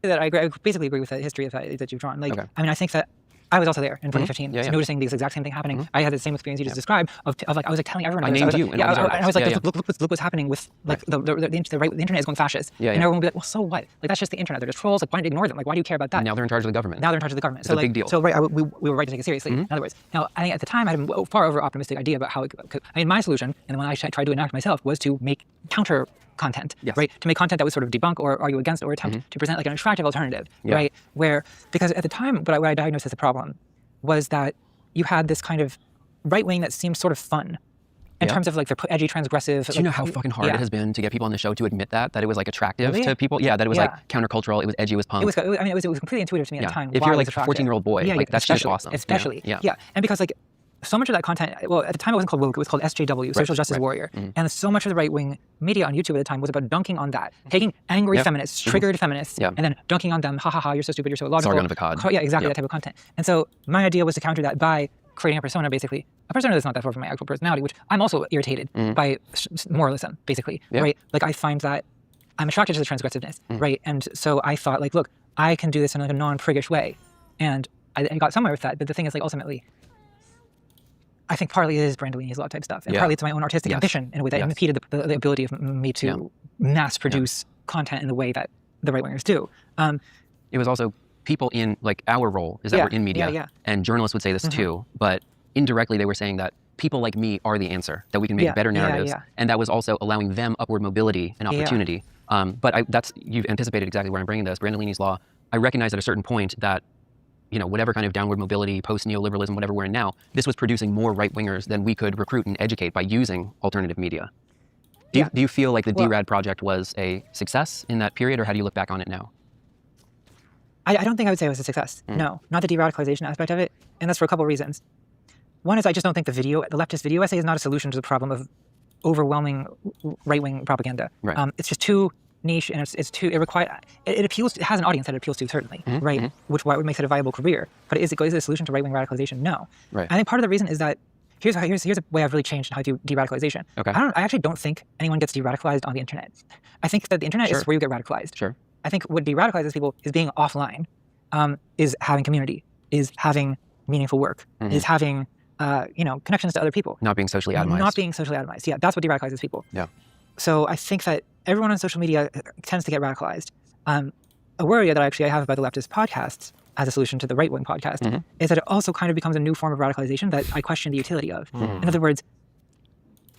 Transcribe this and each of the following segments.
that I basically agree with the history that you've drawn. Like, I mean, I think that I was also there in 2015, noticing this exact same thing happening. I had the same experience you just described of like I was like telling everyone. I named you. Yeah, I was like, look what's happening with like the internet is going fascist. And everyone would be like, well, so what? Like that's just the internet. They're just trolls. Like why don't you ignore them? Like why do you care about that? Now they're in charge of the government. So it's like, a big deal. So we were right to take it seriously. In other words, now I think at the time I had a far over optimistic idea about how it could. I mean, my solution, and the one I tried to enact myself, was to make counter content, right? To make content that would sort of debunk or argue against or attempt to present like an attractive alternative, right? Where, because at the time, what I diagnosed as a problem was that you had this kind of right wing that seemed sort of fun in terms of like the edgy, transgressive. Do you know how fucking hard it has been to get people on the show to admit that it was like attractive to people? Yeah, that it was like countercultural, it was edgy, it was punk. It was completely intuitive to me at the time. If you're like a 14-year-old boy, like that's just awesome. Especially, and because like, so much of that content, well, at the time it wasn't called woke, it was called SJW, Social Justice Warrior. And so much of the right-wing media on YouTube at the time was about dunking on that, taking angry feminists, triggered feminists, and then dunking on them, ha ha ha, you're so stupid, you're so illogical. Sargon of Akkad. Yeah, exactly, that type of content. And so my idea was to counter that by creating a persona, basically. A persona that's not that far from my actual personality, which I'm also irritated by moralism, basically, right? Like I find that I'm attracted to the transgressiveness, right? And so I thought, like, look, I can do this in like a non-priggish way. And I got somewhere with that, but the thing is, like, ultimately, I think partly it is Brandolini's law type stuff, and partly it's my own artistic ambition in a way that impeded the ability of me to mass produce content in the way that the right wingers do. It was also people in like our role is that we're in media, and journalists would say this too, but indirectly they were saying that people like me are the answer, that we can make better narratives, and that was also allowing them upward mobility and opportunity. But you've anticipated exactly where I'm bringing this. Brandolini's law, I recognize at a certain point that, you know, whatever kind of downward mobility, post-neoliberalism, whatever we're in now, this was producing more right-wingers than we could recruit and educate by using alternative media. Do you feel like the DRAD project was a success in that period, or how do you look back on it now? I don't think I would say it was a success. No, not the de-radicalization aspect of it, and that's for a couple of reasons. One is I just don't think the leftist video essay is not a solution to the problem of overwhelming right-wing propaganda. It's just too niche, and it appeals to, it has an audience that it appeals to, certainly, right? Which makes it a viable career. But is it a solution to right-wing radicalization? No. I think part of the reason is that here's a way I've really changed how I do de-radicalization. I actually don't think anyone gets de-radicalized on the internet. I think that the internet is where you get radicalized. I think what de-radicalizes people is being offline, is having community, is having meaningful work, is having connections to other people. Not being socially atomized. Yeah, that's what de-radicalizes people. So I think that everyone on social media tends to get radicalized. A worry that I have about the leftist podcasts as a solution to the right-wing podcast is that it also kind of becomes a new form of radicalization that I question the utility of. In other words,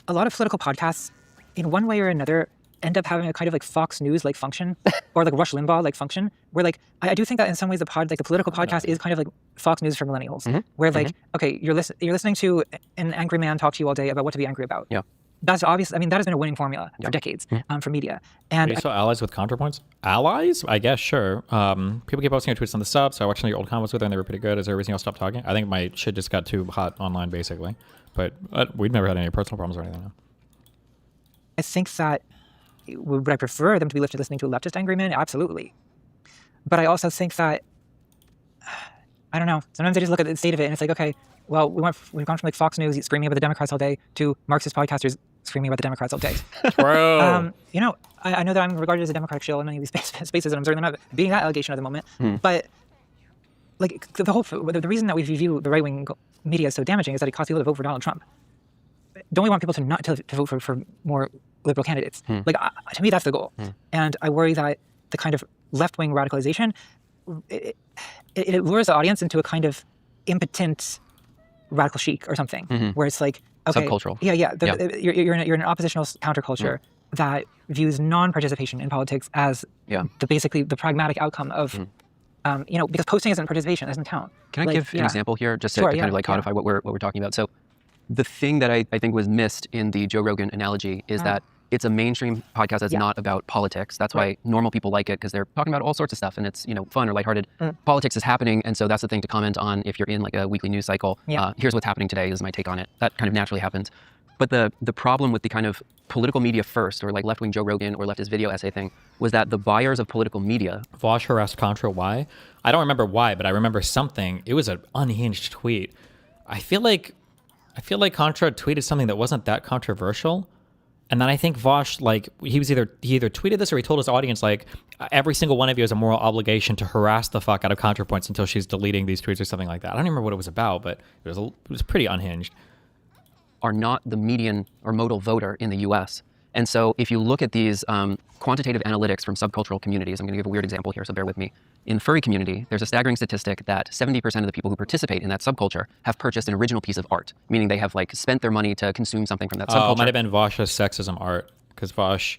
a lot of political podcasts, in one way or another, end up having a kind of like Fox News-like function, or like Rush Limbaugh-like function, where like, I do think that in some ways the political podcast is kind of like Fox News for millennials, where like, okay, you're listening to an angry man talk to you all day about what to be angry about. That's obvious. I mean, that has been a winning formula for decades for media. And are you still allies with ContraPoints? Allies? I guess, sure. People keep posting your tweets on the sub, so I watched some of your old comments with her, and they were pretty good. Is there a reason you'll stop talking? I think my shit just got too hot online, basically. But we've never had any personal problems or anything. I think that, would I prefer them to be listening to a leftist angry man? Absolutely. But I also think that, I don't know, sometimes I just look at the state of it, and it's like, okay, well, we've gone from like Fox News screaming about the Democrats all day to Marxist podcasters screaming about the Democrats all day. Bro. I know that I'm regarded as a Democratic shill in many of these spaces, and I'm certainly not being that allegation at the moment. But like the reason that we view the right-wing media as so damaging is that it costs people to vote for Donald Trump. Don't we want people to not to vote for more liberal candidates? Like to me, that's the goal. And I worry that the kind of left-wing radicalization, it lures the audience into a kind of impotent radical chic or something, where it's like, okay, subcultural. You're in an oppositional counterculture that views non-participation in politics as basically the pragmatic outcome of, because posting isn't participation, it doesn't count. Can I give an example here, just to kind of like codify what we're talking about? So, the thing that I think was missed in the Joe Rogan analogy is that it's a mainstream podcast that's not about politics. That's why normal people like it, because they're talking about all sorts of stuff and it's fun or lighthearted. Politics is happening, and so that's the thing to comment on if you're in like a weekly news cycle. Here's what's happening today is my take on it. That kind of naturally happens. But the problem with the kind of political media first, or like left-wing Joe Rogan or leftist video essay thing, was that the buyers of political media... Vosh harassed Contra, why? I don't remember why, but I remember something. It was an unhinged tweet. I feel like Contra tweeted something that wasn't that controversial, And then I think Vosh, like, he either tweeted this or he told his audience, like, every single one of you has a moral obligation to harass the fuck out of ContraPoints until she's deleting these tweets or something like that. I don't even remember what it was about, but it was pretty unhinged. Are not the median or modal voter in the US. And so if you look at these quantitative analytics from subcultural communities, I'm going to give a weird example here, so bear with me. In the furry community, there's a staggering statistic that 70% of the people who participate in that subculture have purchased an original piece of art, meaning they have like spent their money to consume something from that subculture. Oh, it might have been Vosh's sexism art, because Vosh,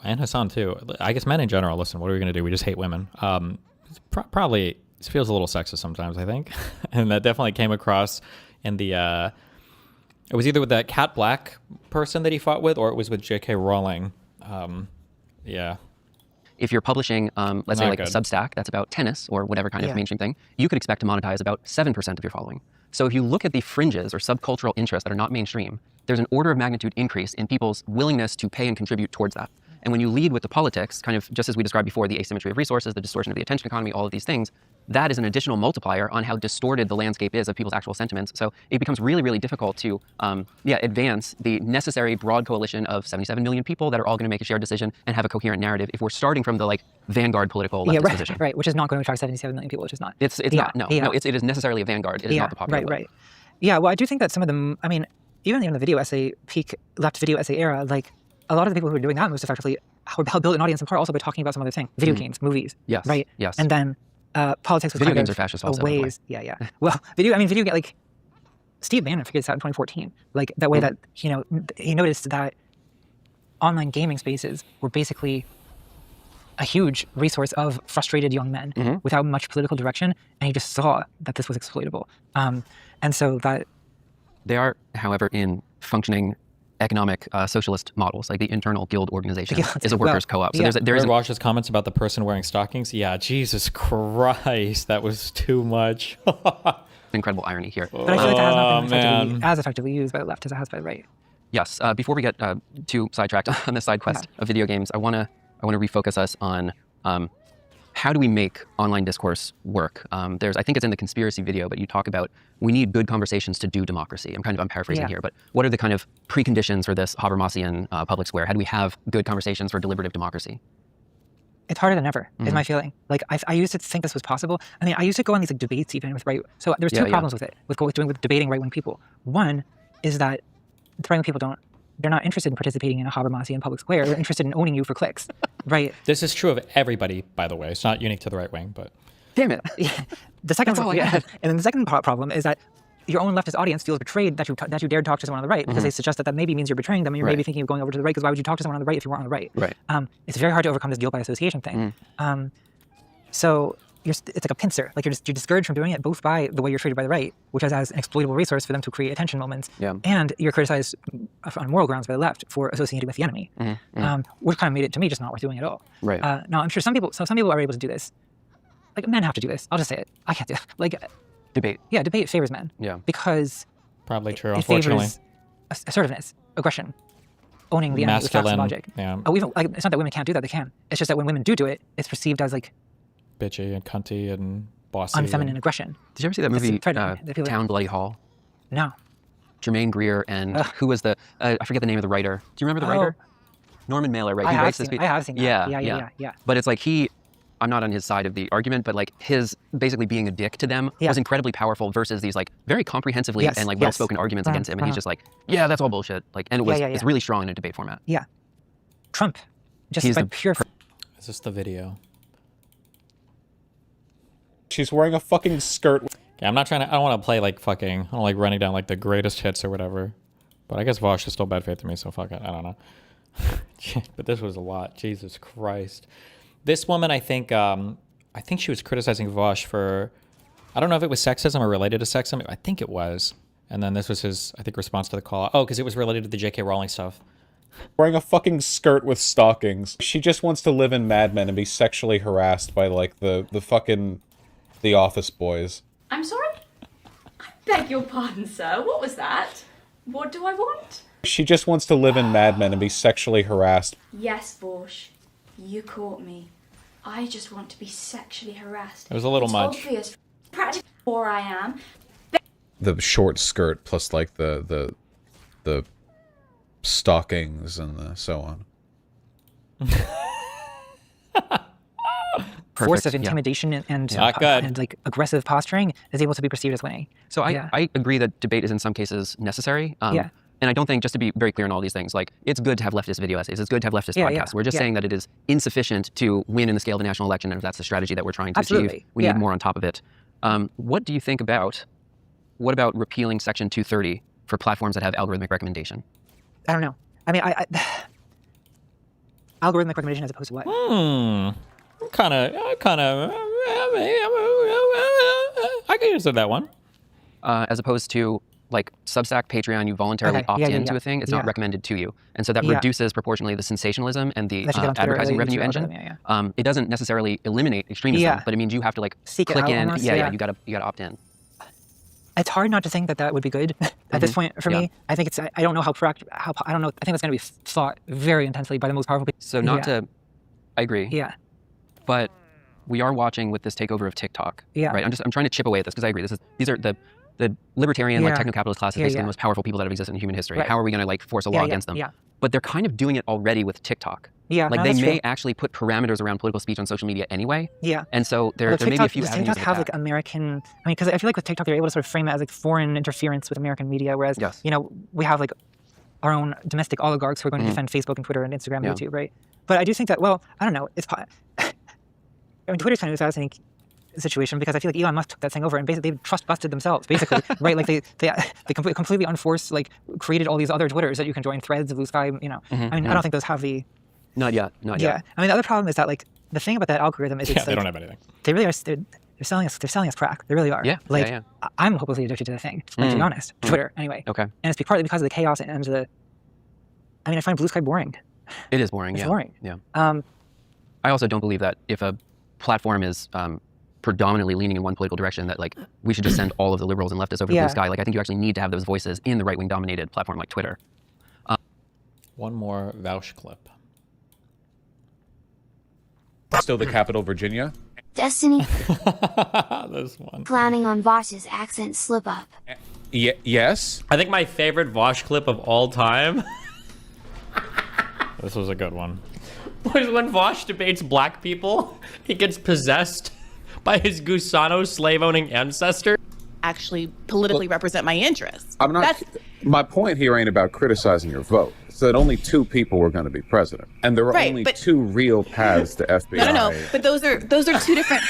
and Hassan too, I guess men in general, listen, what are we going to do? We just hate women. Probably it feels a little sexist sometimes, I think. And that definitely came across in the... It was either with that Cat Black person that he fought with, or it was with J.K. Rowling. Yeah. If you're publishing, let's say like a Substack that's about tennis or whatever kind of mainstream thing, you could expect to monetize about 7% of your following. So if you look at the fringes or subcultural interests that are not mainstream, there's an order of magnitude increase in people's willingness to pay and contribute towards that. And when you lead with the politics, kind of just as we described before, the asymmetry of resources, the distortion of the attention economy, all of these things, that is an additional multiplier on how distorted the landscape is of people's actual sentiments. So it becomes really, really difficult to advance the necessary broad coalition of 77 million people that are all going to make a shared decision and have a coherent narrative if we're starting from the like vanguard political leftist position. Right, which is not going to attract 77 million people, which is not. It's not, no, it is necessarily a vanguard. It is not the popular right. Yeah, well, I do think that some of them, I mean, even in the video essay, peak left video essay era, like a lot of the people who were doing that most effectively helped build an audience in part also by talking about some other thing, video games, movies. Yes. Right. Yes. And then politics was video kind games of are fascist also. Ways. Yeah. Well, video like Steve Bannon figured this out in 2014. Like that way that he noticed that online gaming spaces were basically a huge resource of frustrated young men without much political direction, and he just saw that this was exploitable. And so that they are, however, in functioning economic socialist models, like the internal guild organization is a workers' co-op. So there is Wash's comments about the person wearing stockings. Yeah, Jesus Christ, that was too much. Incredible irony here. But I feel like that has not been as effectively used by the left as it has by the right. Yes. Before we get too sidetracked on this side quest of video games, I want to refocus us on how do we make online discourse work? I think it's in the conspiracy video, but you talk about we need good conversations to do democracy. I'm paraphrasing here, but what are the kind of preconditions for this Habermasian public square? How do we have good conversations for deliberative democracy? It's harder than ever, is my feeling. Like I used to think this was possible. I mean, I used to go on these like debates even with right. So there's two problems with it, with debating right-wing people. One is that the right-wing people they're not interested in participating in a Habermasian public square. They're interested in owning you for clicks, right? This is true of everybody, by the way. It's not unique to the right wing, but... Damn it. The second problem, and then the second problem is that your own leftist audience feels betrayed that you dared talk to someone on the right because they suggest that maybe means you're betraying them and you're maybe thinking of going over to the right because why would you talk to someone on the right if you weren't on the right? Right. It's very hard to overcome this guilt by association thing. So it's like a pincer. Like you're discouraged from doing it both by the way you're treated by the right, which is as an exploitable resource for them to create attention moments, and you're criticized on moral grounds by the left for associating with the enemy, which kind of made it to me just not worth doing at all. Right. Now I'm sure some people are able to do this. Like men have to do this. I'll just say it. I can't do it. Like debate. Yeah, debate favors men. Yeah. Because probably true. It Unfortunately, favors assertiveness, aggression, owning the enemy with facts and logic. Yeah. Even like it's not that women can't do that; they can. It's just that when women do it, it's perceived as like bitchy and cunty and bossy. Unfeminine aggression. Did you ever see that movie, Town Bloody Hall? No. Jermaine Greer and who was the, I forget the name of the writer. Do you remember the writer? Norman Mailer, right? I have seen that. Yeah. But it's like I'm not on his side of the argument, but like his basically being a dick to them was incredibly powerful versus these like very comprehensively and like well-spoken arguments against him. And he's just like, yeah, that's all bullshit. Like, and it's really strong in a debate format. Yeah. Trump, just by pure. Is this the video? She's wearing a fucking skirt. Yeah, I don't want to play like fucking, I don't like running down like the greatest hits or whatever. But I guess Vosh is still bad faith to me, so fuck it. I don't know. But this was a lot. Jesus Christ. This woman, I think she was criticizing Vosh for, I don't know if it was sexism or related to sexism. I think it was. And then this was his, I think, response to the call. Oh, because it was related to the J.K. Rowling stuff. Wearing a fucking skirt with stockings. She just wants to live in Mad Men and be sexually harassed by like the fucking the office boys. I'm sorry? I beg your pardon, sir. What was that? What do I want? She just wants to live in Mad Men and be sexually harassed. Yes, Vorsh. You caught me. I just want to be sexually harassed. It was a little much. Obvious. Practically poor I am. The short skirt plus like the stalkings and the so on. Force of intimidation and like aggressive posturing is able to be perceived as winning. So I agree that debate is in some cases necessary. And I don't think, just to be very clear on all these things, like it's good to have leftist video essays, it's good to have leftist podcasts. We're just saying that it is insufficient to win in the scale of a national election, and if that's the strategy that we're trying to achieve, we need more on top of it. What do you think about, what about repealing Section 230 for platforms that have algorithmic recommendation? I don't know. I mean, algorithmic recommendation as opposed to what? I can answer that one. As opposed to like Substack, Patreon, you voluntarily opt into a thing, it's not recommended to you. And so that reduces proportionally the sensationalism and the advertising revenue engine. It doesn't necessarily eliminate extremism, but it means you have to like click in. Almost, you gotta opt in. It's hard not to think that that would be good at this point for me. I think it's, I don't know how proactive, I don't know, I think it's going to be thought very intensely by the most powerful people. So not to, I agree. Yeah. But we are watching with this takeover of TikTok. Yeah. Right. I'm trying to chip away at this because I agree. These are the libertarian, like techno-capitalist class is basically the most powerful people that have existed in human history. Right. How are we going to like force a law against them? Yeah. But they're kind of doing it already with TikTok. Yeah. Like they may actually put parameters around political speech on social media anyway. Yeah. And so there may be a few avenues. TikTok have like American, I mean, because I feel like with TikTok they're able to sort of frame it as like foreign interference with American media, whereas you know we have like our own domestic oligarchs who are going to defend Facebook and Twitter and Instagram and YouTube, right? But I do think that, well, I don't know. It's I mean, Twitter's kind of a fascinating situation because I feel like Elon Musk took that thing over and basically they trust busted themselves, basically, right? Like they completely unforced, like created all these other Twitters that you can join, Threads, Blue Sky, you know. I mean, I don't think those have the. Not yet. Yeah, I mean, the other problem is that like the thing about that algorithm is it's they like, don't have anything. They really are. They're selling us crack. They really are. Yeah. Like I'm hopelessly addicted to the thing. Like, to be honest, Twitter anyway. Okay. And it's partly because of the chaos and the. I mean, I find Blue Sky boring. It is boring. It's boring. Yeah. I also don't believe that if a platform is predominantly leaning in one political direction, that like we should just send all of the liberals and leftists over to Blue Sky. Like I think you actually need to have those voices in the right-wing dominated platform like Twitter. One more Vouch clip. Still the capital, Virginia? Destiny? This one. Planning on Vosh's accent slip up. Yes? I think my favorite Vosh clip of all time this was a good one. was when Vosh debates black people. He gets possessed by his Gusano slave-owning ancestor. Actually politically represent my interests. I'm not. My point here ain't about criticizing your vote. It's that only two people were going to be president, and there are only two real paths to FBI. No. But those are two different.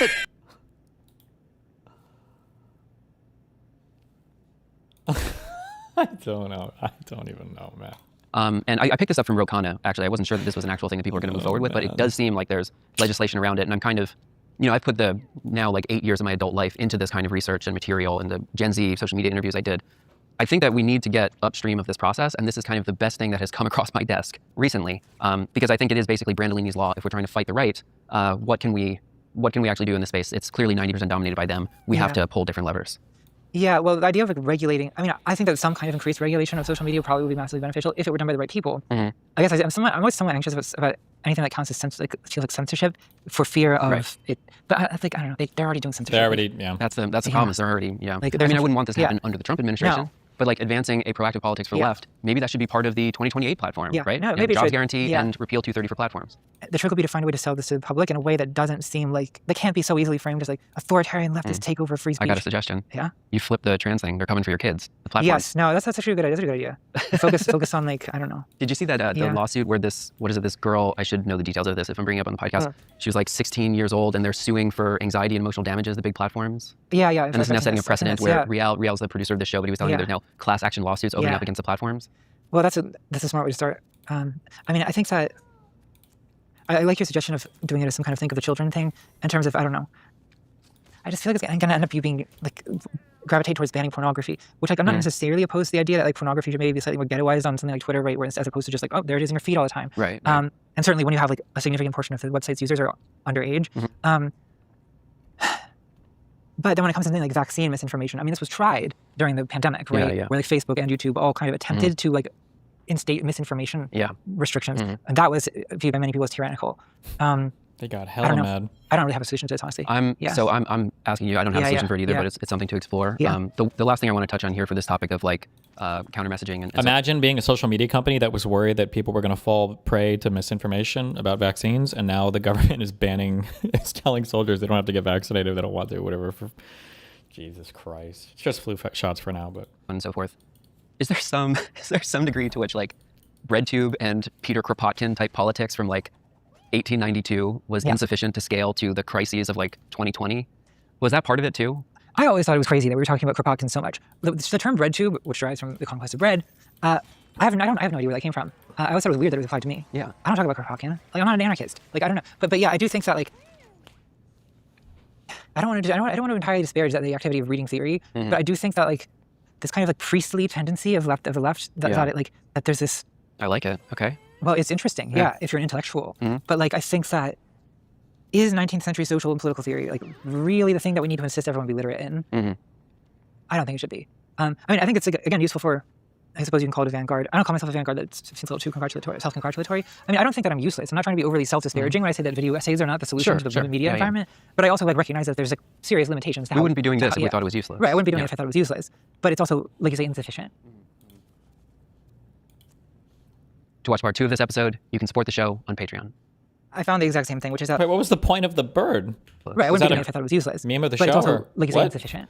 I don't know. I don't even know, man. And I picked this up from Rokana, actually. I wasn't sure that this was an actual thing that people were going to move forward with, but it does seem like there's legislation around it. And I'm kind of, you know, I put the now like 8 years of my adult life into this kind of research and material and the Gen Z social media interviews I did. I think that we need to get upstream of this process, and this is kind of the best thing that has come across my desk recently, because I think it is basically Brandolini's law. If we're trying to fight the right, what can we actually do in this space? It's clearly 90% dominated by them. We have to pull different levers. Yeah, well, the idea of like regulating, I mean, I think that some kind of increased regulation of social media probably would be massively beneficial if it were done by the right people. I guess I'm always somewhat anxious about anything that counts as feels like censorship for fear of it. But I don't know, they're already doing censorship. They're already, That's the problem, is they're already, Like, I mean, I wouldn't want this to happen under the Trump administration. No. But like advancing a proactive politics for the left, maybe that should be part of the 2028 platform, right? No, maybe jobs guarantee and repeal 230 for platforms. The trick would be to find a way to sell this to the public in a way that doesn't seem like, that can't be so easily framed as like authoritarian leftist takeover of free speech. I got a suggestion. Yeah? You flip the trans thing. They're coming for your kids. The platform. Yes, no, that's actually a good idea. That's a good idea. Focus on like, I don't know. Did you see that the lawsuit where this girl, I should know the details of this if I'm bringing it up on the podcast. She was like 16 years old and they're suing for anxiety and emotional damages, the big platforms. Yeah. And this is now setting a precedent where Rial's the producer of the show, but he was telling me there's now class action lawsuits opening up against the platforms. Well, that's a smart way to start. I mean, I think that I like your suggestion of doing it as some kind of think of the children thing in terms of, I don't know. I just feel like it's going to end up you being like gravitate towards banning pornography, which like I'm not necessarily opposed to the idea that like pornography should maybe be slightly more ghettoized on something like Twitter, right? Where as opposed to just like, oh, there it is in your feed all the time. Right. And certainly when you have like a significant portion of the website's users are underage. But then when it comes to something like vaccine misinformation, I mean, this was tried during the pandemic, right? Where like Facebook and YouTube all kind of attempted to like instate misinformation restrictions. And that was viewed by many people as tyrannical. They got hella mad. I don't really have a solution to this, honestly. I'm asking you. I don't have a solution for it either, but it's something to explore. Yeah. The last thing I want to touch on here for this topic of like counter messaging. And imagine being a social media company that was worried that people were going to fall prey to misinformation about vaccines, and now the government is is telling soldiers they don't have to get vaccinated if they don't want to, whatever. Jesus Christ, it's just flu shots for now, but and so forth. Is there some degree to which like BreadTube and Peter Kropotkin type politics from like 1892 was insufficient to scale to the crises of like 2020? Was that part of it too? I always thought it was crazy that we were talking about Kropotkin so much. The term BreadTube, which derives from the conquest of bread, I have no idea where that came from. I always thought it was weird that it was applied to me. Yeah. I don't talk about Kropotkin. Like, I'm not an anarchist. Like, I don't know. But yeah, I do think that like I don't want to entirely disparage the activity of reading theory, but I do think that like this kind of like priestly tendency of the left that there's this. I like it. Okay. Well, it's interesting, if you're an intellectual. But like, I think that is 19th century social and political theory like really the thing that we need to insist everyone be literate in? I don't think it should be. I mean, I think it's again useful for. I suppose you can call it a vanguard. I don't call myself a vanguard. That seems a little too self-congratulatory. I mean, I don't think that I'm useless. I'm not trying to be overly self-disparaging when I say that video essays are not the solution to the media environment. But I also like recognize that there's like serious limitations. We wouldn't be doing this if we thought it was useless. Right, I wouldn't be doing it if I thought it was useless. But it's also, like you say, insufficient. To watch part 2 of this episode, you can support the show on Patreon. I found the exact same thing, which is that. Wait, what was the point of the bird? Right, I wouldn't be doing it if I thought it was useless. Meme of the but show? It's also, like you say, insufficient.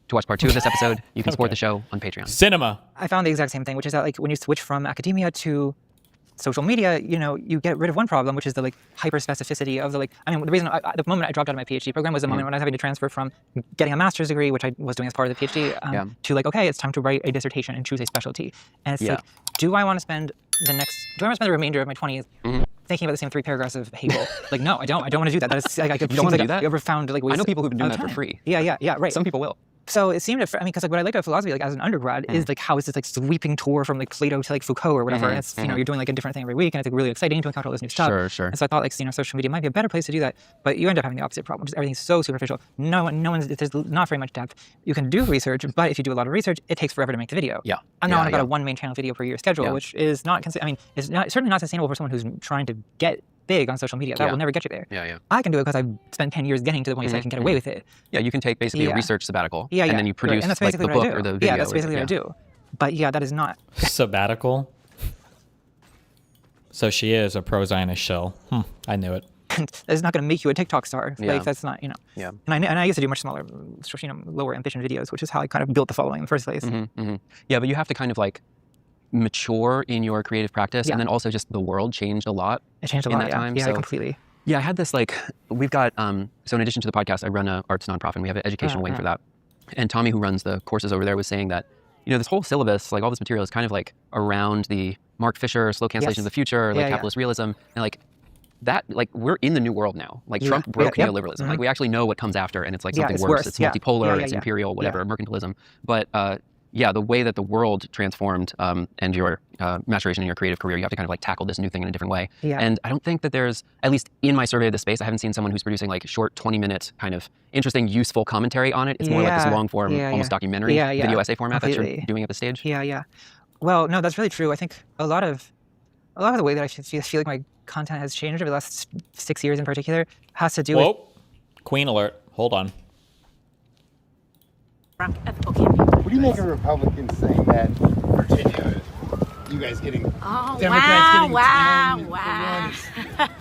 To watch part 2 of this episode, you can support the show on Patreon. Cinema. I found the exact same thing, which is that like when you switch from academia to social media, you know, you get rid of one problem, which is the like hyper specificity of the like. I mean, the reason the moment I dropped out of my PhD program was the moment when I was having to transfer from getting a master's degree, which I was doing as part of the PhD, to like, okay, it's time to write a dissertation and choose a specialty. And it's like, do I want to spend the remainder of my 20s thinking about the same 3 paragraphs of Hegel? Like, no, I don't want to do that. That is, like, I could. You don't want to do that? You ever found like ways I know people who've been doing that for free. Yeah, right. Some people will. So it seemed, because like what I like about philosophy, like as an undergrad, is like how it's this like sweeping tour from like Plato to like Foucault or whatever. And it's you know you're doing like a different thing every week, and it's like really exciting to encounter all this new stuff. Sure. And so I thought like social media might be a better place to do that, but you end up having the opposite problem, which is everything's so superficial. No one's there's not very much depth. You can do research, but if you do a lot of research, it takes forever to make the video. Yeah. I'm now on about a 1 main channel video per year schedule, which is not. I mean, it's certainly not sustainable for someone who's trying to get big on social media. That will never get you there. Yeah. I can do it because I've spent 10 years getting to the point so I can get away with it. Yeah, you can take basically a research sabbatical. And then you produce and that's like basically the what book I do. or the video. Yeah, that's basically what I do. But yeah, that is not sabbatical. So she is a pro-Zionist shill. I knew it. That's not going to make you a TikTok star. Like that's not, you know. Yeah. And I used to do much smaller, lower ambition videos, which is how I kind of built the following in the first place. Yeah, but you have to kind of like mature in your creative practice, and then also just the world changed a lot. It changed a lot. In that time. Yeah, so, completely. Yeah, I had this like we've got so in addition to the podcast, I run an arts nonprofit. And we have an education wing for that. And Tommy, who runs the courses over there, was saying that this whole syllabus, like all this material, is kind of like around the Mark Fisher slow cancellation of the future, like capitalist realism, and like that, like we're in the new world now. Like Trump broke neoliberalism. Like we actually know what comes after, and it's like something worse. It's multipolar, it's imperial, whatever, mercantilism. But the way that the world transformed and your maturation in your creative career, you have to kind of like tackle this new thing in a different way. And I don't think that there's, at least in my survey of the space, I haven't seen someone who's producing like short 20-minute kind of interesting, useful commentary on it. It's more like this long-form, almost documentary video essay format that you're doing at the stage. Yeah. Well, no, that's really true. I think a lot of the way that I feel like my content has changed over the last 6 years in particular has to do with... Queen alert. Hold on. What do you make of Republicans saying that Virginia, you guys getting Democrats wow.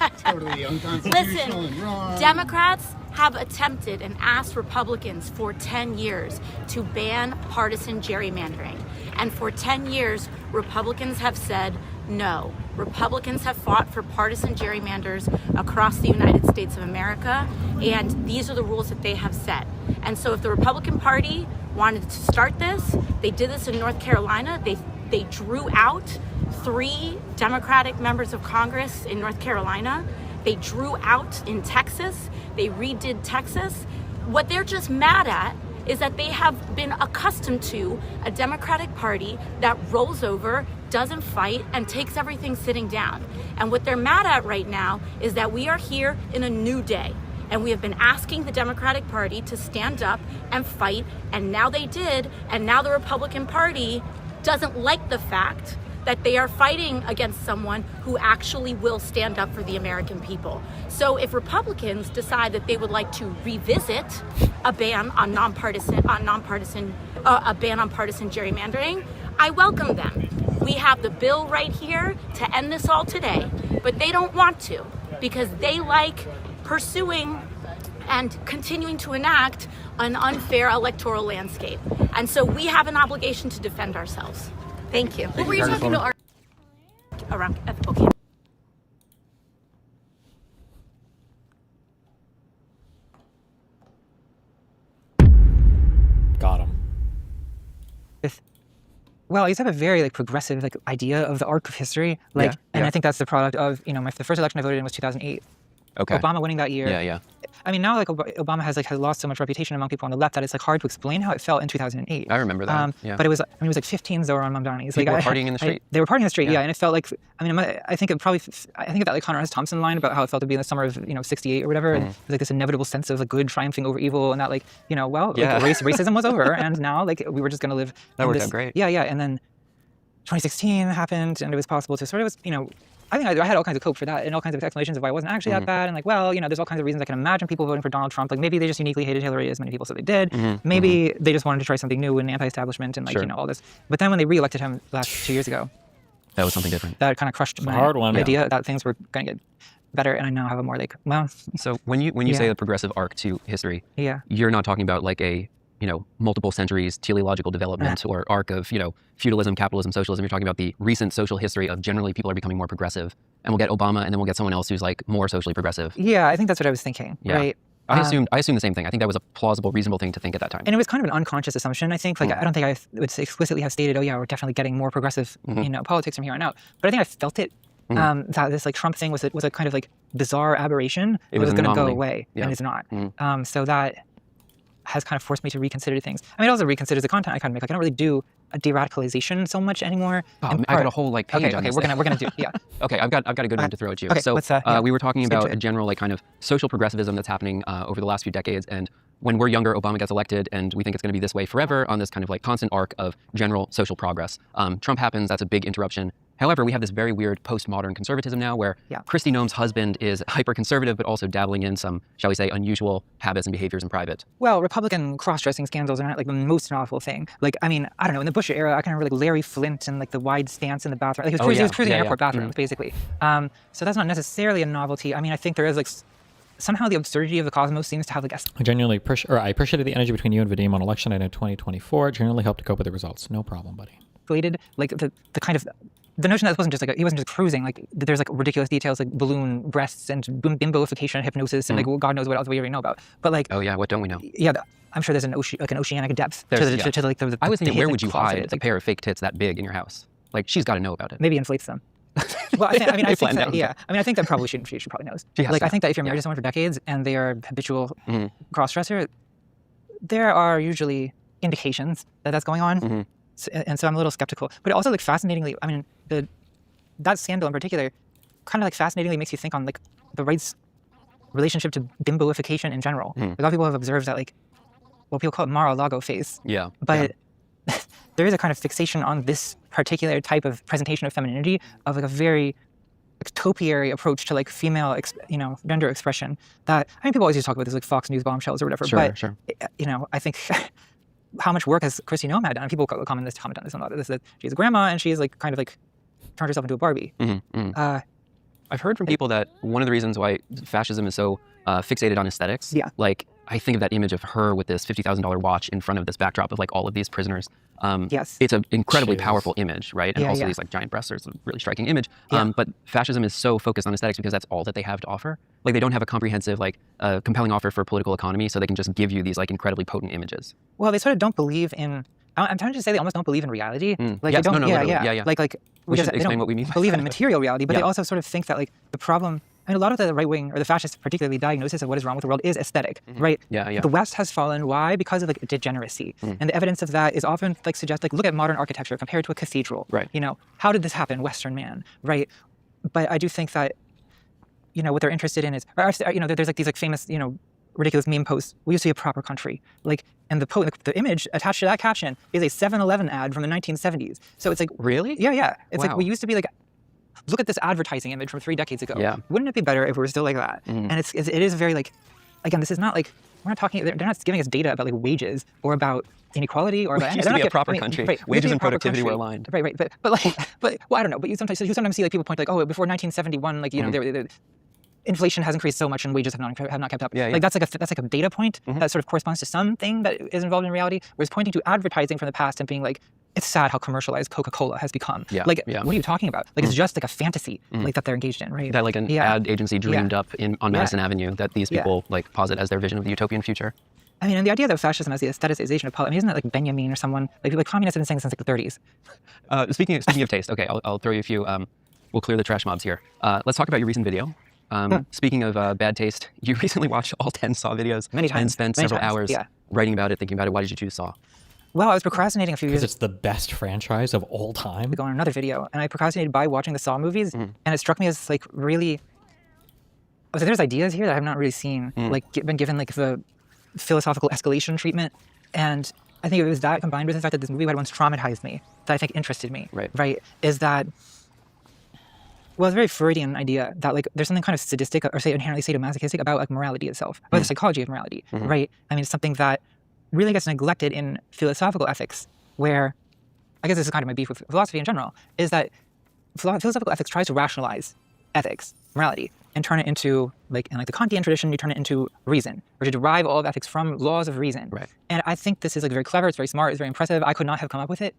It's totally unconstitutional and wrong. Democrats have attempted and asked Republicans for 10 years to ban partisan gerrymandering. And for 10 years, Republicans have said no. Republicans have fought for partisan gerrymanders across the United States of America, and these are the rules that they have set. And so if the Republican Party wanted to start this, they did this in North Carolina. They drew out 3 Democratic members of Congress in North Carolina. They drew out in Texas. They redid Texas. What they're just mad at is that they have been accustomed to a Democratic Party that rolls over, doesn't fight, and takes everything sitting down. And what they're mad at right now is that we are here in a new day. And we have been asking the Democratic Party to stand up and fight, and now they did, and now the Republican Party doesn't like the fact that they are fighting against someone who actually will stand up for the American people. So if Republicans decide that they would like to revisit a ban on partisan gerrymandering, I welcome them. We have the bill right here to end this all today, but they don't want to because they like pursuing and continuing to enact an unfair electoral landscape. And so we have an obligation to defend ourselves. Thank you. What were you talking about around ethical campaign? Got him. Well, I used to have a very like progressive like idea of the arc of history, like, and I think that's the product of the first election I voted in was 2008. Okay. Obama winning that year. Yeah. I mean, now like Obama has lost so much reputation among people on the left that it's like hard to explain how it felt in 2008. I remember that. But it was like 15 Zohar on Mamdani's. People were partying in the street. They were partying in the street, yeah. And it felt like, I think of that like Hunter S. Thompson line about how it felt to be in the summer of 68 or whatever. And it was like this inevitable sense of like good triumphing over evil, and that like racism was over, and now like we were just gonna live. That worked out great. Yeah. And then 2016 happened, and it was possible to sort of I think I had all kinds of cope for that and all kinds of explanations of why it wasn't actually that bad. And like, well, there's all kinds of reasons I can imagine people voting for Donald Trump. Like maybe they just uniquely hated Hillary, as many people said they did. Maybe they just wanted to try something new and anti-establishment and like, all this. But then when they re-elected him last 2 years ago, that was something different. That kind of crushed my idea that things were going to get better. And I now have a more like, well. So when you say the progressive arc to history, you're not talking about like a, multiple centuries teleological development or arc of, feudalism, capitalism, socialism. You're talking about the recent social history of generally people are becoming more progressive, and we'll get Obama, and then we'll get someone else who's like more socially progressive. Yeah, I think that's what I was thinking. Right. I assumed the same thing. I think that was a plausible, reasonable thing to think at that time. And it was kind of an unconscious assumption, I think. Like, I don't think I would explicitly have stated, oh yeah, we're definitely getting more progressive, politics from here on out. But I think I felt it. That this like Trump thing was a kind of like bizarre aberration. It was going to go away, and it's not. So that has kind of forced me to reconsider things. I mean, it also reconsiders the content I kind of make. Like, I don't really do a de-radicalization so much anymore. I got a whole like page on this. We're gonna do Okay, I've got a good one to throw at you. Okay, so we were talking about a general like kind of social progressivism that's happening over the last few decades, and when we're younger, Obama gets elected, and we think it's going to be this way forever on this kind of like constant arc of general social progress. Trump happens, that's a big interruption. However, we have this very weird postmodern conservatism now where Kristi Noem's husband is hyper-conservative, but also dabbling in some, shall we say, unusual habits and behaviors in private. Well, Republican cross-dressing scandals are not like the most novel thing. Like, I mean, I don't know, in the Bush era, I kind of remember like Larry Flynt and like the wide stance in the bathroom. Like, he was cruising airport bathrooms, basically. So that's not necessarily a novelty. I mean, I think there is like, somehow the absurdity of the cosmos seems to have like I appreciated the energy between you and Vadim on election night in 2024. Genuinely helped to cope with the results. No problem, buddy. Like the kind of the notion that it wasn't just like he wasn't just cruising. Like there's like ridiculous details like balloon breasts and bimboification, hypnosis, and like God knows what else we already know about. But like what don't we know? Yeah, I'm sure there's an oceanic depth to the I was thinking, where would you hide a pair of fake tits that big in your house? Like she's got to know about it. Maybe inflates them. Well, I think that probably she probably knows. I think that if you're married to someone for decades and they are habitual cross-dresser, there are usually indications that that's going on. And so I'm a little skeptical. But also, like, fascinatingly, I mean, that scandal in particular kind of like fascinatingly makes you think on like the right's relationship to bimboification in general. A lot of people have observed that like what people call it Mar-a-Lago face. But there is a kind of fixation on this particular type of presentation of femininity of like a very topiary approach to like female, gender expression. That I mean, people always used to talk about this like Fox News bombshells or whatever. Sure. I think. How much work has Kristi Noem had done? People comment on this a lot. That she's a grandma and she's like kind of like turned herself into a Barbie. I've heard from people that one of the reasons why fascism is so fixated on aesthetics, like I think of that image of her with this $50,000 watch in front of this backdrop of like all of these prisoners. It's an incredibly powerful image, right? And also these like giant breasts are a really striking image. But fascism is so focused on aesthetics because that's all that they have to offer. Like they don't have a comprehensive, like compelling offer for political economy, so they can just give you these like incredibly potent images. Well, they sort of don't believe in. I'm trying to say they almost don't believe in reality. Like they don't. Like we should explain what we mean. Believe in material reality, but they also sort of think that like the problem. I mean, a lot of the right wing or the fascist, particularly diagnosis of what is wrong with the world is aesthetic, right? The West has fallen. Why? Because of like degeneracy, and the evidence of that is often like suggest like look at modern architecture compared to a cathedral. Right. How did this happen, Western man? Right. But I do think that what they're interested in is, there's like these like famous ridiculous meme posts, "We used to be a proper country." Like, and the image attached to that caption is a 7-Eleven ad from the 1970s. So it's like, really? Yeah. It's like, we used to be like, look at this advertising image from 3 decades ago. Yeah. Wouldn't it be better if we were still like that? And it is very like, again, this is not like, we're not talking, they're not giving us data about like wages or about inequality or about anything. It used to be a proper country. Right, wages and productivity were aligned. Right. But well, I don't know. But you sometimes see like people point like, oh, before 1971, like, you know, inflation has increased so much and wages have not kept up. Yeah. Like that's like a data point that sort of corresponds to something that is involved in reality, whereas pointing to advertising from the past and being like, it's sad how commercialized Coca-Cola has become. What are you talking about? Like, it's just like a fantasy like that they're engaged in, right? That like an ad agency dreamed up on Madison Avenue that these people like posit as their vision of the utopian future. I mean, and the idea of fascism as the aestheticization of politics, I mean, isn't that like Benjamin or someone? Like communists have been saying since like the 30s. Speaking of taste, okay, I'll throw you a few, we'll clear the trash mobs here. Let's talk about your recent video. Speaking of bad taste, you recently watched all 10 Saw videos many times, and spent several hours writing about it, thinking about it. Why did you choose Saw? Well, I was procrastinating a few years. Because it's the best franchise of all time. We go on another video, and I procrastinated by watching the Saw movies, and it struck me as like really. I was like, there's ideas here that I have not really seen, like been given like the philosophical escalation treatment, and I think it was that combined with the fact that this movie had once traumatized me that I think interested me. Right? Is that. Well, it's a very Freudian idea that like there's something kind of sadistic or say inherently sadomasochistic about like morality itself, about the psychology of morality, right? I mean, it's something that really gets neglected in philosophical ethics, where I guess this is kind of my beef with philosophy in general, is that philosophical ethics tries to rationalize ethics, morality, and turn it into like in like the Kantian tradition, you turn it into reason, or to derive all of ethics from laws of reason. And I think this is like very clever, it's very smart, it's very impressive. I could not have come up with it.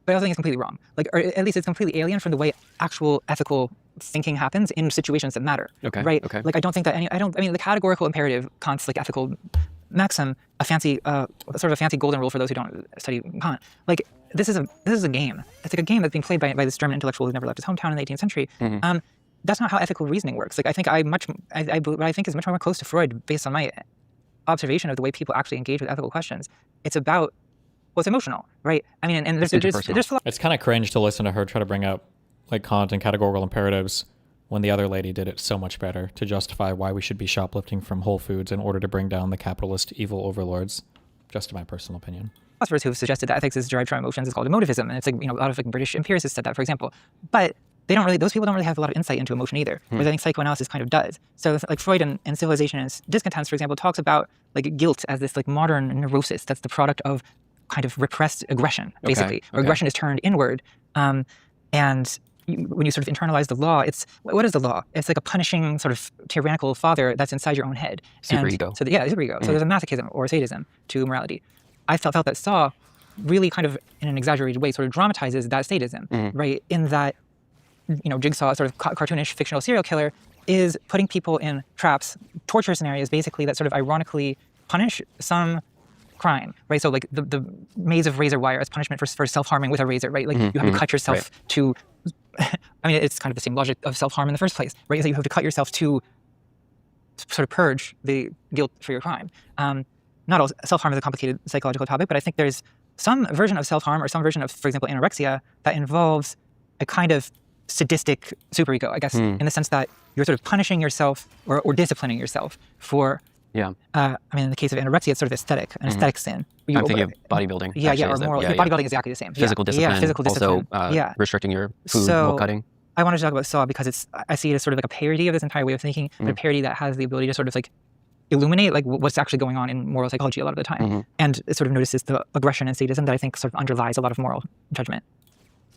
But I also think it's completely wrong. Like, or at least it's completely alien from the way actual ethical thinking happens in situations that matter. Right? Like, I don't think that I mean, the categorical imperative, Kant's like ethical maxim, a fancy, sort of a fancy golden rule for those who don't study Kant. Like, this is a game. It's like a game that's being played by this German intellectual who never left his hometown in the 18th century. That's not how ethical reasoning works. Like, I think what I think is much more close to Freud based on my observation of the way people actually engage with ethical questions. It's about. Well, it's emotional, right? I mean, and there's it's kind of cringe to listen to her try to bring up like Kant and categorical imperatives when the other lady did it so much better to justify why we should be shoplifting from Whole Foods in order to bring down the capitalist evil overlords. Just my personal opinion. Philosophers who have suggested that ethics is derived from emotions is called emotivism, and it's like, you know, a lot of like British empiricists said that, for example. But those people don't really have a lot of insight into emotion either, whereas I think psychoanalysis kind of does. So like Freud and Civilization and Discontents, for example, talks about like guilt as this like modern neurosis that's the product of kind of repressed aggression, basically. Or aggression is turned inward. And when you sort of internalize the law, what is the law? It's like a punishing sort of tyrannical father that's inside your own head. Superego. So superego. So there's a masochism or sadism to morality. I felt that Saw really kind of, in an exaggerated way, sort of dramatizes that sadism, right? In that, you know, Jigsaw, sort of cartoonish fictional serial killer, is putting people in traps, torture scenarios, basically, that sort of ironically punish some crime, right? So like the maze of razor wire as punishment for self-harming with a razor, right? Like you have to cut yourself to, I mean, it's kind of the same logic of self-harm in the first place, right? So you have to cut yourself to sort of purge the guilt for your crime. Not all self-harm is a complicated psychological topic, but I think there's some version of self-harm or some version of, for example, anorexia that involves a kind of sadistic superego, I guess, in the sense that you're sort of punishing yourself or disciplining yourself for. I mean, in the case of anorexia, it's sort of aesthetic, an aesthetic sin. I'm thinking of bodybuilding. Or moral. Bodybuilding is exactly the same. Physical discipline. Physical discipline. Also, restricting your food while cutting. I wanted to talk about Saw because I see it as sort of like a parody of this entire way of thinking, but a parody that has the ability to sort of like illuminate like what's actually going on in moral psychology a lot of the time, and it sort of notices the aggression and sadism that I think sort of underlies a lot of moral judgment.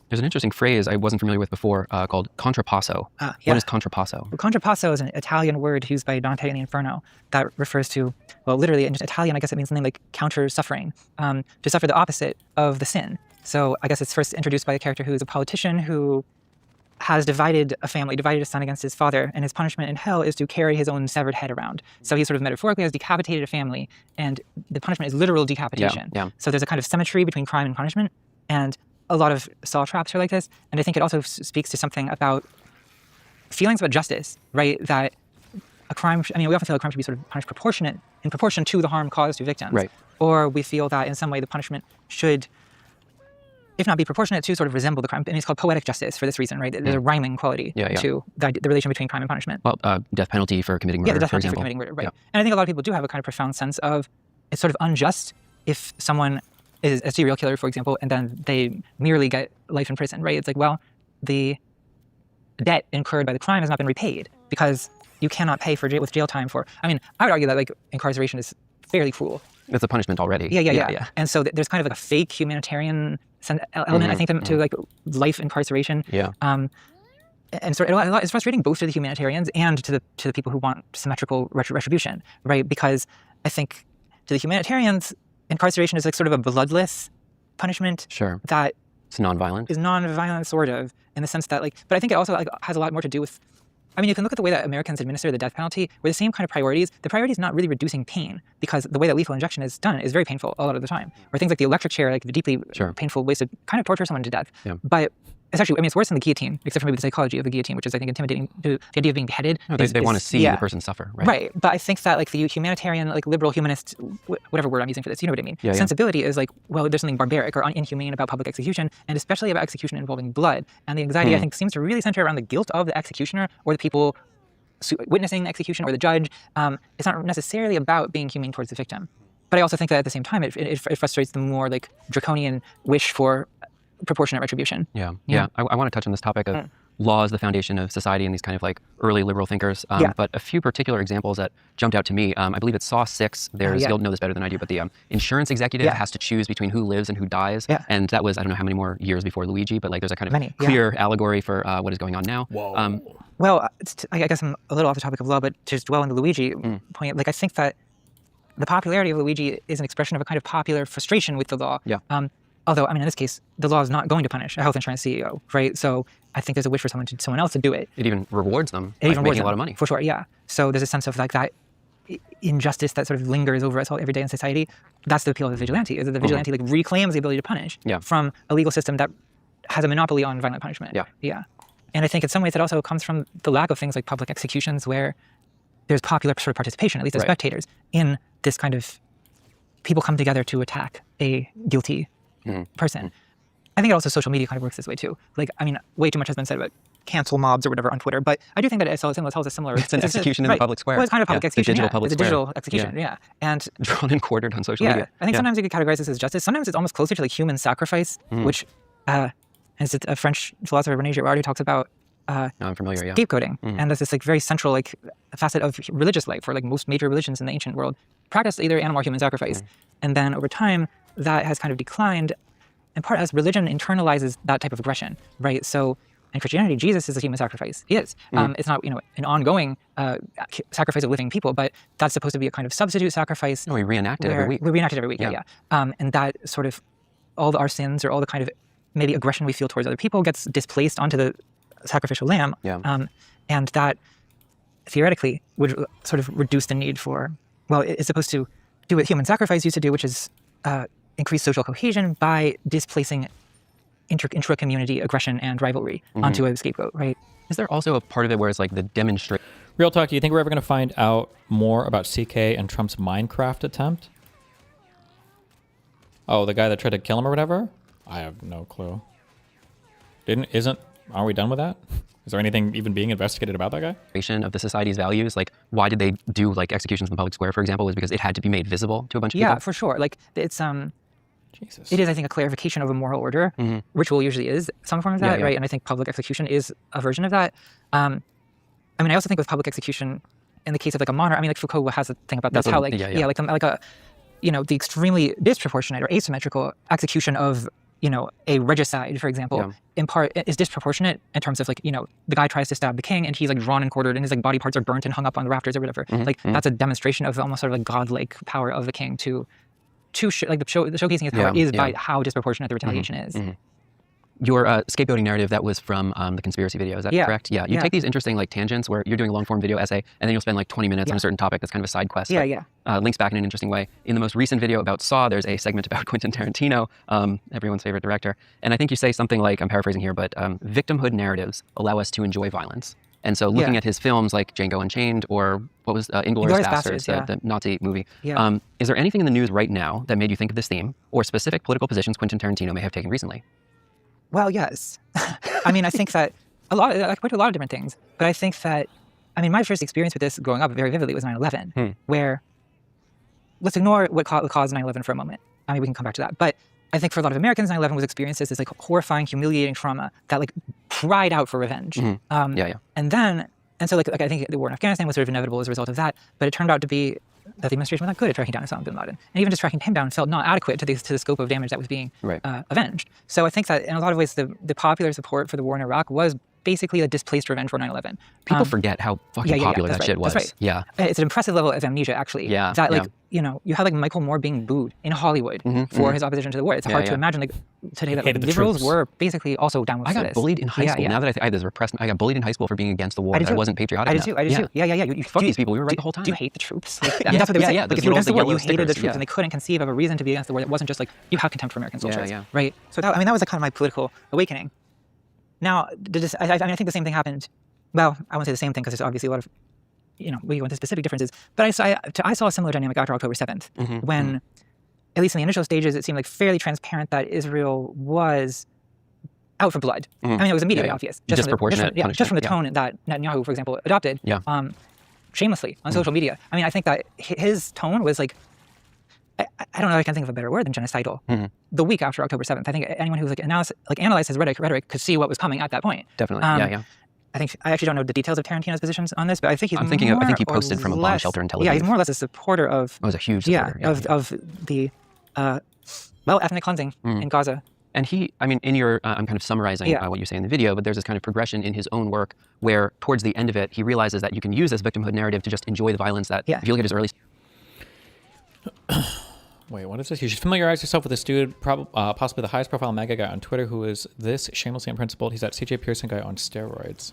There's an interesting phrase I wasn't familiar with before called ContraPosso. What is ContraPosso? Well, ContraPosso is an Italian word used by Dante in the Inferno that refers to, well, literally in Italian, I guess it means something like counter suffering, to suffer the opposite of the sin. So I guess it's first introduced by a character who is a politician who has divided a family, divided a son against his father, and his punishment in hell is to carry his own severed head around. So he sort of metaphorically has decapitated a family, and the punishment is literal decapitation. So there's a kind of symmetry between crime and punishment, and a lot of Saw traps are like this, and I think it also speaks to something about feelings about justice, right? That a crime, I mean, we often feel a crime should be sort of punished in proportion to the harm caused to victims. Or we feel that in some way the punishment should if not be proportionate to, sort of resemble the crime. And it's called poetic justice for this reason, right? There's a rhyming quality to the relation between crime and punishment. Well, death penalty for committing murder, the death for penalty example. for committing murder, right? And I think a lot of people do have a kind of profound sense of it's sort of unjust if someone is a serial killer, for example, and then they merely get life in prison, right? It's like, well, the debt incurred by the crime has not been repaid because you cannot pay for with jail time for. I mean, I would argue that like incarceration is fairly cruel. It's a punishment already. Yeah. And so there's kind of like a fake humanitarian element, I think, to like life incarceration. Yeah. And so it's frustrating both to the humanitarians and to the people who want symmetrical retribution, right? Because I think to the humanitarians, incarceration is like sort of a bloodless punishment. Sure. That it's nonviolent. Is nonviolent, sort of, in the sense that like, but I think it also like has a lot more to do with. I mean, you can look at the way that Americans administer the death penalty, where the same kind of priorities. The priority is not really reducing pain, because the way that lethal injection is done is very painful a lot of the time. Or things like the electric chair, like deeply painful ways to kind of torture someone to death. Yeah. But it's actually, I mean, it's worse than the guillotine, except for maybe the psychology of the guillotine, which is, I think, intimidating. The idea of being beheaded. No, they want to see the person suffer, right? Right. But I think that like the humanitarian, like liberal humanist, whatever word I'm using for this, you know what I mean? Sensibility is like, well, there's something barbaric or inhumane about public execution, and especially about execution involving blood. And the anxiety, I think, seems to really center around the guilt of the executioner or the people witnessing the execution or the judge. It's not necessarily about being humane towards the victim. But I also think that at the same time, it frustrates the more like draconian wish for proportionate retribution. Yeah. I want to touch on this topic of law as the foundation of society and these kind of like early liberal thinkers. But a few particular examples that jumped out to me, I believe it's Saw 6. You'll know this better than I do, but the insurance executive has to choose between who lives and who dies. And that was, I don't know how many more years before Luigi, but like there's a kind of clear allegory for what is going on now. Whoa. Well, I guess I'm a little off the topic of law, but to just dwell on the Luigi point, like I think that the popularity of Luigi is an expression of a kind of popular frustration with the law. Although, I mean, in this case, the law is not going to punish a health insurance CEO, right? So I think there's a wish for someone else to do it. It even rewards them by making a lot of money. For sure, yeah. So there's a sense of like that injustice that sort of lingers over us all every day in society. That's the appeal of the vigilante, is that the vigilante like reclaims the ability to punish from a legal system that has a monopoly on violent punishment. Yeah. And I think in some ways it also comes from the lack of things like public executions where there's popular sort of participation, at least as spectators, in this kind of people come together to attack a guilty person. I think also social media kind of works this way too. Like, I mean, way too much has been said about cancel mobs or whatever on Twitter, but I do think that it tells a similar. It's an execution in the public square. Well, it's kind of public execution. The digital public square. It's a square. digital execution, and drawn and quartered on social media. I think sometimes you could categorize this as justice. Sometimes it's almost closer to like human sacrifice, which, as a French philosopher René Girard talks about. I'm familiar, scapegoating, and that's this like very central like facet of religious life, where like most major religions in the ancient world practiced either animal or human sacrifice, and then over time that has kind of declined, in part as religion internalizes that type of aggression, right? So in Christianity, Jesus is a human sacrifice. He is. It's not an ongoing sacrifice of living people, but that's supposed to be a kind of substitute sacrifice. No, we reenact it every week. We reenact it every week. Yeah. And that sort of all our sins or all the kind of maybe aggression we feel towards other people gets displaced onto the sacrificial lamb, and that theoretically would sort of reduce the need for, well, it's supposed to do what human sacrifice used to do, which is increase social cohesion by displacing intra-community aggression and rivalry onto a scapegoat, right? Is there also a part of it where it's like the demonstration? Real talk, do you think we're ever going to find out more about CK and Trump's Minecraft attempt? Oh, the guy that tried to kill him or whatever? I have no clue. Aren't we done with that? Is there anything even being investigated about that guy? Of the society's values, like why did they do like executions in the public square, for example, was because it had to be made visible to a bunch of people? Yeah, for sure. Like it's Jesus. It is, I think, a clarification of a moral order. Ritual usually is some form of that, right? And I think public execution is a version of that. I mean, I also think with public execution, in the case of like a monarch, I mean, like Foucault has a thing about this, how like like a the extremely disproportionate or asymmetrical execution of a regicide, for example, in part is disproportionate in terms of like, the guy tries to stab the king and he's like drawn and quartered and his like body parts are burnt and hung up on the rafters or whatever. Like that's a demonstration of almost sort of like godlike power of the king to like the showcasing his power is by how disproportionate the retaliation is. Your scapegoating narrative, that was from the conspiracy video, is that correct? Yeah. You take these interesting like tangents where you're doing a long form video essay and then you'll spend like 20 minutes on a certain topic that's kind of a side quest. Links back in an interesting way. In the most recent video about Saw, there's a segment about Quentin Tarantino, everyone's favorite director. And I think you say something like, I'm paraphrasing here, but victimhood narratives allow us to enjoy violence. And so looking at his films like Django Unchained or what was Inglourious Basterds, the Nazi movie, is there anything in the news right now that made you think of this theme or specific political positions Quentin Tarantino may have taken recently? Well, yes. I mean, I think that I could point to a lot of different things, but I think that, I mean, my first experience with this growing up very vividly was 9/11, where, let's ignore what caused 9/11 for a moment. I mean, we can come back to that. But I think for a lot of Americans, 9/11 was experienced as this like horrifying, humiliating trauma that like cried out for revenge. And so like I think the war in Afghanistan was sort of inevitable as a result of that, but it turned out to be that the administration was not good at tracking down Osama bin Laden. And even just tracking him down felt not adequate to the scope of damage that was being avenged. So I think that in a lot of ways, the popular support for the war in Iraq was basically a displaced revenge for 9/11. People forget how fucking popular that shit was. That's right. Yeah. It's an impressive level of amnesia, actually. Yeah. That like, you know, you had like Michael Moore being booed in Hollywood for his opposition to the war. It's hard to imagine like today that like, liberals were basically also down with I got this. bullied in high school. Now that I had this repressed, I got bullied in high school for being against the war. I wasn't patriotic enough. I did too. Yeah. You fuck these people. We were right the whole time. Do you hate the troops? Like, I mean, that's what they would say. Like, if you were against the war, you hated the troops, and they couldn't conceive of a reason to be against the war that wasn't just like you have contempt for American soldiers, right? So that, I mean, that was like kind of my political awakening. Now, I think the same thing happened. Well, I won't say the same thing because there's obviously a lot of, you know, we go into specific differences. But I saw a similar dynamic after October 7th, when, at least in the initial stages, it seemed like fairly transparent that Israel was out for blood. I mean, it was immediately obvious. Disproportionate punishment. Just from the tone that Netanyahu, for example, adopted shamelessly on social media. I mean, I think that his tone was like, I don't know if I can think of a better word than genocidal. The week after October 7th, I think anyone who's analyzed his rhetoric could see what was coming at that point. Definitely, I actually don't know the details of Tarantino's positions on this, but I think he's I think he posted from a bomb shelter in Tel Aviv. Yeah, he's more or less a supporter of... Oh, he's a huge supporter. Of the, ethnic cleansing in Gaza. And I mean, in your, I'm kind of summarizing what you say in the video, but there's this kind of progression in his own work where towards the end of it, he realizes that you can use this victimhood narrative to just enjoy the violence that, if you look at his early... Wait, what is this? You should familiarize yourself with this dude, possibly the highest profile mega guy on Twitter, who is this shamelessly unprincipled. He's that CJ Pearson guy on steroids.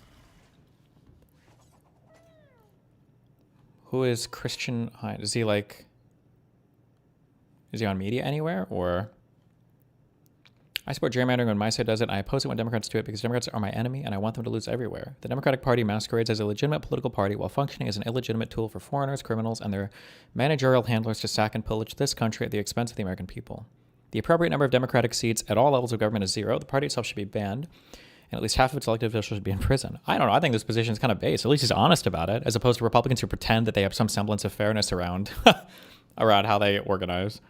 Who is Christian Hine? Is he on media anywhere, or? I support gerrymandering when my side does it. I oppose it when Democrats do it because Democrats are my enemy and I want them to lose everywhere. The Democratic Party masquerades as a legitimate political party while functioning as an illegitimate tool for foreigners, criminals, and their managerial handlers to sack and pillage this country at the expense of the American people. The appropriate number of Democratic seats at all levels of government is 0. The party itself should be banned, and at least half of its elected officials should be in prison. I don't know. I think this position is kind of base. At least he's honest about it, as opposed to Republicans who pretend that they have some semblance of fairness around how they organize.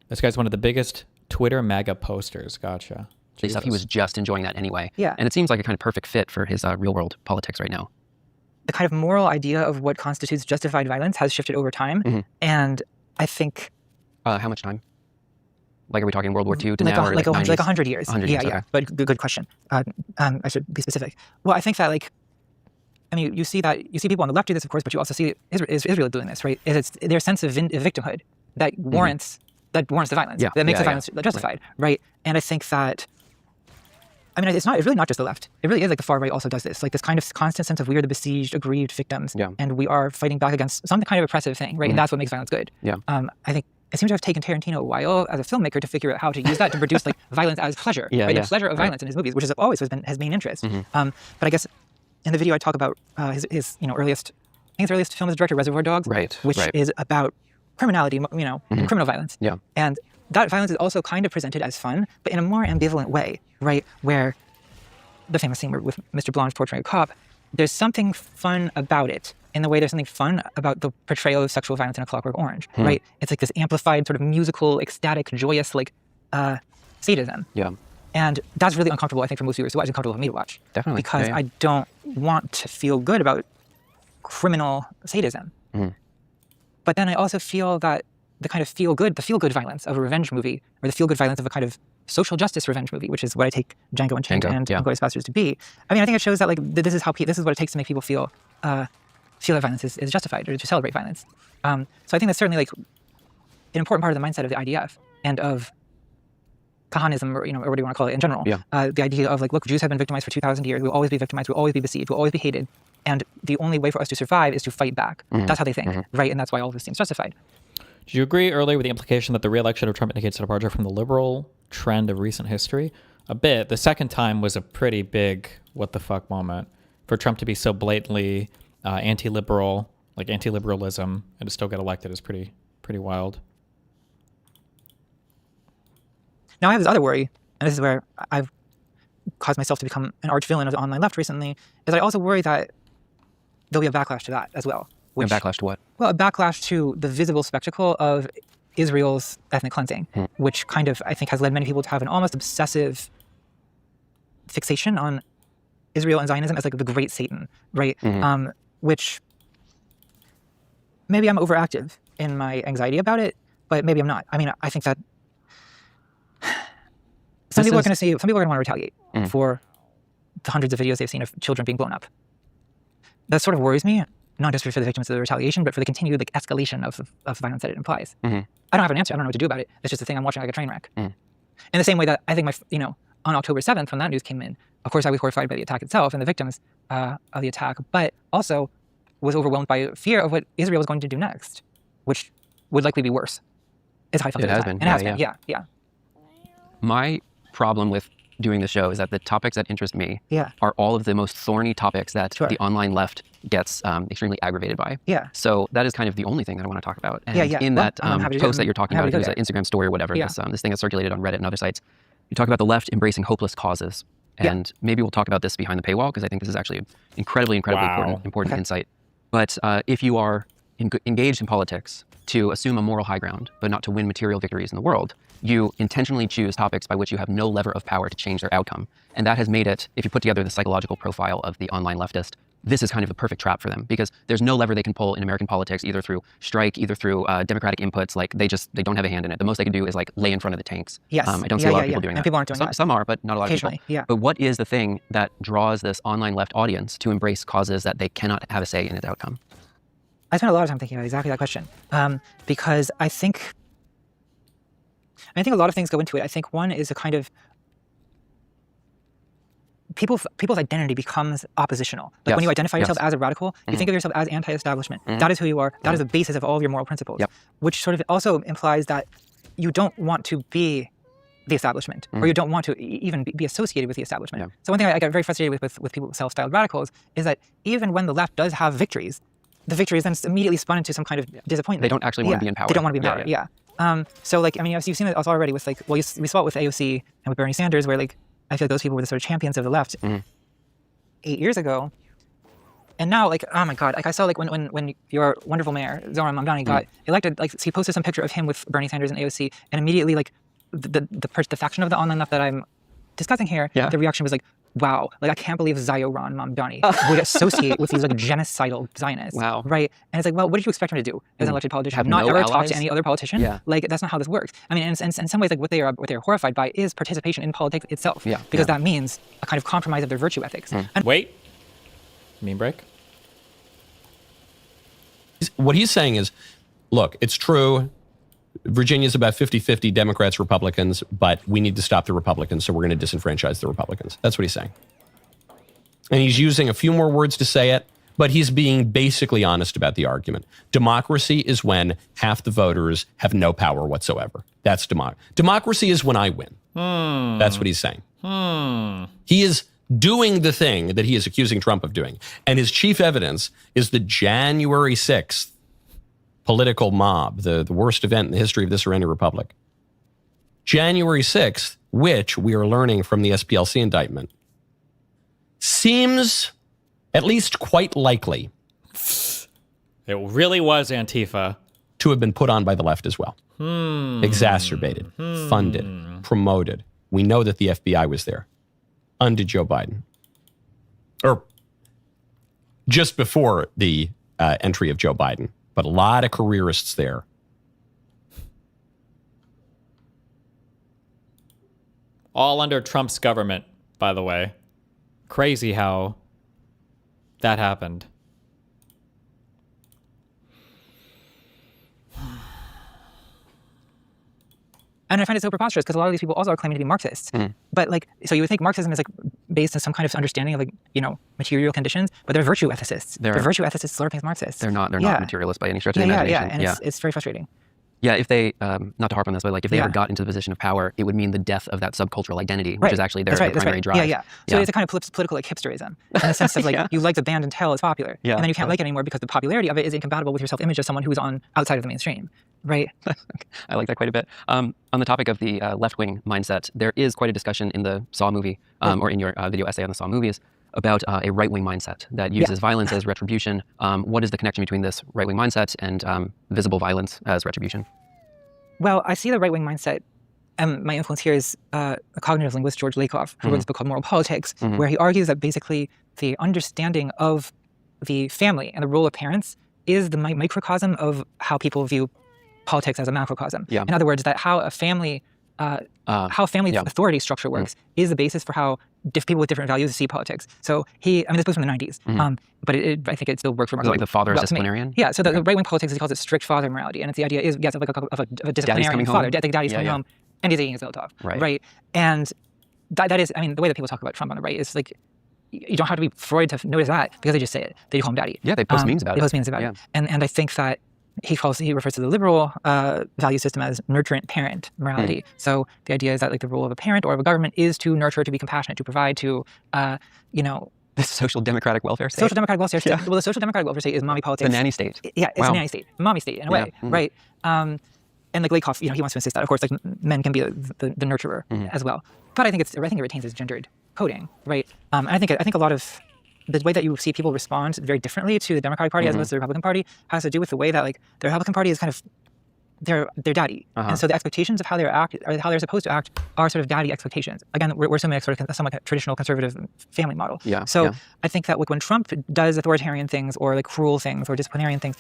This guy's one of the biggest Twitter MAGA posters. Gotcha. Stuff, he was just enjoying that anyway. Yeah. And it seems like a kind of perfect fit for his real world politics right now. The kind of moral idea of what constitutes justified violence has shifted over time. And I think... how much time? Like, are we talking World War II to like now? Or like 100 years. 100 years, okay. But good question. I should be specific. Well, I think that, like, I mean, you see people on the left do this, of course, but you also see Israel doing this, right? It's their sense of victimhood that warrants the violence, that makes the violence justified, right? And I think that, I mean, it's really not just the left. It really is like the far right also does this, like this kind of constant sense of we are the besieged, aggrieved victims, and we are fighting back against some kind of oppressive thing, right? And that's what makes violence good. I think it seems to have taken Tarantino a while as a filmmaker to figure out how to use that to produce like violence as pleasure, right? The pleasure of violence in his movies, which has always been his main interest. But I guess in the video I talk about his earliest film as a director, Reservoir Dogs, which is about criminality, and criminal violence. And that violence is also kind of presented as fun, but in a more ambivalent way, right? Where the famous scene with Mr. Blanche portraying a cop, there's something fun about it in the way there's something fun about the portrayal of sexual violence in A Clockwork Orange, right? It's like this amplified sort of musical, ecstatic, joyous, like sadism. And that's really uncomfortable, I think, for most viewers to watch. It's uncomfortable for me to watch. Definitely. Because I don't want to feel good about criminal sadism. But then I also feel that the kind of feel good violence of a revenge movie, or the feel good violence of a kind of social justice revenge movie, which is what I take Django Unchained and Inglourious Basterds to be. I mean, I think it shows that like this is what it takes to make people feel that violence is justified, or to celebrate violence. So I think that's certainly like an important part of the mindset of the IDF and of Kahanism, or what do you want to call it in general. The idea of like, look, Jews have been victimized for 2,000 years. We'll always be victimized. We'll always be besieged. We'll always be hated. And the only way for us to survive is to fight back. That's how they think, right? And that's why all of this seems justified. Did you agree earlier with the implication that the re-election of Trump indicates a departure from the liberal trend of recent history? A bit. The second time was a pretty big what the fuck moment. For Trump to be so blatantly anti-liberal, like anti-liberalism, and to still get elected is pretty wild. Now I have this other worry, and this is where I've caused myself to become an arch villain of the online left recently, is I also worry that there'll be a backlash to that as well. A backlash to what? Well, a backlash to the visible spectacle of Israel's ethnic cleansing, which kind of, I think, has led many people to have an almost obsessive fixation on Israel and Zionism as like the great Satan, right? Which maybe I'm overactive in my anxiety about it, but maybe I'm not. I mean, I think that some people are going to want to retaliate for the hundreds of videos they've seen of children being blown up. That sort of worries me, not just for the victims of the retaliation, but for the continued like escalation of violence that it implies. I don't have an answer. I don't know what to do about it. It's just a thing I'm watching like a train wreck. In the same way that I think on October 7th, when that news came in, of course I was horrified by the attack itself and the victims of the attack, but also was overwhelmed by fear of what Israel was going to do next, which would likely be worse. Is how I felt. It has been. It has been. Yeah. My problem with doing the show is that the topics that interest me are all of the most thorny topics that the online left gets extremely aggravated by. So that is kind of the only thing that I want to talk about. And in that post that you're talking about, it was an Instagram story or whatever, this thing that circulated on Reddit and other sites, you talk about the left embracing hopeless causes. And maybe we'll talk about this behind the paywall, because I think this is actually an incredibly important insight. But if you are engaged in politics to assume a moral high ground, but not to win material victories in the world, you intentionally choose topics by which you have no lever of power to change their outcome. And that has made it, if you put together the psychological profile of the online leftist, this is kind of the perfect trap for them, because there's no lever they can pull in American politics, either through strike, either through democratic inputs. Like they don't have a hand in it. The most they can do is like lay in front of the tanks. I don't see a lot of people doing that. People aren't doing that. Some are, but not a lot of people. But what is the thing that draws this online left audience to embrace causes that they cannot have a say in its outcome? I spent a lot of time thinking about exactly that question, because I think a lot of things go into it. I think one is a kind of people's identity becomes oppositional. Like when you identify yourself as a radical, you think of yourself as anti-establishment. That is who you are. That is the basis of all of your moral principles, which sort of also implies that you don't want to be the establishment, or you don't want to even be associated with the establishment. So one thing I get very frustrated with people self-styled radicals is that even when the left does have victories, the victory is then immediately spun into some kind of disappointment. They don't actually want to be in power. They don't want to be in power. So like, I mean, you've seen it also already with like, well, we saw it with AOC and with Bernie Sanders, where like, I feel like those people were the sort of champions of the left 8 years ago. And now, like, oh my God, like I saw like when your wonderful mayor, Zoran Mamdani, got elected, like he posted some picture of him with Bernie Sanders and AOC, and immediately like the faction of the online left that I'm discussing here, the reaction was like, wow, like I can't believe Zoran Mamdani would associate with these like genocidal Zionists. Wow. Right? And it's like, well, what did you expect him to do as an elected politician? Have not no ever allies? talk to any other politician? Like that's not how this works. I mean, in some ways, like what they are horrified by is participation in politics itself. Because that means a kind of compromise of their virtue ethics. And wait, meme break. What he's saying is, look, it's true. Virginia's about 50-50 Democrats, Republicans, but we need to stop the Republicans, so we're going to disenfranchise the Republicans. That's what he's saying. And he's using a few more words to say it, but he's being basically honest about the argument. Democracy is when half the voters have no power whatsoever. That's democracy is when I win. That's what he's saying. He is doing the thing that he is accusing Trump of doing. And his chief evidence is the January 6th political mob, the worst event in the history of this or any republic. January 6th, which we are learning from the SPLC indictment, seems at least quite likely. It really was Antifa. To have been put on by the left as well. Exacerbated, funded, promoted. We know that the FBI was there under Joe Biden. Or just before the entry of Joe Biden. But a lot of careerists there. All under Trump's government, by the way. Crazy how that happened. And I find it so preposterous because a lot of these people also are claiming to be Marxists. But like, so you would think Marxism is like based on some kind of understanding of like, material conditions, but they're virtue ethicists. They're virtue ethicists slurping as Marxists. They're not materialists by any stretch of the imagination. And it's very frustrating. Yeah, if they, not to harp on this, but like if they ever got into the position of power, it would mean the death of that subcultural identity, which is actually their primary drive. Yeah. So it's a kind of political like hipsterism in the sense of like you like the band until it's popular, and then you can't like it anymore because the popularity of it is incompatible with your self-image as someone who is outside of the mainstream, right? I like that quite a bit. On the topic of the left-wing mindset, there is quite a discussion in the Saw movie, or in your video essay on the Saw movies, about a right-wing mindset that uses violence as retribution. What is the connection between this right-wing mindset and visible violence as retribution? Well, I see the right-wing mindset, and my influence here is a cognitive linguist, George Lakoff, who wrote this book called Moral Politics, where he argues that basically the understanding of the family and the role of parents is the microcosm of how people view politics as a macrocosm. In other words, that how a family authority structure works is the basis for how people with different values see politics. So this book's from the 90s, but I think it still works for like the father as disciplinarian? Yeah, so the right-wing politics, he calls it strict father morality, and it's the idea is, of a disciplinarian father. I think daddy's coming home, and he's eating his Miltov, right? And that is, the way that people talk about Trump on the right is like, you don't have to be Freud to notice that, because they just say it. They call him daddy. Yeah, they post memes about it. And I think that he refers to the liberal value system as nurturant parent morality. So the idea is that like the role of a parent or of a government is to nurture, to be compassionate, to provide, to the social democratic welfare state. Social democratic welfare state. Well, the social democratic welfare state is mommy politics. The nanny state. Yeah, it's a nanny state, mommy state in a way, right? And like Lakoff, he wants to insist that, of course, like men can be the nurturer as well. But I think it retains its gendered coding, right? And I think a lot of the way that you see people respond very differently to the Democratic Party as opposed to the Republican Party has to do with the way that like the Republican Party is kind of their daddy, and so the expectations of how they're supposed to act are sort of daddy expectations. Again, we're assuming a sort of somewhat traditional conservative family model. I think that like when Trump does authoritarian things or like cruel things or disciplinarian things,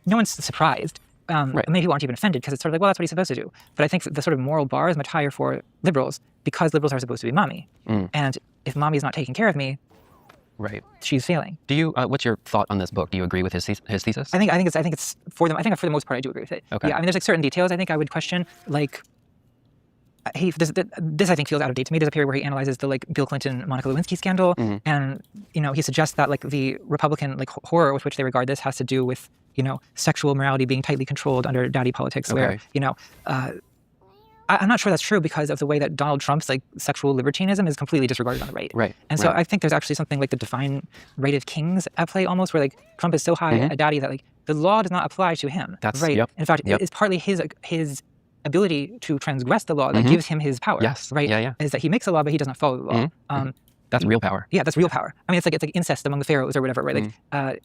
no one's surprised. Many people aren't even offended because it's sort of like, well, that's what he's supposed to do. But I think the sort of moral bar is much higher for liberals because liberals are supposed to be mommy, and if mommy is not taking care of me, she's failing. Do you? What's your thought on this book? Do you agree with his thesis? I think it's for them. I think for the most part I do agree with it. Okay. Yeah. There's like certain details I think I would question. Like this I think feels out of date to me. There's a period where he analyzes the like Bill Clinton Monica Lewinsky scandal, and he suggests that like the Republican like horror with which they regard this has to do with sexual morality being tightly controlled under daddy politics, where I'm not sure that's true because of the way that Donald Trump's like sexual libertinism is completely disregarded on the right. And so I think there's actually something like the divine right of kings at play almost, where like Trump is so high a daddy that like the law does not apply to him. That's right. In fact, it's partly his ability to transgress the law that gives him his power. Right. Is that he makes a law but he does not follow the law. That's real power. Yeah, that's real power. It's like incest among the pharaohs or whatever, right? Like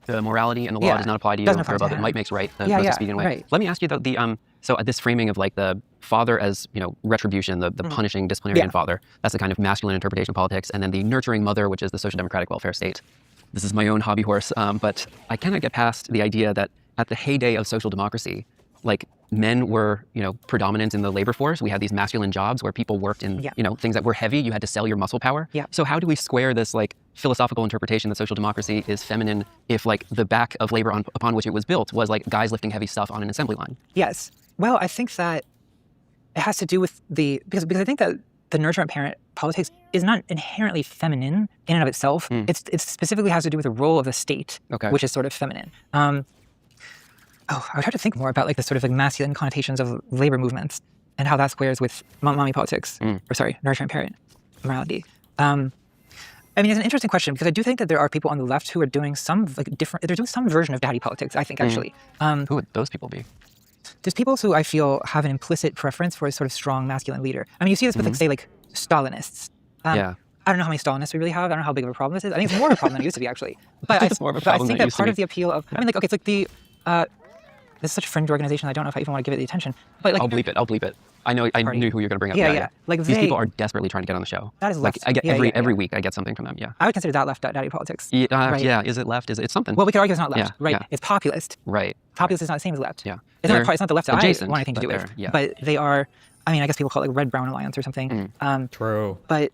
the morality and the law does not apply to you. It might makes right. The most expedient way. Right. Let me ask you though, so this framing of like the father as retribution, the punishing disciplinarian father, that's the kind of masculine interpretation of politics, and then the nurturing mother, which is the social democratic welfare state. This is my own hobby horse, but I cannot get past the idea that at the heyday of social democracy, like men were predominant in the labor force. We had these masculine jobs where people worked in things that were heavy. You had to sell your muscle power. So how do we square this like philosophical interpretation that social democracy is feminine if like the back of labor upon which it was built was like guys lifting heavy stuff on an assembly line? Yes. Well, I think that it has to do with because I think that the nurturant parent politics is not inherently feminine in and of itself. It specifically has to do with the role of the state, which is sort of feminine. I would have to think more about like the sort of like masculine connotations of labor movements and how that squares with mommy politics, nurturant parent morality. It's an interesting question because I do think that there are people on the left who are doing some like different. They're doing some version of daddy politics. I think actually. Who would those people be? There's people who I feel have an implicit preference for a sort of strong masculine leader. You see this with like say like Stalinists. I don't know how many Stalinists we really have. I don't know how big of a problem this is. I think it's more of a problem than it used to be actually. But I think that part of the appeal of it's like the this is such a fringe organization. I don't know if I even want to give it the attention. But like, I'll bleep it. I knew who you're going to bring up. Yeah. Like these people are desperately trying to get on the show. That is left. Like I get every week I get something from them. Yeah. I would consider that left daddy politics. Yeah. Is it left? It's something. Well, we could argue it's not left. Right. It's populist. Right. Populist is not the same as left. Yeah. It's not the left that adjacent, I want anything to do with. Yeah. But they are. I guess people call it like red-brown alliance or something. True. But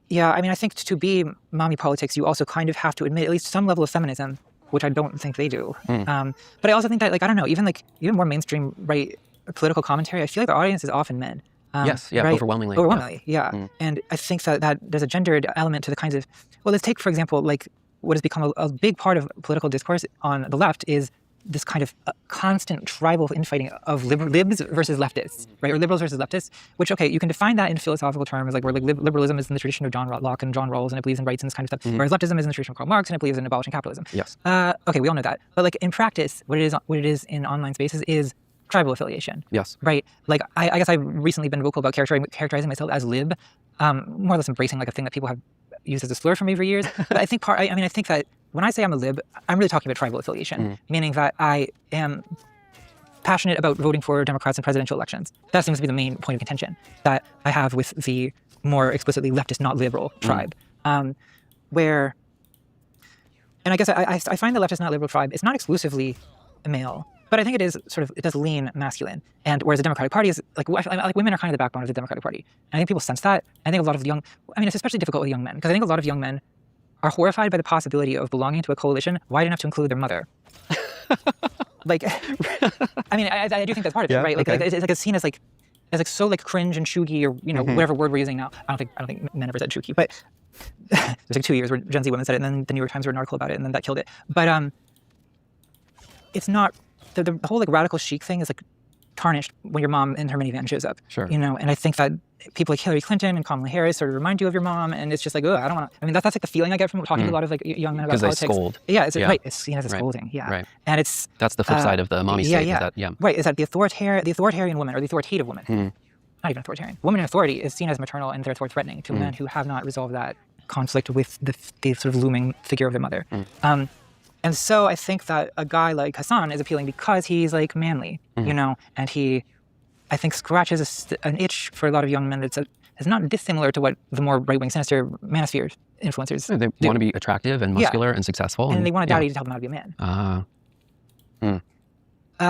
yeah, I think to be mommy politics, you also kind of have to admit at least some level of feminism, which I don't think they do. But I also think that like I don't know, even more mainstream right political commentary, I feel like the audience is often men. Yes, right? Overwhelmingly, yeah. And I think that there's a gendered element to the kinds of, well, let's take, for example, like what has become a big part of political discourse on the left is this kind of constant tribal infighting of libs versus leftists, right? Or liberals versus leftists, which, okay, you can define that in philosophical terms, like where like liberalism is in the tradition of John Locke and John Rawls, and it believes in rights and this kind of stuff, whereas leftism is in the tradition of Karl Marx, and it believes in abolishing capitalism. Yes. Okay, we all know that. But like in practice, what it is in online spaces is tribal affiliation. Yes. Right? Like, I guess I've recently been vocal about characterizing myself as lib, more or less embracing like a thing that people have used as a slur for me for years. But I think I think that when I say I'm a lib, I'm really talking about tribal affiliation, meaning that I am passionate about voting for Democrats in presidential elections. That seems to be the main point of contention that I have with the more explicitly leftist, not liberal tribe, where, and I guess I find the leftist, not liberal tribe, it's not exclusively male, but I think it is it does lean masculine. And whereas the Democratic Party is, like women are kind of the backbone of the Democratic Party. And I think people sense that. I think a lot of it's especially difficult with young men, because I think a lot of young men are horrified by the possibility of belonging to a coalition wide enough to include their mother. Like, I do think that's part of it, right? Like, okay. it's seen as so like cringe and chuggy, or whatever word we're using now. I don't think men ever said chuggy, but there's like 2 years where Gen Z women said it, and then the New York Times wrote an article about it, and then that killed it. But it's not the whole like radical chic thing is like tarnished when your mom in her minivan shows up. Sure. And I think that people like Hillary Clinton and Kamala Harris sort of remind you of your mom, and it's just like, oh, I don't want to. That's like the feeling I get from talking to a lot of like young men about politics. Because they scold. Yeah, right. It's seen as a scolding. Yeah. Right. And it's that's the flip side of the mommy state. Right. Is that the authoritarian woman, or the authoritative woman? Not even authoritarian. Woman in authority is seen as maternal and therefore threatening to men who have not resolved that conflict with the sort of looming figure of their mother. And so I think that a guy like Hassan is appealing because he's like manly, and he, I think, scratches an itch for a lot of young men that's not dissimilar to what the more right-wing, sinister manosphere influencers They do. want to be attractive and muscular and successful. And they want a daddy to tell them how to be a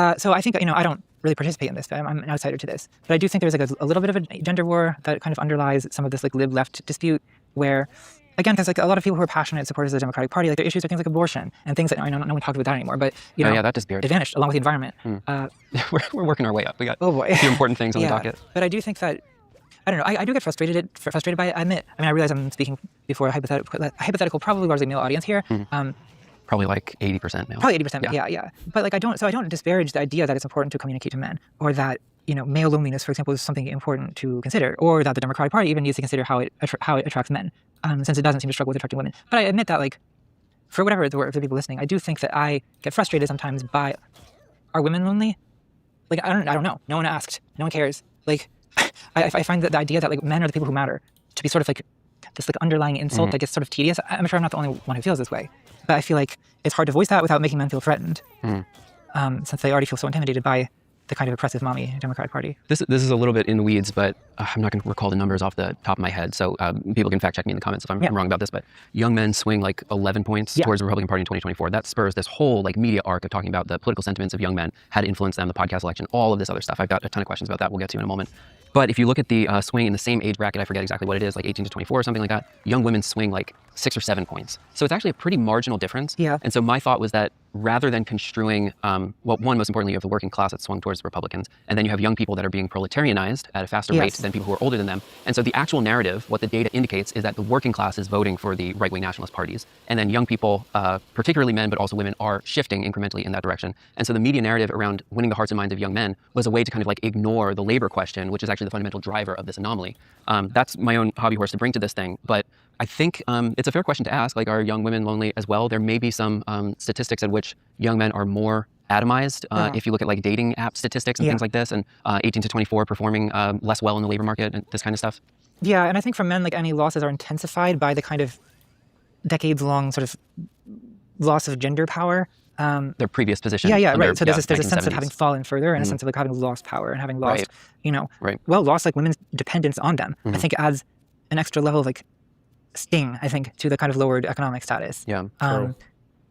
man. So I think, I don't really participate in this. I'm an outsider to this. But I do think there's like a little bit of a gender war that kind of underlies some of this like lib-left dispute where, again, because like a lot of people who are passionate supporters of the Democratic Party, like their issues are things like abortion and things that I know no one talks about that anymore. But that disappeared. It vanished along with the environment. We're working our way up. We got a few important things on the docket. But I do think that I don't know. I do get frustrated by it. I admit. I realize I'm speaking before a hypothetical, probably largely male audience here. Probably like 80% now. Probably 80%. Yeah. But like I don't disparage the idea that it's important to communicate to men, or that male loneliness, for example, is something important to consider, or that the Democratic Party even needs to consider how it attracts men, since it doesn't seem to struggle with attracting women. But I admit that, like, for whatever it's worth, for people listening, I do think that I get frustrated sometimes by, are women lonely? Like, I don't know. No one asked. No one cares. Like, I find that the idea that like men are the people who matter to be sort of like this like underlying insult that gets sort of tedious. I'm sure I'm not the only one who feels this way, but I feel like it's hard to voice that without making men feel threatened, since they already feel so intimidated by the kind of oppressive mommy Democratic Party. This is a little bit in the weeds, but I'm not going to recall the numbers off the top of my head, so people can fact check me in the comments if I'm wrong about this, but young men swing like 11 points towards the Republican Party in 2024. That spurs this whole like media arc of talking about the political sentiments of young men, how to influence them, the podcast election, all of this other stuff. I've got a ton of questions about that we'll get to in a moment. But if you look at the swing in the same age bracket, I forget exactly what it is, like 18 to 24 or something like that, young women swing like 6 or 7 points. So it's actually a pretty marginal difference. Yeah. And so my thought was that rather than construing, most importantly, you have the working class that swung towards the Republicans, and then you have young people that are being proletarianized at a faster rate than people who are older than them. And so the actual narrative, what the data indicates, is that the working class is voting for the right-wing nationalist parties. And then young people, particularly men, but also women, are shifting incrementally in that direction. And so the media narrative around winning the hearts and minds of young men was a way to kind of like ignore the labor question, which is actually the fundamental driver of this anomaly. That's my own hobby horse to bring to this thing. But I think it's a fair question to ask, like, are young women lonely as well? There may be some statistics at which young men are more atomized. If you look at like dating app statistics and things like this, and 18 to 24 performing less well in the labor market and this kind of stuff. Yeah, and I think for men, like, any losses are intensified by the kind of decades-long sort of loss of gender power. Their previous position. Yeah, right. So there's a sense of having fallen further, and a sense of like having lost power and having lost, lost like women's dependence on them. I think adds an extra level of like sting, I think, to the kind of lowered economic status. Yeah.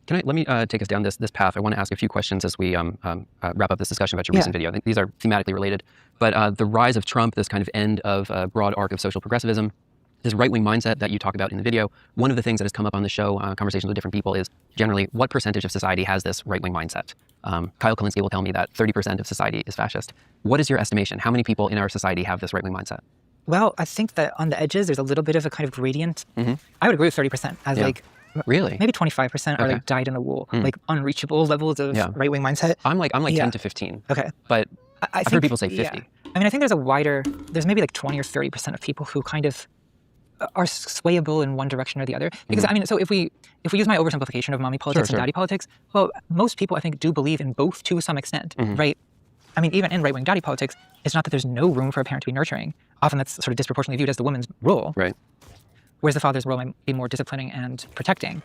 Let me take us down this path. I want to ask a few questions as we wrap up this discussion about your recent video. I think these are thematically related. But the rise of Trump, this kind of end of a broad arc of social progressivism, this right-wing mindset that you talk about in the video, one of the things that has come up on the show, conversations with different people, is generally what percentage of society has this right-wing mindset? Kyle Kalinske will tell me that 30% of society is fascist. What is your estimation? How many people in our society have this right-wing mindset? Well, I think that on the edges, there's a little bit of a kind of gradient. I would agree with 30% as like Really? Maybe 25% are like dyed in the wool, like unreachable levels of right-wing mindset. I'm like 10 to 15. Okay. But I've heard people say 50. Yeah. I mean, I think there's maybe like 20 or 30% of people who kind of are swayable in one direction or the other. Because I mean, so if we use my oversimplification of mommy politics and daddy politics, well, most people I think do believe in both to some extent, right? I mean, even in right-wing daddy politics, it's not that there's no room for a parent to be nurturing. Often that's sort of disproportionately viewed as the woman's role. Right. Whereas the father's role might be more disciplining and protecting.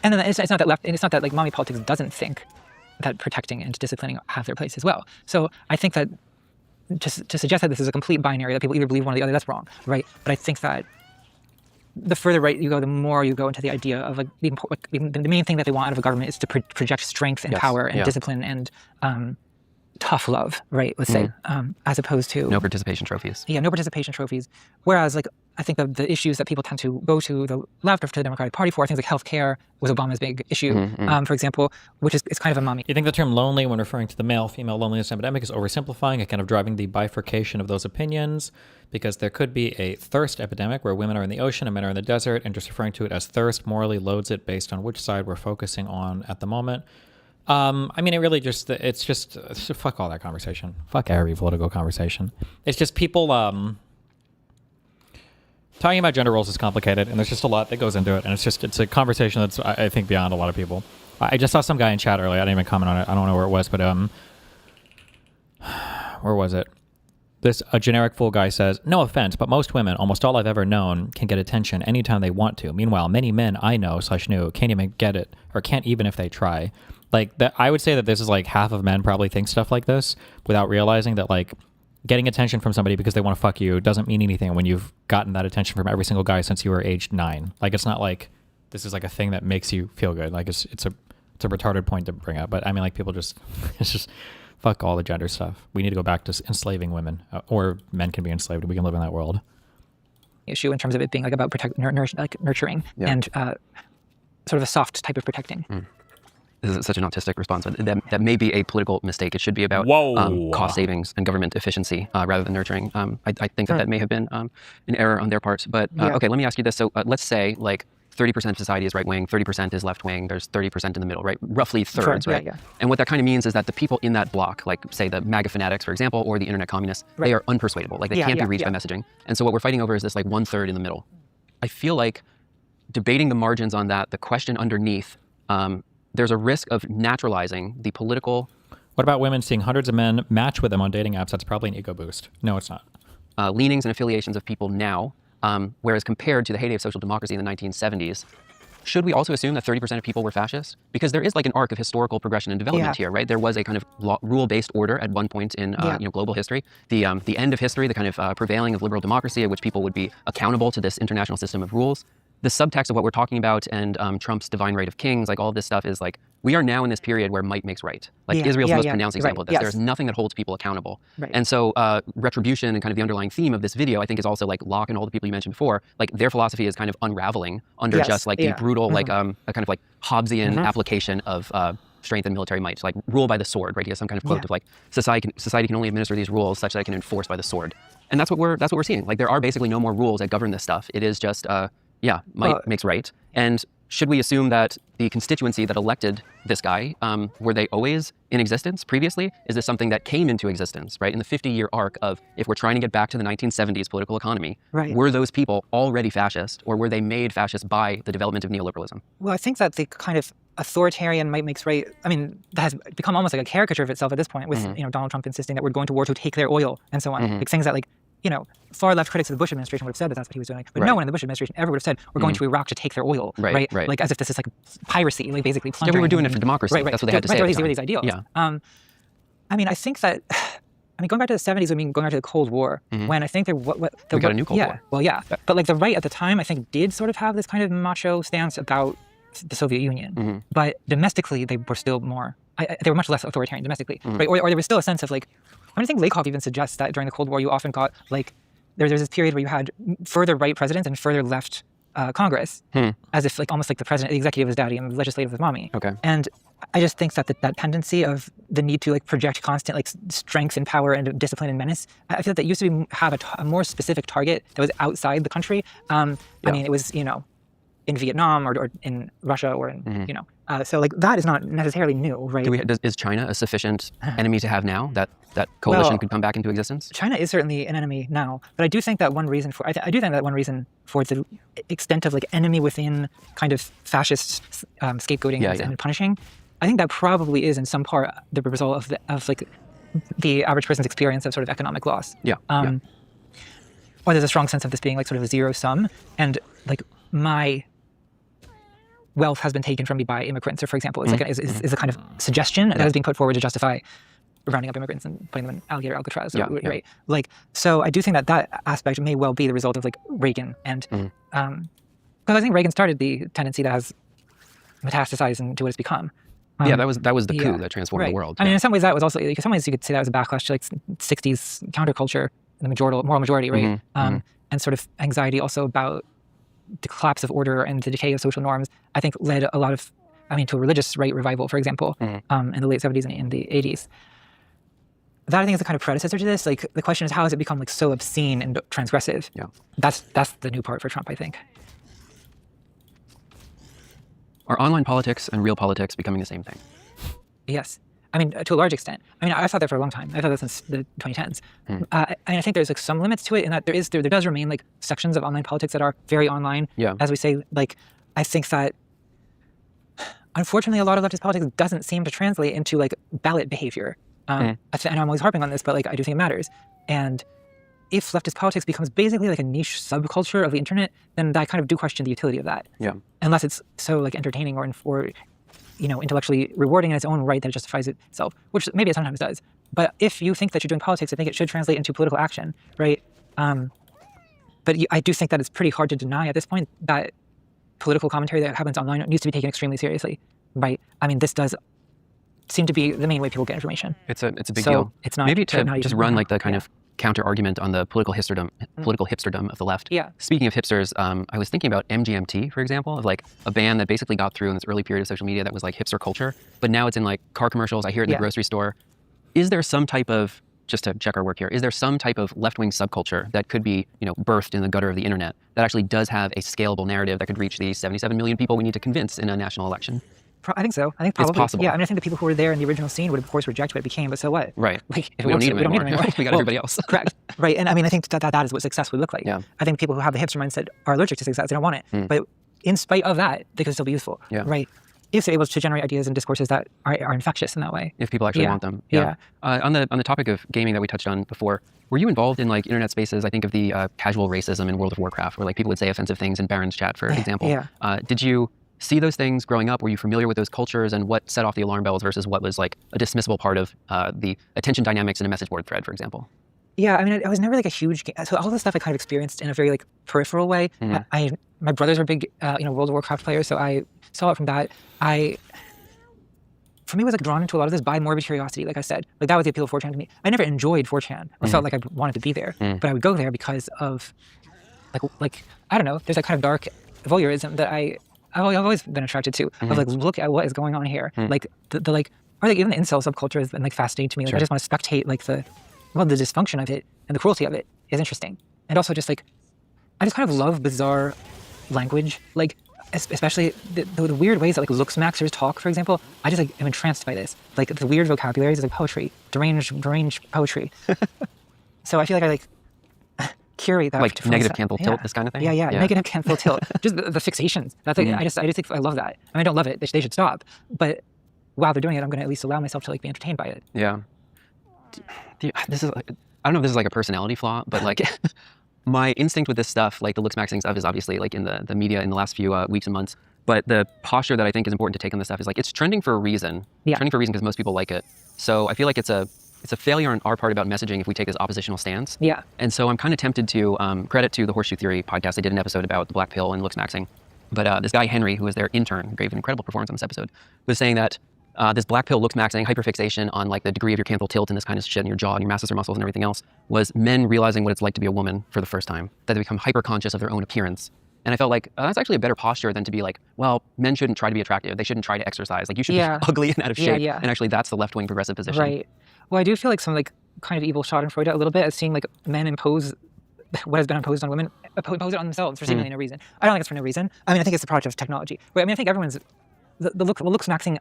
And then it's not that like mommy politics doesn't think that protecting and disciplining have their place as well. So I think that to suggest that this is a complete binary, that people either believe one or the other, that's wrong, right? But I think that the further right you go, the more you go into the idea of like the main thing that they want out of a government is to project strength and power and discipline and tough love, right? Let's say, as opposed to no participation trophies. Yeah, no participation trophies. Whereas, like, I think the issues that people tend to go to the left or to the Democratic Party for, things like healthcare was Obama's big issue, for example, which is it's kind of a mommy. You think the term lonely, when referring to the male-female loneliness epidemic, is oversimplifying and kind of driving the bifurcation of those opinions? Because there could be a thirst epidemic where women are in the ocean and men are in the desert, and just referring to it as thirst morally loads it based on which side we're focusing on at the moment. I mean, it's just fuck all that conversation. Fuck every political conversation. It's just people, talking about gender roles is complicated, and there's just a lot that goes into it, and it's a conversation that's, I think, beyond a lot of people. I just saw some guy in chat earlier. I didn't even comment on it. I don't know where it was, but, where was it? A generic fool guy says, no offense, but most women, almost all I've ever known, can get attention anytime they want to. Meanwhile, many men I know / knew can't even get it, or can't even if they try. Like, that, I would say that this is like half of men probably think stuff like this without realizing that, like, getting attention from somebody because they want to fuck you doesn't mean anything when you've gotten that attention from every single guy since you were aged 9. Like, it's not like this is like a thing that makes you feel good. Like, it's a retarded point to bring up. But I mean, like, people just, it's just fuck all the gender stuff. We need to go back to enslaving women, or men can be enslaved. We can live in that world. Issue in terms of it being like about nurturing and sort of a soft type of protecting. This is such an autistic response. That may be a political mistake. It should be about cost savings and government efficiency rather than nurturing. I think that may have been an error on their part. But okay, let me ask you this. So let's say like 30% of society is right-wing, 30% is left-wing, there's 30% in the middle, right? Roughly thirds, right? Yeah. And what that kind of means is that the people in that block, like say the MAGA fanatics, for example, or the internet communists, they are unpersuadable. Like they can't be reached by messaging. And so what we're fighting over is this like 1/3 in the middle. I feel like debating the margins on that, the question underneath, there's a risk of naturalizing the political. What about women seeing hundreds of men match with them on dating apps? That's probably an ego boost. No, it's not. Leanings and affiliations of people now, whereas compared to the heyday of social democracy in the 1970s, should we also assume that 30% of people were fascist? Because there is like an arc of historical progression and development here, right? There was a kind of rule-based order at one point in global history. The end of history, the kind of prevailing of liberal democracy, at which people would be accountable to this international system of rules. The subtext of what we're talking about and Trump's divine right of kings, like all of this stuff is like, we are now in this period where might makes right. Like Israel's the most pronounced example of this. There's nothing that holds people accountable. And so retribution and kind of the underlying theme of this video, I think is also like Locke and all the people you mentioned before, like their philosophy is kind of unraveling under just like the brutal, like a kind of like Hobbesian application of strength and military might, like rule by the sword, right? He has some kind of quote of like, society can only administer these rules such that it can enforce by the sword. And that's what we're seeing. Like there are basically no more rules that govern this stuff. It is just, might makes right. And should we assume that the constituency that elected this guy, were they always in existence previously? Is this something that came into existence, right? In the 50-year arc of, if we're trying to get back to the 1970s political economy, were those people already fascist, or were they made fascist by the development of neoliberalism? Well, I think that the kind of authoritarian might makes right, I mean, that has become almost like a caricature of itself at this point with, Donald Trump insisting that we're going to war to take their oil and so on. Like things that like, far left critics of the Bush administration would have said that that's what he was doing. But no one in the Bush administration ever would have said, we're going to Iraq to take their oil, right? Like as if this is like piracy, like basically plundering. Yeah, we were doing it for democracy. That's what they had to say. These were these ideals. Yeah. I mean, I think that, going back to the 70s, going back to the Cold War, when I think we got a new Cold War. Well, yeah. But like the right at the time, I think did sort of have this kind of macho stance about the Soviet Union. But domestically, they were still more, they were much less authoritarian domestically, right? Or there was still a sense of like, I think Lakoff even suggests that during the Cold War, you often got like, there's this period where you had further right presidents and further left Congress, as if like almost like the executive was daddy and the legislative was mommy. Okay. And I just think that that tendency of the need to like project constant like strength and power and discipline and menace, I feel that used to have a more specific target that was outside the country. I mean, it was, in Vietnam or in Russia or in, you know. So like that is not necessarily new, right? Is China a sufficient enemy to have now that coalition could come back into existence? China is certainly an enemy now, but I do think that one reason for I do think that one reason for the extent of like enemy within kind of fascist scapegoating and punishing, I think that probably is in some part the result of like the average person's experience of sort of economic loss. Or there's a strong sense of this being like sort of a zero sum, and like my wealth has been taken from me by immigrants, or for example, it's like is a kind of suggestion that is being put forward to justify rounding up immigrants and putting them in alligator Alcatraz, right? Like, so I do think that aspect may well be the result of like Reagan, and because I think Reagan started the tendency that has metastasized into what it's become. That was the coup that transformed the world. I mean, in some ways that was also, like, in some ways you could say that was a backlash to like 60s counterculture, the moral majority, right? And sort of anxiety also about the collapse of order and the decay of social norms, I think led a lot of, to a religious right revival, for example, in the late 70s and in the 80s. That I think is a kind of predecessor to this. Like the question is, how has it become like so obscene and transgressive? That's the new part for Trump, I think. Are online politics and real politics becoming the same thing? Yes. I mean, to a large extent. I mean, I've thought that for a long time. I've thought that since the 2010s. And I think there's like some limits to it in that there does remain like sections of online politics that are very online. As we say, like, I think that unfortunately a lot of leftist politics doesn't seem to translate into like ballot behavior. I know I'm always harping on this, but like I do think it matters. And if leftist politics becomes basically like a niche subculture of the internet, then I kind of do question the utility of that. Unless it's so like entertaining or intellectually rewarding in its own right that it justifies itself, which maybe it sometimes does. But if you think that you're doing politics, I think it should translate into political action, right? But I do think that it's pretty hard to deny at this point that political commentary that happens online needs to be taken extremely seriously, right? I mean, this does seem to be the main way people get information. It's a big deal. It's not maybe to just run like the kind of counter argument on the political hipsterdom of the left. Speaking of hipsters, I was thinking about MGMT, for example, of like a band that basically got through in this early period of social media that was like hipster culture, but now it's in like car commercials. I hear it in the grocery store. Is there some type of, just to check our work here, is there some type of left-wing subculture that could be, birthed in the gutter of the internet that actually does have a scalable narrative that could reach the 77 million people we need to convince in a national election? I think so. I think probably. It's possible. Yeah, I mean, I think the people who were there in the original scene would, of course, reject what it became, but so what? Right. Like, we don't need them anymore. We got everybody else. Correct. Right. And I mean, I think that is what success would look like. I think people who have the hipster mindset are allergic to success. They don't want it. But in spite of that, they could still be useful. Right. If they're able to generate ideas and discourses that are infectious in that way. If people actually want them. On the topic of gaming that we touched on before, were you involved in like internet spaces? I think of the casual racism in World of Warcraft, where like people would say offensive things in Baron's chat, for example. Did you see those things growing up? Were you familiar with those cultures, and what set off the alarm bells versus what was like a dismissible part of the attention dynamics in a message board thread, for example? Yeah, I mean, I was never like a huge so all this stuff I kind of experienced in a very like peripheral way. My brothers were big, World of Warcraft players, so I saw it from that. For me, I was like drawn into a lot of this by morbid curiosity, like I said. Like that was the appeal of 4chan to me. I never enjoyed 4chan or felt like I wanted to be there, but I would go there because of like I don't know. There's that kind of dark voyeurism that I've always been attracted to. Of like, look at what is going on here. Like the like, or like even the incel subculture has been like fascinating to me. Like I just want to spectate like the dysfunction of it and the cruelty of it is interesting. And also just like, I just kind of love bizarre language. Like especially the weird ways that like looksmaxers talk, for example. I just like am entranced by this. Like the weird vocabularies is like poetry, deranged poetry. So I feel like I like curate that. Like negative cancel tilt, this kind of thing? Yeah. Negative cancel tilt. Just the fixations. That's like, I just think I love that. I mean, I don't love it. They should stop. But while they're doing it, I'm going to at least allow myself to like be entertained by it. Yeah. This is, I don't know if this is like a personality flaw, but like my instinct with this stuff, like the looksmaxing stuff, is obviously like in the media in the last few weeks and months. But the posture that I think is important to take on this stuff is like it's trending for a reason. Trending for a reason because most people like it. So I feel like it's a failure on our part about messaging if we take this oppositional stance. And so I'm kind of tempted to credit to the Horseshoe Theory podcast. They did an episode about the black pill and looksmaxing. But this guy, Henry, who was their intern, gave an incredible performance on this episode, was saying that this black pill looksmaxing, hyperfixation on like the degree of your cancel tilt and this kind of shit in your jaw and your masseter muscles and everything else was men realizing what it's like to be a woman for the first time, that they become hyper conscious of their own appearance. And I felt like that's actually a better posture than to be like, well, men shouldn't try to be attractive. They shouldn't try to exercise. Like you should be ugly and out of shape. And actually that's the left-wing progressive position. Right. Well, I do feel like some like kind of evil shot in Freud a little bit as seeing like men impose what has been imposed on women, impose it on themselves for seemingly no reason. I don't think it's for no reason. I mean, I think it's the product of technology. Right? I mean, I think everyone's the looks maxing.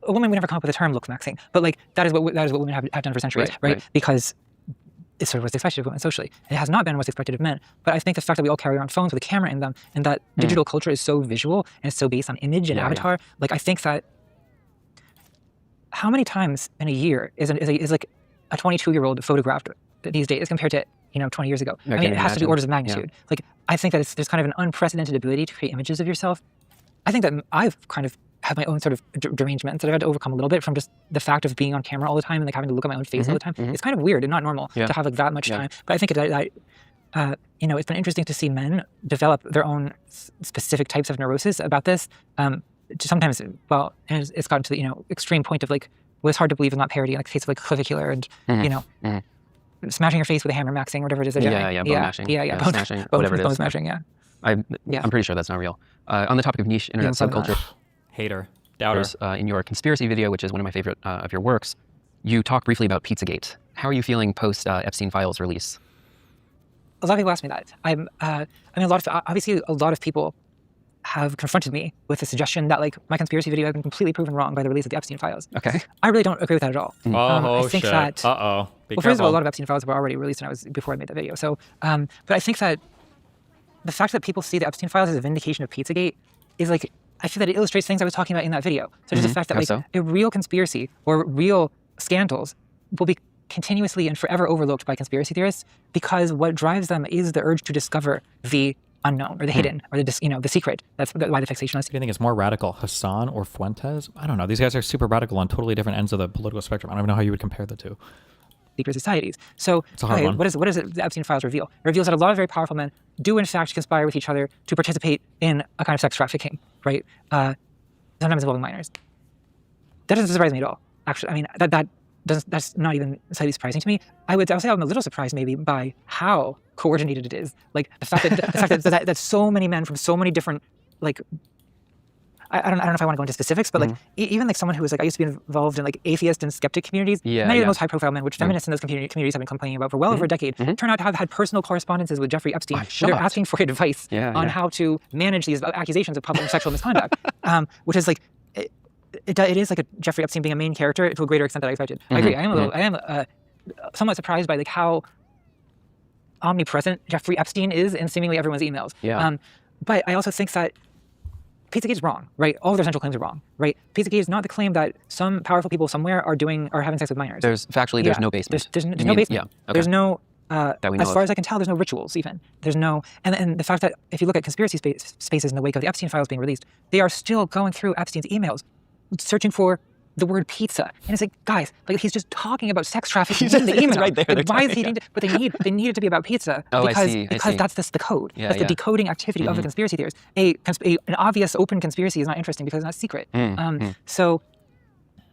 A woman would never come up with the term looks maxing, but like that is what women have done for centuries, right? Because it's sort of what's expected of women socially. It has not been what's expected of men. But I think the fact that we all carry around phones with a camera in them, and that digital culture is so visual and it's so based on image and avatar, like I think that how many times in a year is like a 22-year-old photographed these days compared to 20 years ago? I mean, it has to be orders of magnitude. Like I think that there's kind of an unprecedented ability to create images of yourself. I think that I've kind of have my own sort of derangements that I've had to overcome a little bit from just the fact of being on camera all the time and like having to look at my own face all the time. It's kind of weird and not normal to have like that much time. But I think that it's been interesting to see men develop their own specific types of neurosis about this. Sometimes, well, and it's gotten to the extreme point of like, well, it's hard to believe in that parody, like the case of like clavicular and smashing your face with a hammer, maxing, whatever it is they're doing. Bone mashing. Bone smashing, whatever it is. Bone smashing, I'm pretty sure that's not real. On the topic of niche internet subculture, hater, doubter. In your conspiracy video, which is one of my favorite of your works, you talk briefly about Pizzagate. How are you feeling post Epstein Files release? A lot of people ask me that. Obviously a lot of people have confronted me with the suggestion that like my conspiracy video has been completely proven wrong by the release of the Epstein Files. Okay. I really don't agree with that at all. I think shit. That, well, first of all, a lot of Epstein Files were already released before I made that video. So, but I think that the fact that people see the Epstein Files as a vindication of Pizzagate is like, I feel that it illustrates things I was talking about in that video. So just the fact that like a real conspiracy or real scandals will be continuously and forever overlooked by conspiracy theorists because what drives them is the urge to discover the unknown or the hidden or the secret. That's why the fixation is. Do you think it's more radical, Hassan or Fuentes? I don't know. These guys are super radical on totally different ends of the political spectrum. I don't even know how you would compare the two. Secret societies. So it's a hard one. What does the Epstein Files reveal? It reveals that a lot of very powerful men do in fact conspire with each other to participate in a kind of sex trafficking, right? Sometimes involving minors. That doesn't surprise me at all. Actually, I mean that's not even slightly surprising to me. I would say I'm a little surprised maybe by how coordinated it is. Like the fact that so many men from so many different like I don't know if I want to go into specifics, but like even like someone who was like I used to be involved in like atheist and skeptic communities. Many of the most high profile men, which feminists in those communities have been complaining about for well over a decade, turn out to have had personal correspondences with Jeffrey Epstein. Where they're asking for advice on how to manage these accusations of public sexual misconduct, which is like it is like a Jeffrey Epstein being a main character to a greater extent than I expected. I agree. I am somewhat surprised by like how omnipresent Jeffrey Epstein is in seemingly everyone's emails. But I also think that Pizzagate is wrong, right? All of their central claims are wrong, right? Pizzagate is not the claim that some powerful people somewhere are having sex with minors. There's no basement. There's no basement. There's no, as far as I can tell, there's no rituals even. There's no, and the fact that if you look at conspiracy spaces in the wake of the Epstein Files being released, they are still going through Epstein's emails, searching for the word pizza. And it's like, guys, like he's just talking about sex trafficking in the email. Right there. Like, why is he needing to, but they need it to be about pizza because that's the code. That's the decoding activity of the conspiracy theorists. An obvious open conspiracy is not interesting because it's not secret. So,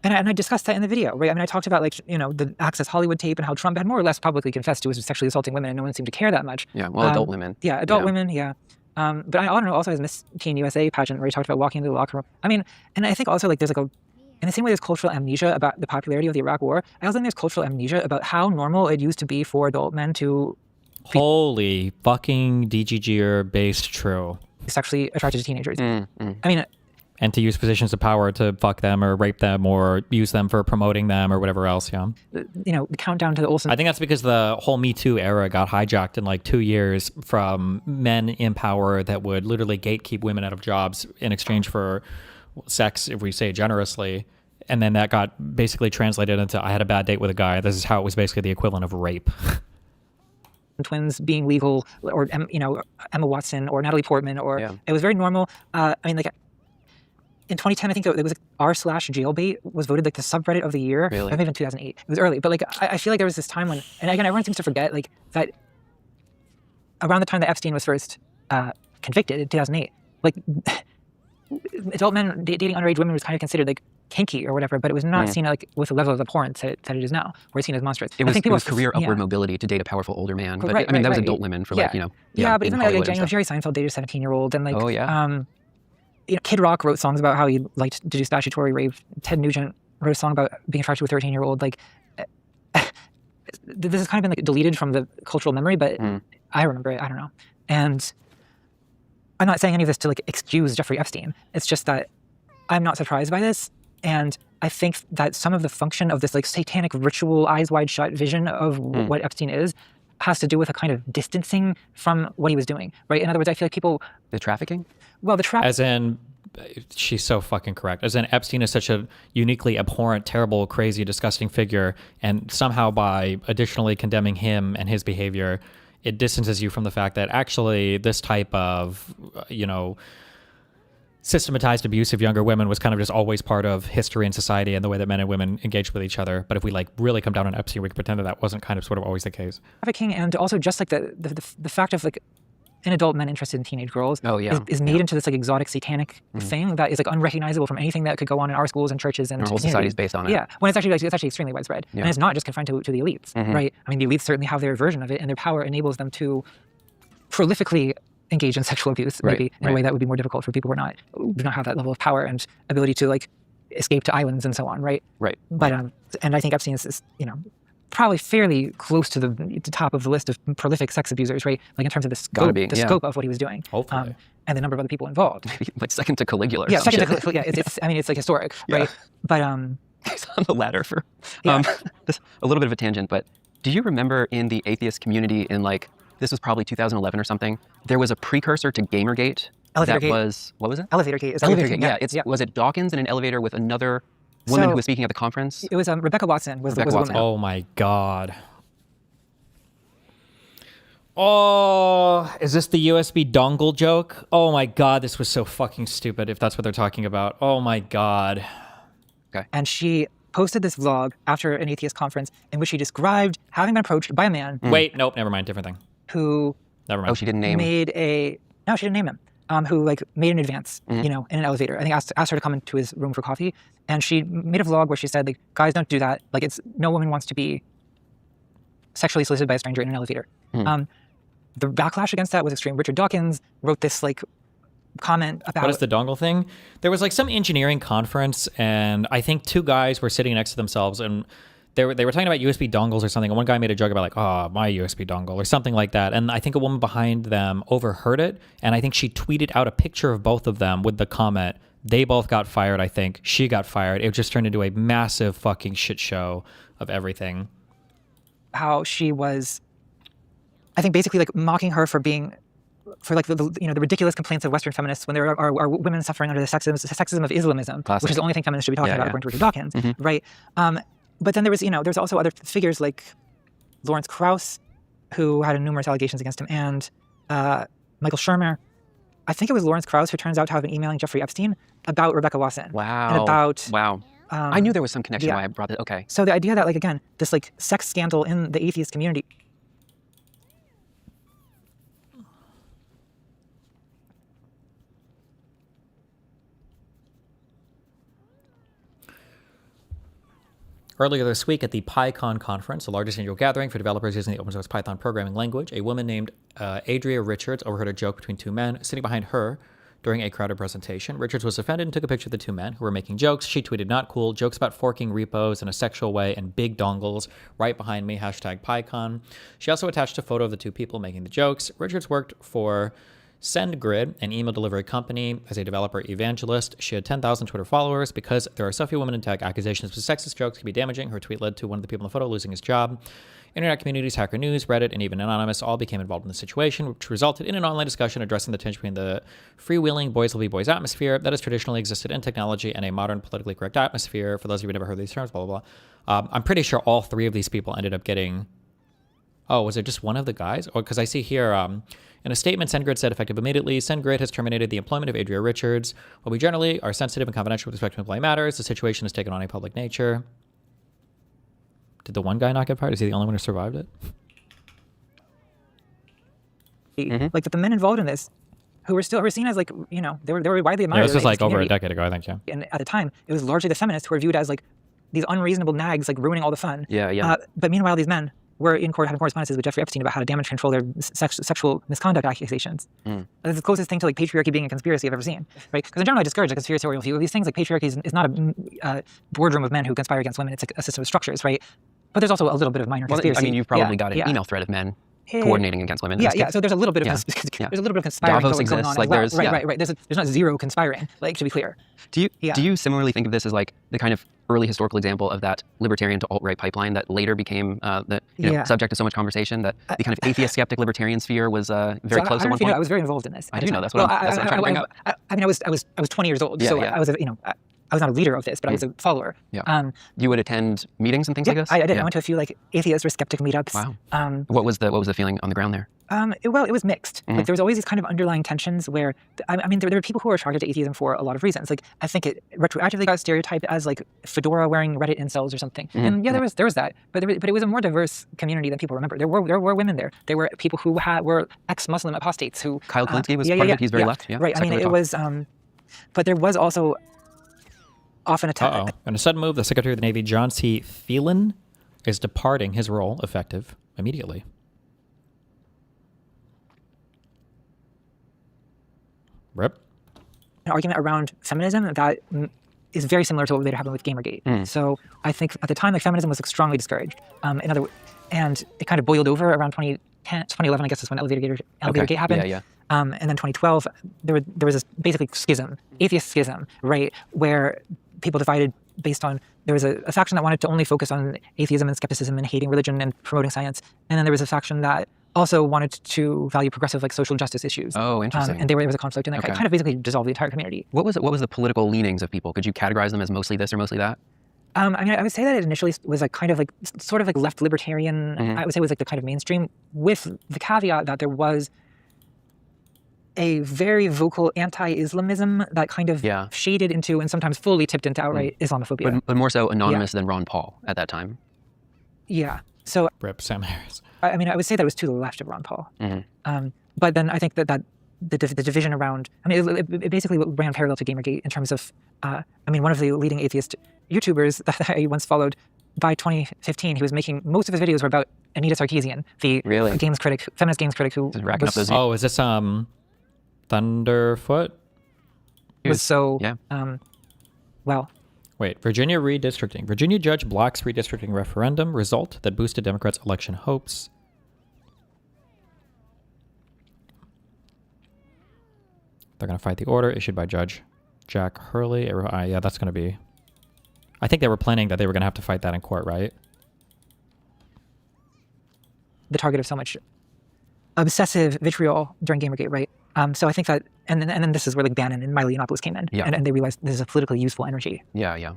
and I discussed that in the video, right? I mean, I talked about like, the Access Hollywood tape and how Trump had more or less publicly confessed to was sexually assaulting women and no one seemed to care that much. Yeah, well, adult women. Yeah, adult women, but I don't know, also his Miss Teen USA pageant where he talked about walking into the locker room. I mean, and I think also like there's like in the same way there's cultural amnesia about the popularity of the Iraq War, I also think there's cultural amnesia about how normal it used to be for adult men to Holy fucking DGGer based true. Sexually attracted to teenagers. I mean, and to use positions of power to fuck them or rape them or use them for promoting them or whatever else, the countdown to the Olsen. I think that's because the whole Me Too era got hijacked in like 2 years from men in power that would literally gatekeep women out of jobs in exchange for sex, if we say generously. And then that got basically translated into I had a bad date with a guy. This is how it was basically the equivalent of rape. Twins being legal, or Emma Watson or Natalie Portman, or it was very normal. I mean, like in 2010, I think it was r/jailbait was voted like the subreddit of the year. Really? Maybe even 2008. It was early, but like I feel like there was this time when, and again, everyone seems to forget like that around the time that Epstein was first convicted in 2008, like adult men dating underage women was kind of considered like kinky or whatever, but it was not seen like with the level of abhorrence that it is now, where it's seen as monstrous. It was career upward mobility to date a powerful older man, but I mean that was adult women for like but even like Jerry Seinfeld dated a 17-year-old, and like Kid Rock wrote songs about how he liked to do statutory rape. Ted Nugent wrote a song about being attracted to a 13-year-old. Like this has kind of been like deleted from the cultural memory, but I remember it. I don't know. And I'm not saying any of this to like excuse Jeffrey Epstein. It's just that I'm not surprised by this. And I think that some of the function of this like satanic ritual, eyes wide shut vision of what Epstein is has to do with a kind of distancing from what he was doing, right? In other words, I feel like people... The trafficking? Well, the trafficking... As in, she's so fucking correct. As in, Epstein is such a uniquely abhorrent, terrible, crazy, disgusting figure, and somehow by additionally condemning him and his behavior, it distances you from the fact that actually this type of, you know, systematized abuse of younger women was kind of just always part of history and society and the way that men and women engaged with each other. But if we like really come down on Epstein, we can pretend that that wasn't kind of sort of always the case. Trafficking, and also just like the fact of like an adult men interested in teenage girls is made into this like exotic satanic thing that is like unrecognizable from anything that could go on in our schools and churches and our whole society is based on it. Yeah, when it's actually extremely widespread, and it's not just confined to the elites, right? I mean, the elites certainly have their version of it, and their power enables them to prolifically engage in sexual abuse, maybe in a way that would be more difficult for people who do not have that level of power and ability to like escape to islands and so on, right? Right. But and I think Epstein is you know, probably fairly close to the top of the list of prolific sex abusers, right? Like in terms of the scope of what he was doing, and the number of other people involved. Like second to Caligula. Yeah, second to Caligula. Yeah, it's I mean, it's like historic, right? But he's on the ladder for a little bit of a tangent. But do you remember in the atheist community in like, this was probably 2011 or something, there was a precursor to Gamergate. Elevator Gate. What was it? Elevator Gate. Elevator Gate, yeah. Was it Dawkins in an elevator with another woman who was speaking at the conference? It was Rebecca Watson was the woman. Oh my God. Oh, is this the USB dongle joke? Oh my God, this was so fucking stupid if that's what they're talking about. Oh my God. Okay. And she posted this vlog after an atheist conference in which she described having been approached by a man. Wait, nope, never mind, different thing. Who... Never mind. Oh, she didn't name him. No, she didn't name him. Who like made an advance, you know, in an elevator. I think asked her to come into his room for coffee, and she made a vlog where she said, like, guys, don't do that. Like, no woman wants to be sexually solicited by a stranger in an elevator. The backlash against that was extreme. Richard Dawkins wrote this like comment about... What is the dongle thing? There was like some engineering conference, and I think two guys were sitting next to themselves, and they were talking about USB dongles or something, and one guy made a joke about like, oh, my USB dongle or something like that, and I think a woman behind them overheard it, and I think she tweeted out a picture of both of them with the comment, they both got fired, I think. She got fired. It just turned into a massive fucking shit show of everything. How she was, I think, basically like mocking her for being... for like the you know, the ridiculous complaints of Western feminists when there are women suffering under the sexism of Islamism, which is the only thing feminists should be talking about according to Richard Dawkins, right? But then there was, you know, there's also other figures like Lawrence Krauss, who had numerous allegations against him, and Michael Shermer. I think it was Lawrence Krauss who turns out to have been emailing Jeffrey Epstein about Rebecca Watson. Wow. And about... Wow. I knew there was some connection why I brought it. Okay. So the idea that, like, again, this like sex scandal in the atheist community... Earlier this week at the PyCon conference, the largest annual gathering for developers using the open source Python programming language, a woman named Adria Richards overheard a joke between two men sitting behind her during a crowded presentation. Richards was offended and took a picture of the two men who were making jokes. She tweeted, "Not cool, jokes about forking repos in a sexual way and big dongles right behind me, #PyCon." She also attached a photo of the two people making the jokes. Richards worked for SendGrid, an email delivery company, as a developer evangelist. She had 10,000 Twitter followers. Because there are so few women in tech, accusations of sexist jokes can be damaging. Her tweet led to one of the people in the photo losing his job. Internet communities, Hacker News, Reddit, and even Anonymous all became involved in the situation, which resulted in an online discussion addressing the tension between the freewheeling boys will be boys atmosphere that has traditionally existed in technology and a modern politically correct atmosphere. For those of you who never heard these terms, blah, blah, blah. I'm pretty sure all three of these people ended up getting... Oh, was it just one of the guys? Or because I see here... in a statement, SendGrid said effective immediately, SendGrid has terminated the employment of Adria Richards. While we generally are sensitive and confidential with respect to employee matters, the situation has taken on a public nature. Did the one guy not get fired? Is he the only one who survived it? Like that the men involved in this, who were seen as like, you know, they were widely admired. Yeah, this was like over a decade ago, I think, yeah. And at the time, it was largely the feminists who were viewed as like these unreasonable nags, like ruining all the fun. But meanwhile, these men were in court having correspondences with Jeffrey Epstein about how to damage control their sexual misconduct accusations. That's the closest thing to like patriarchy being a conspiracy I've ever seen, right? Because in general, I discourage a conspiratorial view of these things. Like patriarchy is not a boardroom of men who conspire against women. It's like a system of structures, right? But there's also a little bit of minor conspiracy. I mean, you've probably got an email thread of men coordinating against women. Yeah. So there's a little bit of there's a little bit of conspiring Davos going exists, on like as well. there's Right. There's not zero conspiring. Like, to be clear. Do you similarly think of this as like the kind of early historical example of that libertarian to alt-right pipeline that later became the subject of so much conversation, that the kind of atheist skeptic libertarian sphere was very close at one point? I was very involved in this. I do know. That's what I'm trying to bring up. I mean, I was 20 years old, so I was I was not a leader of this, but I was a follower. Yeah. You would attend meetings and things like this? I did. I went to a few like atheist or skeptic meetups. Wow. What was the feeling on the ground there? It was mixed. Like, there was always these kind of underlying tensions where, I mean, there were people who were attracted to atheism for a lot of reasons. Like, I think it retroactively got stereotyped as like fedora wearing Reddit incels or something. And there was that, but it was a more diverse community than people remember. There were women there. There were people who were ex-Muslim apostates who. Kyle Klinsky was part of it. He's very left. Yeah. Right. I mean, it was, but there was also often a time. In a sudden move, the Secretary of the Navy, John C. Phelan, is departing his role effective immediately. Rip. An argument around feminism that is very similar to what later happened with Gamergate. So I think at the time, like, feminism was like strongly discouraged. And it kind of boiled over around 2011, I guess, is when Elevator Gate happened. Yeah. And then 2012, there was this basically schism, atheist schism, right, where people divided based on, there was a faction that wanted to only focus on atheism and skepticism and hating religion and promoting science. And then there was a faction that also wanted to value progressive, like, social justice issues. Oh, interesting. And there was a conflict, and that kind of basically dissolved the entire community. What was the political leanings of people? Could you categorize them as mostly this or mostly that? I mean, I would say that it initially was like kind of like sort of like left libertarian. I would say it was like the kind of mainstream, with the caveat that there was a very vocal anti-Islamism that kind of shaded into and sometimes fully tipped into outright Islamophobia. But more so anonymous than Ron Paul at that time. Yeah. So Rip Sam Harris. I mean, I would say that it was to the left of Ron Paul. But then I think that the division around, I mean, it basically ran parallel to Gamergate in terms of, I mean, one of the leading atheist YouTubers that I once followed, by 2015, he was making, most of his videos were about Anita Sarkeesian, the games critic, feminist games critic who just racking up those. Oh, is this Thunderfoot? Was so, well. Wait, Virginia redistricting. Virginia judge blocks redistricting referendum result that boosted Democrats' election hopes. They're going to fight the order issued by Judge Jack Hurley. Yeah, that's going to be... I think they were planning that they were going to have to fight that in court, right? The target of so much obsessive vitriol during Gamergate, right? So I think that, and then this is where like Bannon and Milo Yiannopoulos came in, and they realized this is a politically useful energy. Yeah.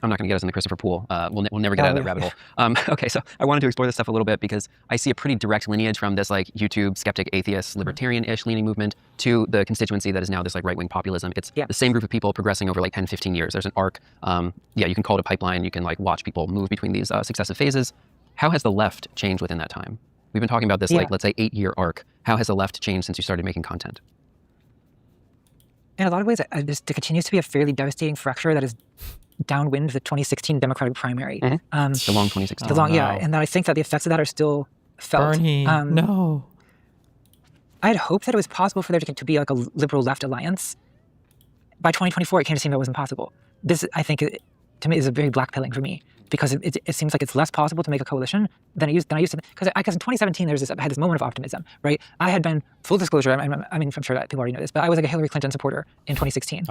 I'm not going to get us into Christopher Poole. We'll never get out of that rabbit hole. Okay, so I wanted to explore this stuff a little bit because I see a pretty direct lineage from this like YouTube skeptic, atheist, libertarian-ish leaning movement to the constituency that is now this like right-wing populism. It's the same group of people progressing over like 10, 15 years. There's an arc. You can call it a pipeline. You can like watch people move between these successive phases. How has the left changed within that time? We've been talking about this like, let's say, 8-year arc. How has the left changed since you started making content? In a lot of ways, there continues to be a fairly devastating fracture that is downwind the 2016 Democratic primary. The long 2016. And that I think that the effects of that are still felt. Bernie, no. I had hoped that it was possible for there to be like a liberal left alliance. By 2024, it came to seem that wasn't possible. This, I think, to me, is a very black-pilling for me, because it seems like it's less possible to make a coalition than I used to. Because I guess in 2017, I had this moment of optimism, right? I had been, full disclosure, I mean, I'm sure that people already know this, but I was like a Hillary Clinton supporter in 2016.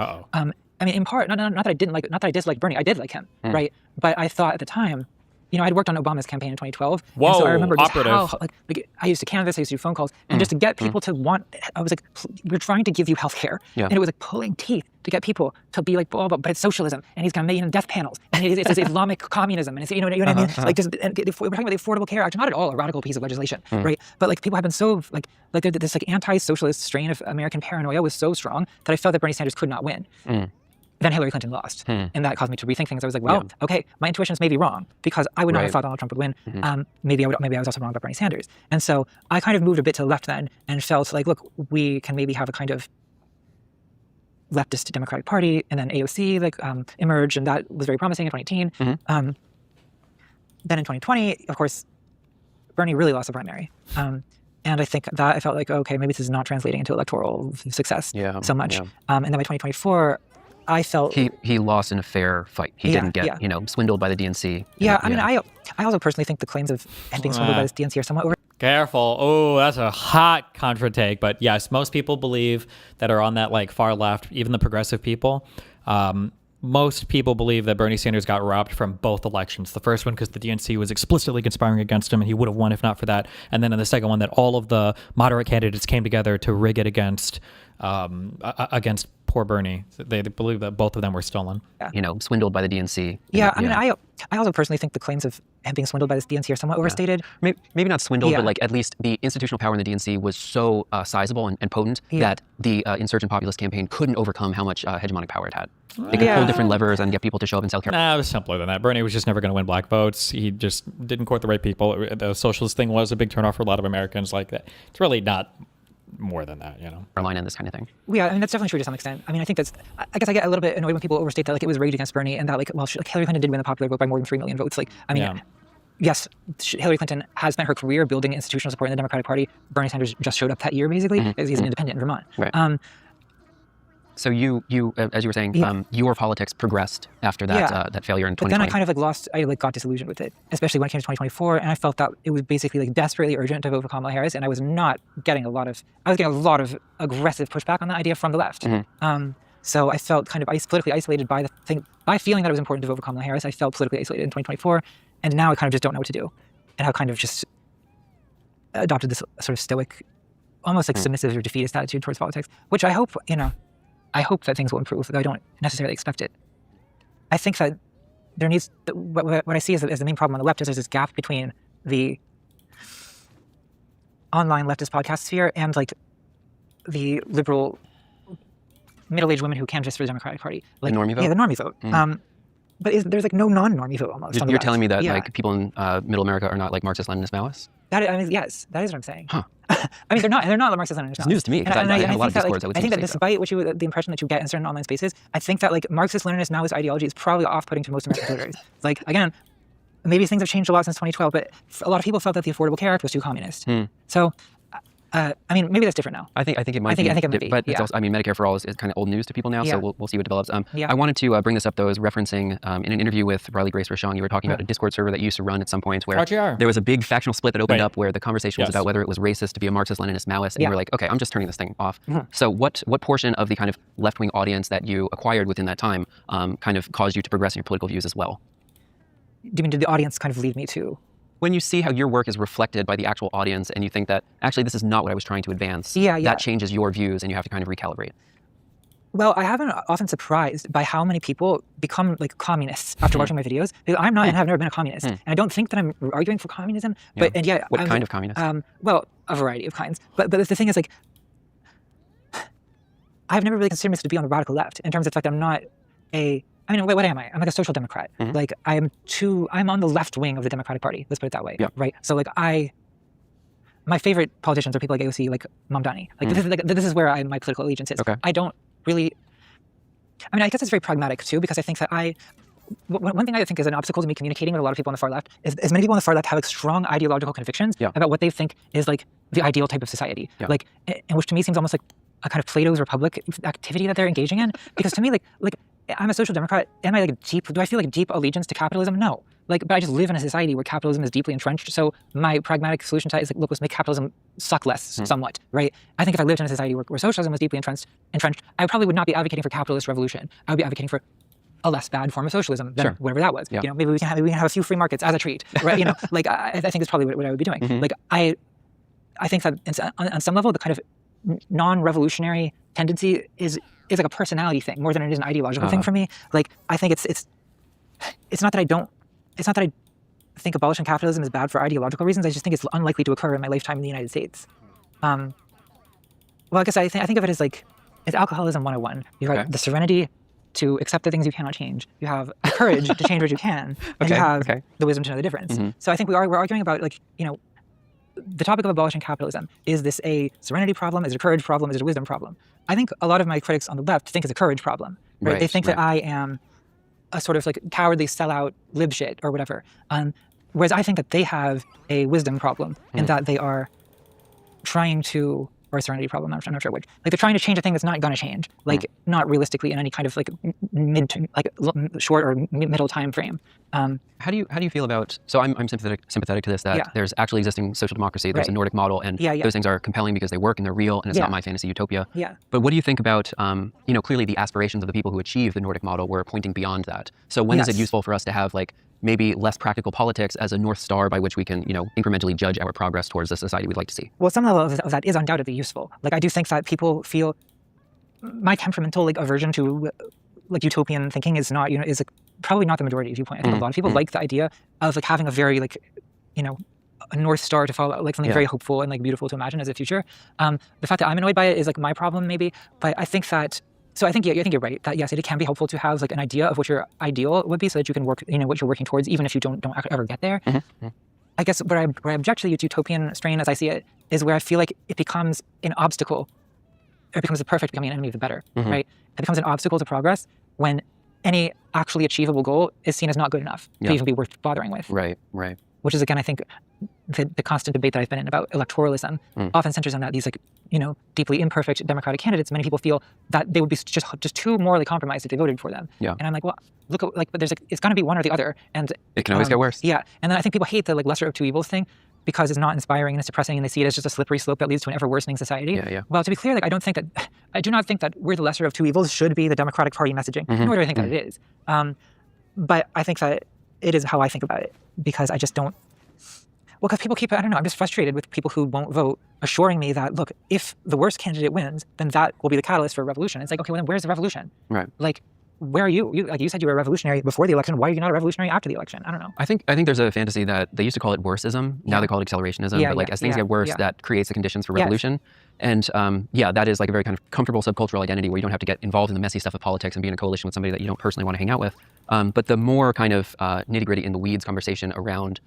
I mean, in part, not that I didn't like, not that I disliked Bernie, I did like him, right? But I thought at the time, I'd worked on Obama's campaign in 2012. Whoa, and so I remember just operative. how, like, I used to canvass, I used to do phone calls, and just to get people to want, I was like, we're trying to give you healthcare. And it was like pulling teeth to get people to be like, but it's socialism, and he's going to make death panels, and it's Islamic communism, and it's, you know what I mean? Like, just, and we're talking about the Affordable Care Act, not at all a radical piece of legislation, right? But like, people have been so, like this like anti-socialist strain of American paranoia was so strong that I felt that Bernie Sanders could not win. Then Hillary Clinton lost. And that caused me to rethink things. I was like, well, okay, my intuitions may be wrong, because I would not have thought Donald Trump would win. Maybe I was also wrong about Bernie Sanders. And so I kind of moved a bit to the left then and felt like, look, we can maybe have a kind of leftist Democratic Party, and then AOC emerge, and that was very promising in 2018. Then in 2020, of course, Bernie really lost the primary. And I think that I felt like, okay, maybe this is not translating into electoral success so much. And then by 2024, I felt he lost in a fair fight. He didn't get swindled by the DNC. I mean, I also personally think the claims of him being swindled by the DNC are somewhat over. Careful. Oh, that's a hot contra take. But yes, most people believe that are on that like far left, even the progressive people. Most people believe that Bernie Sanders got robbed from both elections. The first one because the DNC was explicitly conspiring against him and he would have won if not for that. And then in the second one that all of the moderate candidates came together to rig it against poor Bernie. They believe that both of them were stolen. You know, swindled by the DNC. Yeah, I mean, I also personally think the claims of him being swindled by this DNC are somewhat overstated. Maybe not swindled, but like at least the institutional power in the DNC was so sizable and potent that the insurgent populist campaign couldn't overcome how much hegemonic power it had. They could pull different levers and get people to show up in South Carolina. Nah, it was simpler than that. Bernie was just never going to win black votes. He just didn't court the right people. The socialist thing was a big turnoff for a lot of Americans like that. It's really not more than that, you know. Our line in this kind of thing. Yeah, I mean, that's definitely true to some extent. I mean, I think that's, I guess I get a little bit annoyed when people overstate that, like, it was rage against Bernie and that, like, well, like, Hillary Clinton did win the popular vote by more than 3 million votes. Like, I mean, yes, Hillary Clinton has spent her career building institutional support in the Democratic Party. Bernie Sanders just showed up that year, basically, because he's an independent in Vermont. Right. So you, as you were saying, your politics progressed after that that failure in 2020. But then I kind of got disillusioned with it, especially when it came to 2024, and I felt that it was basically like desperately urgent to vote for Kamala Harris, and I was getting a lot of aggressive pushback on that idea from the left. So I felt kind of politically isolated by feeling that it was important to vote for Kamala Harris. I felt politically isolated in 2024, and now I kind of just don't know what to do, and have kind of just adopted this sort of stoic, almost like submissive or defeatist attitude towards politics, which I hope, I hope that things will improve, though I don't necessarily expect it. I think that there needs, what I see as the main problem on the left is there's this gap between the online leftist podcast sphere and like the liberal middle-aged women who canvass for the Democratic Party. Like, the normie vote? Yeah, the normie vote. But there's like no non-normie vote almost. You're telling me that like people in middle America are not like Marxist-Leninist Maoists? Yes, that is what I'm saying. Huh. I mean, they're not Marxist-Leninist. It's news to me, because I have a lot of discords. I think that despite the impression that you get in certain online spaces, I think that like Marxist-Leninist Maoist ideology is probably off-putting to most American voters. Like, again, maybe things have changed a lot since 2012, but a lot of people felt that the Affordable Care Act was too communist. So, I mean, maybe that's different now. I think it might be. I think it might be. But it's also, I mean, Medicare for All is kind of old news to people now, so we'll see what develops. I wanted to bring this up, though, as referencing in an interview with Riley Grace Rochon, you were talking about a Discord server that you used to run at some point where there was a big factional split that opened up where the conversation was about whether it was racist to be a Marxist-Leninist Maoist, and you were like, okay, I'm just turning this thing off. So what portion of the kind of left-wing audience that you acquired within that time kind of caused you to progress in your political views as well? Do you mean did the audience kind of lead me to? When you see how your work is reflected by the actual audience and you think that, actually, this is not what I was trying to advance, that changes your views and you have to kind of recalibrate. Well, I have been often surprised by how many people become like communists after watching my videos. Because I'm not and have never been a communist. And I don't think that I'm arguing for communism. But and yet, what kind of communist? Well, a variety of kinds. But the thing is, like, I've never really considered myself to be on the radical left in terms of the fact that I'm not I mean, what am I? I'm like a social democrat. Like I'm on the left wing of the Democratic Party. Let's put it that way. Right. So like my favorite politicians are people like AOC, like Mamdani. Like this is where my political allegiance is. Okay. I don't really. I mean, I guess it's very pragmatic too, because I think that one thing I think is an obstacle to me communicating with a lot of people on the far left is many people on the far left have like strong ideological convictions about what they think is like the ideal type of society. Like, and which to me seems almost like a kind of Plato's Republic activity that they're engaging in. Because to me, like I'm a social democrat. Am I like do I feel like deep allegiance to capitalism? No. Like, but I just live in a society where capitalism is deeply entrenched. So my pragmatic solution to that is like, look, let's make capitalism suck less somewhat, right? I think if I lived in a society where socialism was deeply entrenched, I probably would not be advocating for capitalist revolution. I would be advocating for a less bad form of socialism than whatever that was. You know, maybe we can have a few free markets as a treat, right? You know, like I think it's probably what I would be doing. Like I think that on some level, the kind of non-revolutionary tendency is like a personality thing more than it is an ideological thing for me. Like I think it's not that I think abolishing capitalism is bad for ideological reasons. I just think it's unlikely to occur in my lifetime in the United States. Well, I guess I think of it as like it's alcoholism 101. You've got the serenity to accept the things you cannot change. You have the courage to change what you can, and you have the wisdom to know the difference. So I think we're arguing about, like, you know, the topic of abolishing capitalism. Is this a serenity problem? Is it a courage problem? Is it a wisdom problem? I think a lot of my critics on the left think it's a courage problem. Right? They think that I am a sort of like cowardly sellout lib shit or whatever. Whereas I think that they have a wisdom problem in that they are trying to or a serenity problem. I'm not sure which. Like they're trying to change a thing that's not going to change, like not realistically in any kind of like short or middle time frame. How do you feel about? So I'm sympathetic to this. That there's actually existing social democracy. There's a Nordic model, and those things are compelling because they work and they're real, and it's not my fantasy utopia. Yeah. But what do you think about? Clearly the aspirations of the people who achieve the Nordic model were pointing beyond that. So when is it useful for us to have like maybe less practical politics as a North Star by which we can, incrementally judge our progress towards the society we'd like to see? Well, some level of that is undoubtedly useful. Like, I do think that people feel my temperamental aversion to utopian thinking is not, is probably not the majority viewpoint. I think a lot of people like the idea of having a very a North Star to follow, something very hopeful and beautiful to imagine as a future. The fact that I'm annoyed by it is my problem maybe, but I think that. So I think you're right that yes, it can be helpful to have an idea of what your ideal would be, so that you can work, what you're working towards, even if you don't ever get there. I guess where I object to the utopian strain, as I see it, is where I feel like it becomes an obstacle, or it becomes becoming an enemy of the better, right? It becomes an obstacle to progress when any actually achievable goal is seen as not good enough to even be worth bothering with. Right. Which is, again, I think the constant debate that I've been in about electoralism often centers on that these deeply imperfect democratic candidates, many people feel that they would be just too morally compromised if they voted for them. Yeah. And I'm like, well, look at but there's it's going to be one or the other, and it can always get worse. Yeah. And then I think people hate the lesser of two evils thing because it's not inspiring and it's depressing, and they see it as just a slippery slope that leads to an ever worsening society. Yeah. Well, to be clear, I do not think that we're the lesser of two evils should be the Democratic Party messaging. Nor do I think that it is. But I think that it is how I think about it, because I just don't. Well, because people keep, I'm just frustrated with people who won't vote, assuring me that, look, if the worst candidate wins, then that will be the catalyst for a revolution. It's okay, well, then where's the revolution? Right. Where are you? You said you were a revolutionary before the election. Why are you not a revolutionary after the election? I don't know. I think there's a fantasy that they used to call it worseism. Now they call it accelerationism. But as things get worse, that creates the conditions for revolution. Yes. And that is a very kind of comfortable subcultural identity where you don't have to get involved in the messy stuff of politics and be in a coalition with somebody that you don't personally want to hang out with. But the more kind of nitty-gritty in the weeds conversation around,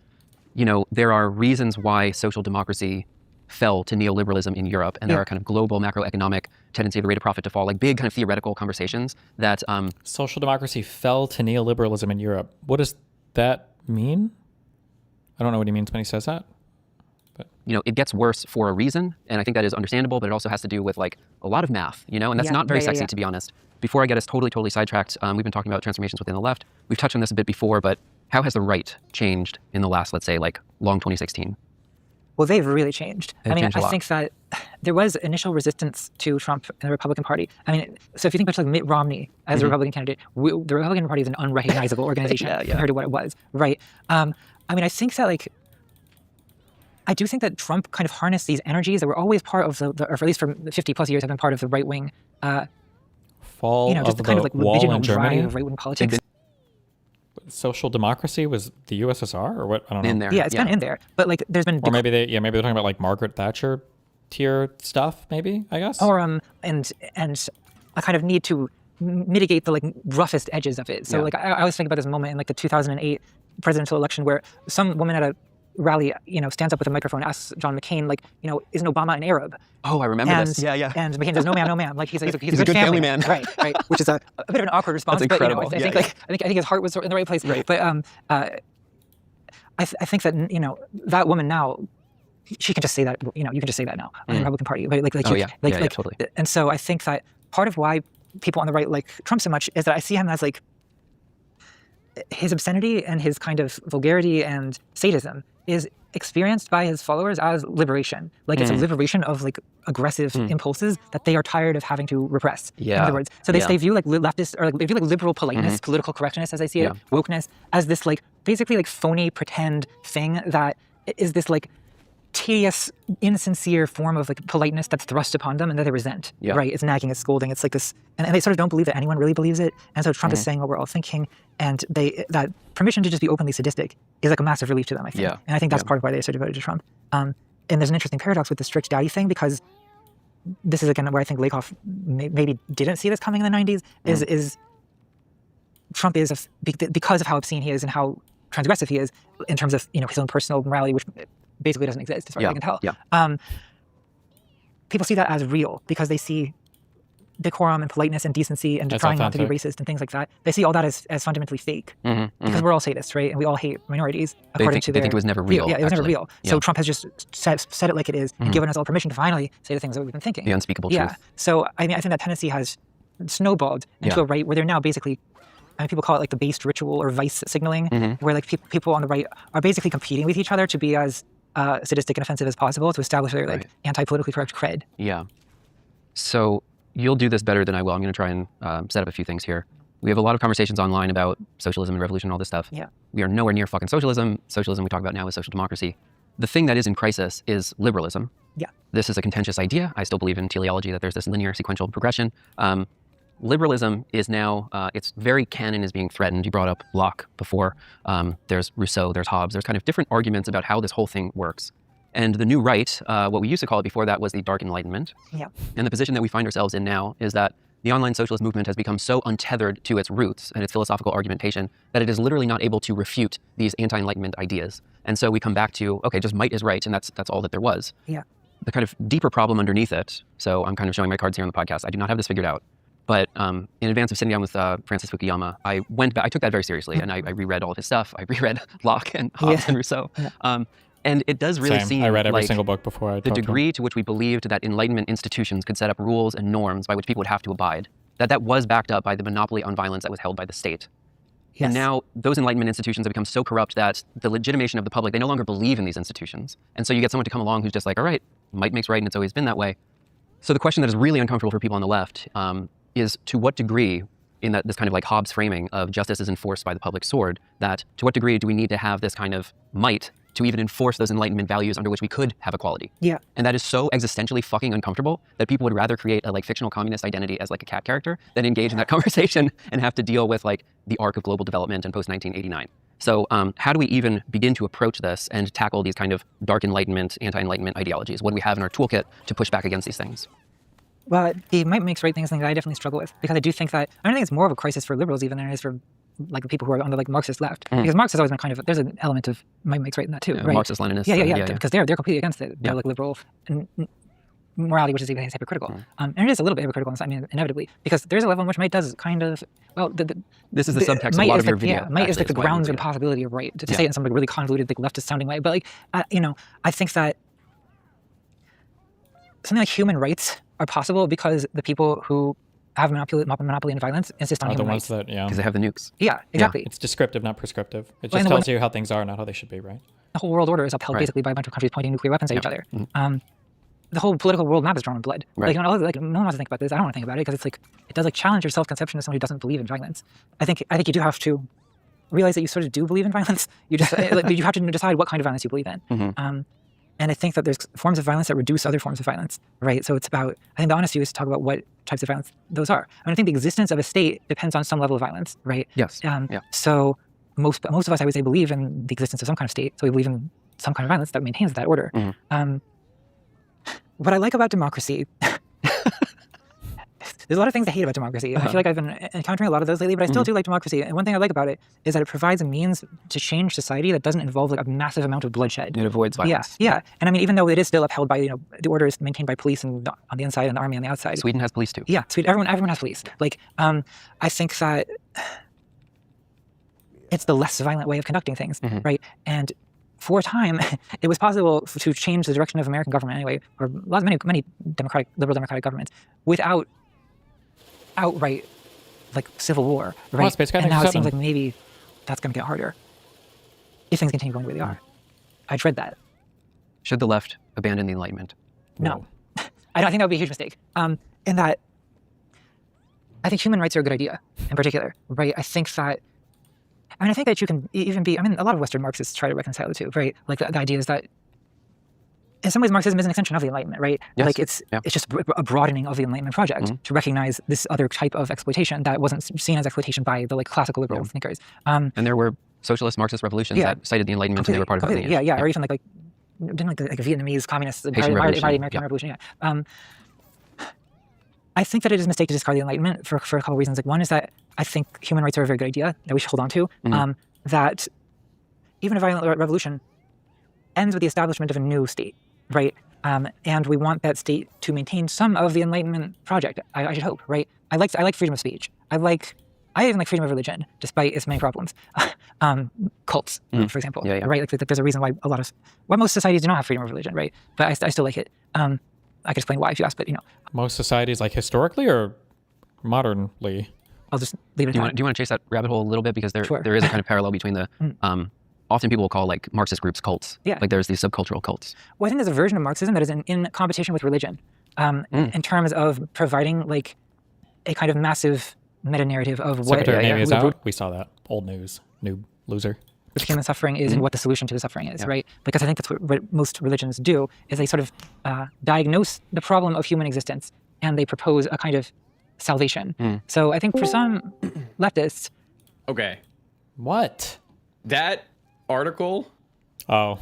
there are reasons why social democracy fell to neoliberalism in Europe, and there are kind of global macroeconomic tendency of the rate of profit to fall, big kind of theoretical conversations that... Social democracy fell to neoliberalism in Europe. What does that mean? I don't know what he means when he says that. But it gets worse for a reason, and I think that is understandable, but it also has to do with a lot of math, and that's not very sexy, to be honest. Before I get us totally sidetracked, we've been talking about transformations within the left. We've touched on this a bit before, but how has the right changed in the last, let's say, long 2016? Well, they've really changed. I think that there was initial resistance to Trump and the Republican Party. So if you think about Mitt Romney as a Republican candidate, the Republican Party is an unrecognizable organization compared to what it was, right? I think that I do think that Trump kind of harnessed these energies that were always part of or at least for 50 plus years have been part of the right wing. Fall just of the kind of wall in Germany of right wing politics. Social democracy was the USSR or what? I don't know. In there. Yeah, it's been in there, but there's been. Or maybe they're talking about Margaret Thatcher tier stuff, maybe, I guess. Or and a kind of need to mitigate the roughest edges of it. So I always think about this moment in the 2008 presidential election where some woman at a rally, stands up with a microphone, asks John McCain, isn't Obama an Arab? Oh, I remember this. Yeah. And McCain says, no, ma'am. He's a good family man. Right. Which is a bit of an awkward response. That's incredible. But I think his heart was in the right place. Right. But I think that that woman now, she can just say that. You can just say that now on the Republican Party. But totally. And so I think that part of why people on the right like Trump so much is that I see him as his obscenity and his kind of vulgarity and sadism is experienced by his followers as liberation. It's a liberation of aggressive impulses that they are tired of having to repress. Yeah. In other words, so they view leftist or they view liberal politeness, political correctness, as I see it, wokeness, as this basically phony pretend thing that is this tedious, insincere form of politeness that's thrust upon them and that they resent. Yeah. Right? It's nagging, it's scolding. It's this, and they sort of don't believe that anyone really believes it. And so Trump is saying what we're all thinking, and that permission to just be openly sadistic is a massive relief to them, I think. Yeah. And I think that's part of why they sort of voted to Trump. And there's an interesting paradox with the strict daddy thing, because this is again where I think Lakoff maybe didn't see this coming in the 90s. Is Trump is because of how obscene he is and how transgressive he is in terms of his own personal morality, which basically doesn't exist as far as I can tell. Yeah. People see that as real because they see decorum and politeness and decency and trying not to be racist and things like that. They see all that as fundamentally fake because we're all sadists, right? And we all hate minorities according to their... They think it was never real. Yeah, it was never real. So Trump has just said it like it is and given us all permission to finally say the things that we've been thinking. The unspeakable truth. Yeah. So I mean, I think that tendency has snowballed into a right where they're now basically, I mean, people call it like the based ritual or vice signaling, where like people on the right are basically competing with each other to be as sadistic and offensive as possible to establish their like anti-politically correct cred. Yeah. So you'll do this better than I will. I'm going to try and set up a few things here. We have a lot of conversations online about socialism and revolution and all this stuff. Yeah. We are nowhere near fucking socialism. Socialism we talk about now is social democracy. The thing that is in crisis is liberalism. Yeah. This is a contentious idea. I still believe in teleology that there's this linear sequential progression. Liberalism is now, its very canon is being threatened. You brought up Locke before. There's Rousseau, there's Hobbes. There's kind of different arguments about how this whole thing works. And the new right, what we used to call it before that was the Dark Enlightenment. Yeah. And the position that we find ourselves in now is that the online socialist movement has become so untethered to its roots and its philosophical argumentation that it is literally not able to refute these anti-Enlightenment ideas. And so we come back to, okay, just might is right, and that's all that there was. Yeah. The kind of deeper problem underneath it, so I'm kind of showing my cards here on the podcast. I do not have this figured out. But in advance of sitting down with Francis Fukuyama, I went back, I took that very seriously, and I reread all of his stuff. I reread Locke and Hobbes and Rousseau. And it does really seem I read every like single book before I the degree to which we believed that Enlightenment institutions could set up rules and norms by which people would have to abide, that was backed up by the monopoly on violence that was held by the state. Yes. And now those Enlightenment institutions have become so corrupt that the legitimation of the public, they no longer believe in these institutions. And so you get someone to come along who's just like, all right, might makes right and it's always been that way. So the question that is really uncomfortable for people on the left is to what degree, in this kind of like Hobbes framing of justice is enforced by the public sword, that to what degree do we need to have this kind of might to even enforce those Enlightenment values under which we could have equality? Yeah. And that is so existentially fucking uncomfortable that people would rather create a like fictional communist identity as like a cat character than engage in that conversation and have to deal with like the arc of global development in post-1989. So how do we even begin to approach this and tackle these kind of dark Enlightenment, anti-Enlightenment ideologies? What do we have in our toolkit to push back against these things? Well, the might makes right things thing that I definitely struggle with, because I do think that, I don't think it's more of a crisis for liberals even than it is for like the people who are on the like Marxist left. Because Marx has always been kind of, there's an element of might makes right in that too, right? Marxist-Leninists. Yeah, because they're completely against it. They're like liberal morality, which is even hypocritical. And it is a little bit hypocritical, I mean, inevitably, because therere's a level in which might does kind of, well, this is the subtext of a lot of your video. Yeah, might is like the grounds of the possibility of right, to say it in some like really convoluted, like leftist sounding way. But like, you know, I think that something like human rights are possible because the people who have monopoly in violence insist on human rights. Because they have the nukes. Yeah, exactly. It's descriptive, not prescriptive. It just tells you how things are, not how they should be, right? The whole world order is upheld basically by a bunch of countries pointing nuclear weapons at each other. The whole political world map is drawn in blood. Like, you know, like, no one wants to think about this. I don't want to think about it because it's like, it does like challenge your self-conception as someone who doesn't believe in violence. I think you do have to realize that you sort of do believe in violence. You just like, you have to decide what kind of violence you believe in. And I think that there's forms of violence that reduce other forms of violence, right? So it's about, I think the honest view is to talk about what types of violence those are. I mean, I think the existence of a state depends on some level of violence, right? Yes. So most of us, I would say, believe in the existence of some kind of state. So we believe in some kind of violence that maintains that order. What I like about democracy, there's a lot of things I hate about democracy. I feel like I've been encountering a lot of those lately, but I still do like democracy. And one thing I like about it is that it provides a means to change society that doesn't involve like a massive amount of bloodshed. It avoids violence. Yeah. And I mean, even though it is still upheld by, you know, the order is maintained by police and on the inside and the army on the outside. Sweden has police too. Yeah, everyone has police. Like, I think that it's the less violent way of conducting things, right? And for a time, it was possible to change the direction of American government anyway, or many liberal democratic governments, without outright like civil war, right? And now it seems like maybe that's going to get harder if things continue going the way they are. I dread that. Should the left abandon the Enlightenment? No, I think that would be a huge mistake. In that, I think human rights are a good idea in particular, right? I think that you can even be, a lot of Western Marxists try to reconcile the two, right? Like the idea is that in some ways Marxism is an extension of the Enlightenment, right? Yes. Like it's just a broadening of the Enlightenment project to recognize this other type of exploitation that wasn't seen as exploitation by the like classical liberal thinkers. And there were socialist Marxist revolutions that cited the Enlightenment and they were part of it. Yeah, or even like didn't like Vietnamese communists part of the American Revolution. I think that it is a mistake to discard the Enlightenment for a couple of reasons. Like one is that I think human rights are a very good idea that we should hold on to. That even a violent revolution ends with the establishment of a new state, right? and we want that state to maintain some of the Enlightenment project. I should hope, right? I like freedom of speech. I even like freedom of religion, despite its many problems. Cults, for example, right? Like there's a reason why most societies do not have freedom of religion, right? But I still like it. I can explain why if you ask, but most societies, like historically or modernly. I'll just leave it. Do you want to chase that rabbit hole a little bit, because there is a kind of parallel between the often people will call like Marxist groups cults. Yeah. Like there's these subcultural cults. Well, I think there's a version of Marxism that is in competition with religion, in terms of providing like a kind of massive meta-narrative of what Secretary Navy is out. We saw that. Old news. Noob. Loser. What human suffering is and what the solution to the suffering is, right? Because I think that's what most religions do, is they sort of diagnose the problem of human existence and they propose a kind of salvation. So I think for some leftists... Okay. What? That article... Oh.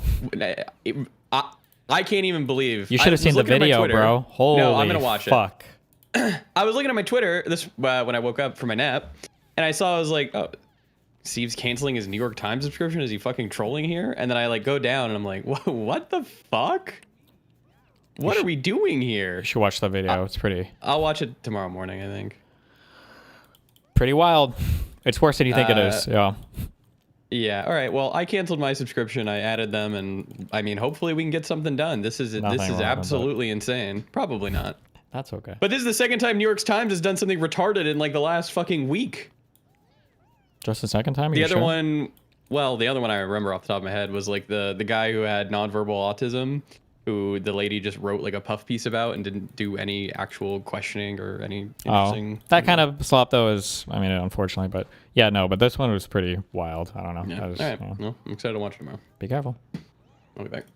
I can't even believe... You should have seen the video, bro. Holy no, I'm going to watch fuck. I was looking at my Twitter when I woke up from my nap, and I was like, oh, Steve's canceling his New York Times subscription. Is he fucking trolling here? And then I like go down and I'm like, what the fuck? What are we doing here? You should watch the video. It's pretty... I'll watch it tomorrow morning, I think. Pretty wild. It's worse than you think it is. Yeah. Yeah. All right. Well, I canceled my subscription. I added them, and I mean, hopefully we can get something done. This is absolutely insane. Probably not. That's okay. But this is the second time New York Times has done something retarded in like the last fucking week. Just the second time? The other one, well, the other one I remember off the top of my head was like the guy who had nonverbal autism, who the lady just wrote like a puff piece about and didn't do any actual questioning or any interesting... That kind of slop though is, I mean, unfortunately, but yeah, no, but this one was pretty wild. I don't know. Yeah. All right. Yeah. Well, I'm excited to watch it tomorrow. Be careful. I'll be back.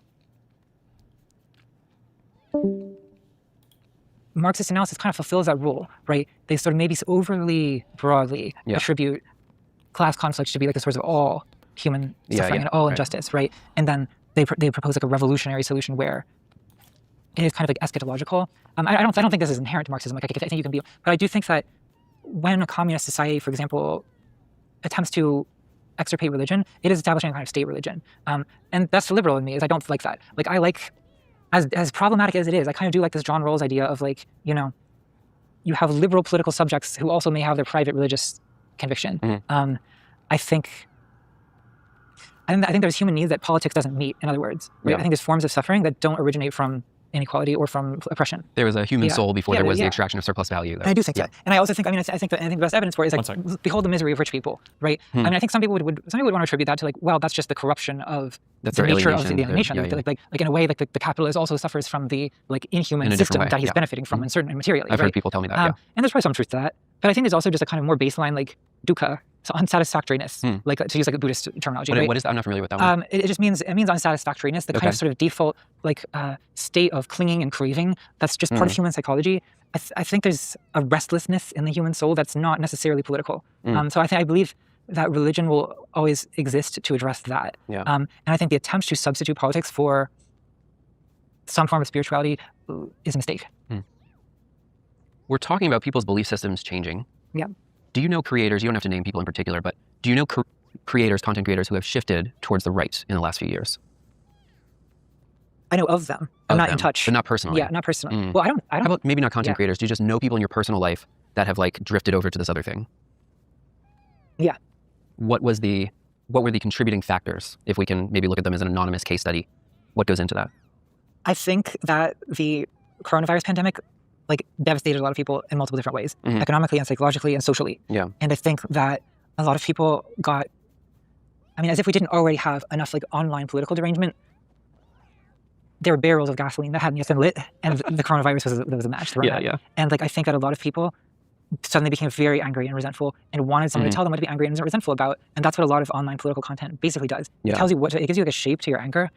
Marxist analysis kind of fulfills that rule, right? They sort of maybe overly broadly attribute class conflict to be like a source of all human suffering and all injustice, right? And then they propose like a revolutionary solution where it is kind of like eschatological. I don't think this is inherent to Marxism. Like I think you can be, but I do think that when a communist society, for example, attempts to extirpate religion, it is establishing a kind of state religion, and that's the liberal in me. Is I don't like that. Like I like. As problematic as it is, I kind of do like this John Rawls idea of like, you have liberal political subjects who also may have their private religious conviction. I think there's human needs that politics doesn't meet, in other words. Right? I think there's forms of suffering that don't originate from inequality or from oppression. There was a human soul before there was the extraction of surplus value. I do think that. And I also think, I think the best evidence for it is like, behold the misery of rich people, right? I mean, I think some people would want to attribute that to like, well, that's just the corruption of the nature of the alienation. Like in a way, like the capitalist also suffers from the like inhuman system that he's benefiting from in certain materially. I've heard people tell me that, and there's probably some truth to that. But I think there's also just a kind of more baseline like dukkha, so unsatisfactoriness, like to use like a Buddhist terminology. What is that? I'm not familiar with that one. It just means unsatisfactoriness, the kind of sort of default like state of clinging and craving that's just part of human psychology. I think there's a restlessness in the human soul that's not necessarily political. So I believe that religion will always exist to address that. And I think the attempt to substitute politics for some form of spirituality is a mistake. We're talking about people's belief systems changing. Yeah. Do you know creators, you don't have to name people in particular, but do you know creators, content creators who have shifted towards the right in the last few years? I know of them. I'm not in touch. But not personally? Yeah, not personally. Well, I don't. How about maybe not content creators? Do you just know people in your personal life that have like drifted over to this other thing? Yeah. What were the contributing factors? If we can maybe look at them as an anonymous case study, what goes into that? I think that the coronavirus pandemic like devastated a lot of people in multiple different ways, economically and psychologically and socially. Yeah. And I think that a lot of people got, I mean, as if we didn't already have enough like online political derangement, there were barrels of gasoline that hadn't yet been lit, and the coronavirus was a match to run that. And like I think that a lot of people suddenly became very angry and resentful and wanted someone to tell them what to be angry and resentful about. And that's what a lot of online political content basically does. It tells you it gives you like a shape to your anger.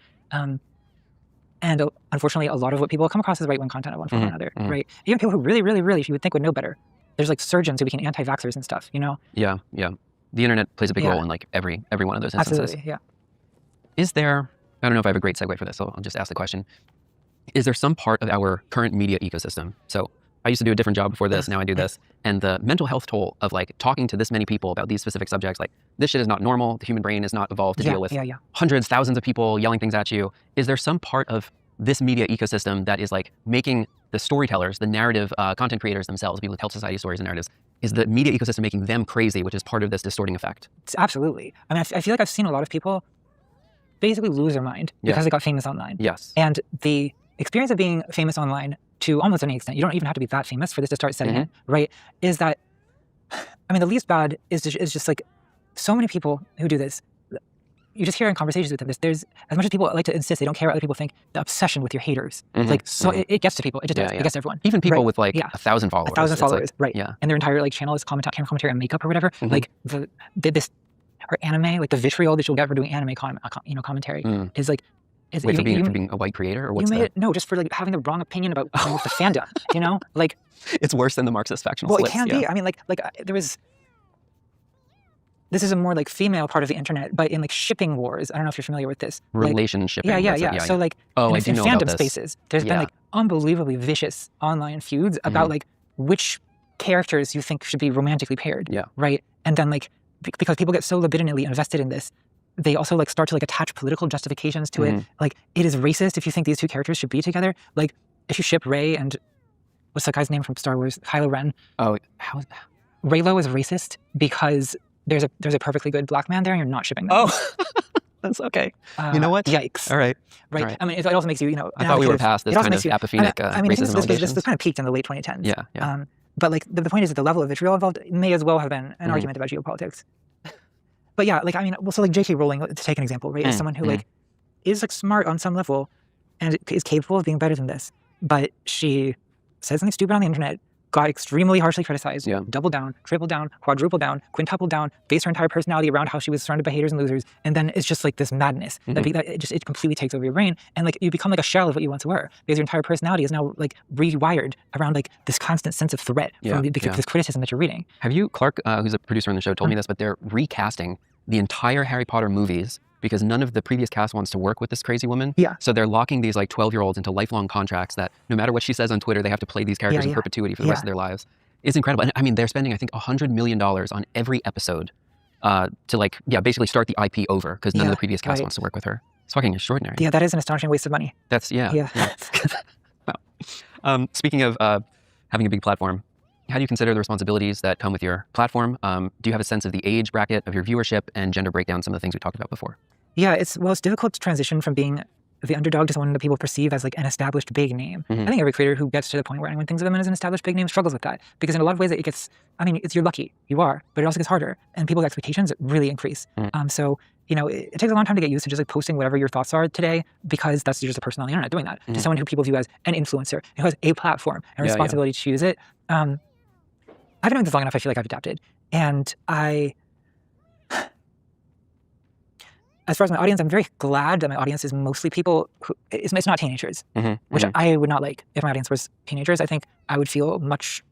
And unfortunately, a lot of what people come across as right-wing content at one form or another, right? Even people who really, really, really, you would think would know better. There's like surgeons who became anti-vaxxers and stuff, you know? Yeah. The internet plays a big role in like every one of those instances. Absolutely, yeah. Is there, I don't know if I have a great segue for this, so I'll just ask the question. Is there some part of our current media ecosystem? So I used to do a different job before this, now I do this. And the mental health toll of like talking to this many people about these specific subjects, like this shit is not normal. The human brain is not evolved to deal with hundreds, thousands of people yelling things at you. Is there some part of this media ecosystem that is like making the storytellers, the narrative content creators themselves, people who tell society stories and narratives, is the media ecosystem making them crazy, which is part of this distorting effect. It's absolutely. I mean, I feel like I've seen a lot of people basically lose their mind because they got famous online. Yes. And the experience of being famous online, to almost any extent, you don't even have to be that famous for this to start setting in, right? Is that, I mean, the least bad is just like so many people who do this. You just hear in conversations with them, there's as much as people like to insist they don't care what other people think, the obsession with your haters. Like, so it gets to people. It just does. It gets to everyone. Even people with like 1,000 followers. 1,000 followers, like, right. Yeah. And their entire like channel is camera commentary on makeup or whatever. Like this, or anime, like the vitriol that you'll get for doing anime commentary is like, wait, for being a white creator, or what's that? No, just for like having the wrong opinion about the fandom, you know? Like, it's worse than the Marxist factional splits. Well, it can be. I mean, like there was, this is a more like female part of the internet, but in like shipping wars, I don't know if you're familiar with this. Relationship. Yeah. So like in fandom spaces, there's been like unbelievably vicious online feuds about like which characters you think should be romantically paired. Yeah. Right. And then like, because people get so libidinally invested in this, they also like start to like attach political justifications to it. Like, it is racist if you think these two characters should be together. Like, if you ship Rey and what's that guy's name from Star Wars? Kylo Ren. Oh, how is that? Reylo is racist because there's a perfectly good black man there and you're not shipping them. Oh, that's okay. You know what? Yikes. All right. Right. All right. I mean, it also makes you, I thought we were past this kind of apathetic racism this kind of peaked in the late 2010s. Yeah. But like the point is that the level of vitriol involved may as well have been an argument about geopolitics. But yeah, like, I mean, well, so like J.K. Rowling, to take an example, right, is someone who like is like smart on some level and is capable of being better than this, but she said something stupid on the internet, got extremely harshly criticized, doubled down, tripled down, quadrupled down, quintupled down, based her entire personality around how she was surrounded by haters and losers, and then it's just like this madness that it completely takes over your brain, and like you become like a shell of what you once were, because your entire personality is now like rewired around like this constant sense of threat from this criticism that you're reading. Have you, Clark, who's a producer on the show, told me this, but they're recasting the entire Harry Potter movies because none of the previous cast wants to work with this crazy woman. Yeah. So they're locking these like 12-year-olds into lifelong contracts that no matter what she says on Twitter, they have to play these characters in perpetuity for the rest of their lives. It's incredible. And I mean, they're spending, I think, $100 million on every episode to like, basically start the IP over because none of the previous cast wants to work with her. It's fucking extraordinary. Yeah, that is an astonishing waste of money. That's, Wow. Speaking of having a big platform, how do you consider the responsibilities that come with your platform? Do you have a sense of the age bracket of your viewership and gender breakdown, some of the things we talked about before? Yeah, it's difficult to transition from being the underdog to someone that people perceive as like an established big name. I think every creator who gets to the point where anyone thinks of them as an established big name struggles with that, because in a lot of ways it gets, I mean, you're lucky, you are, but it also gets harder, and people's expectations really increase. So, you know, it takes a long time to get used to just like posting whatever your thoughts are today, because that's just a person on the internet doing that. To someone who people view as an influencer, who has a platform and responsibility to use it. I've been doing this long enough, I feel like I've adapted. And as far as my audience, I'm very glad that my audience is mostly people who, it's not teenagers, which I would not like if my audience was teenagers. I think I would feel a much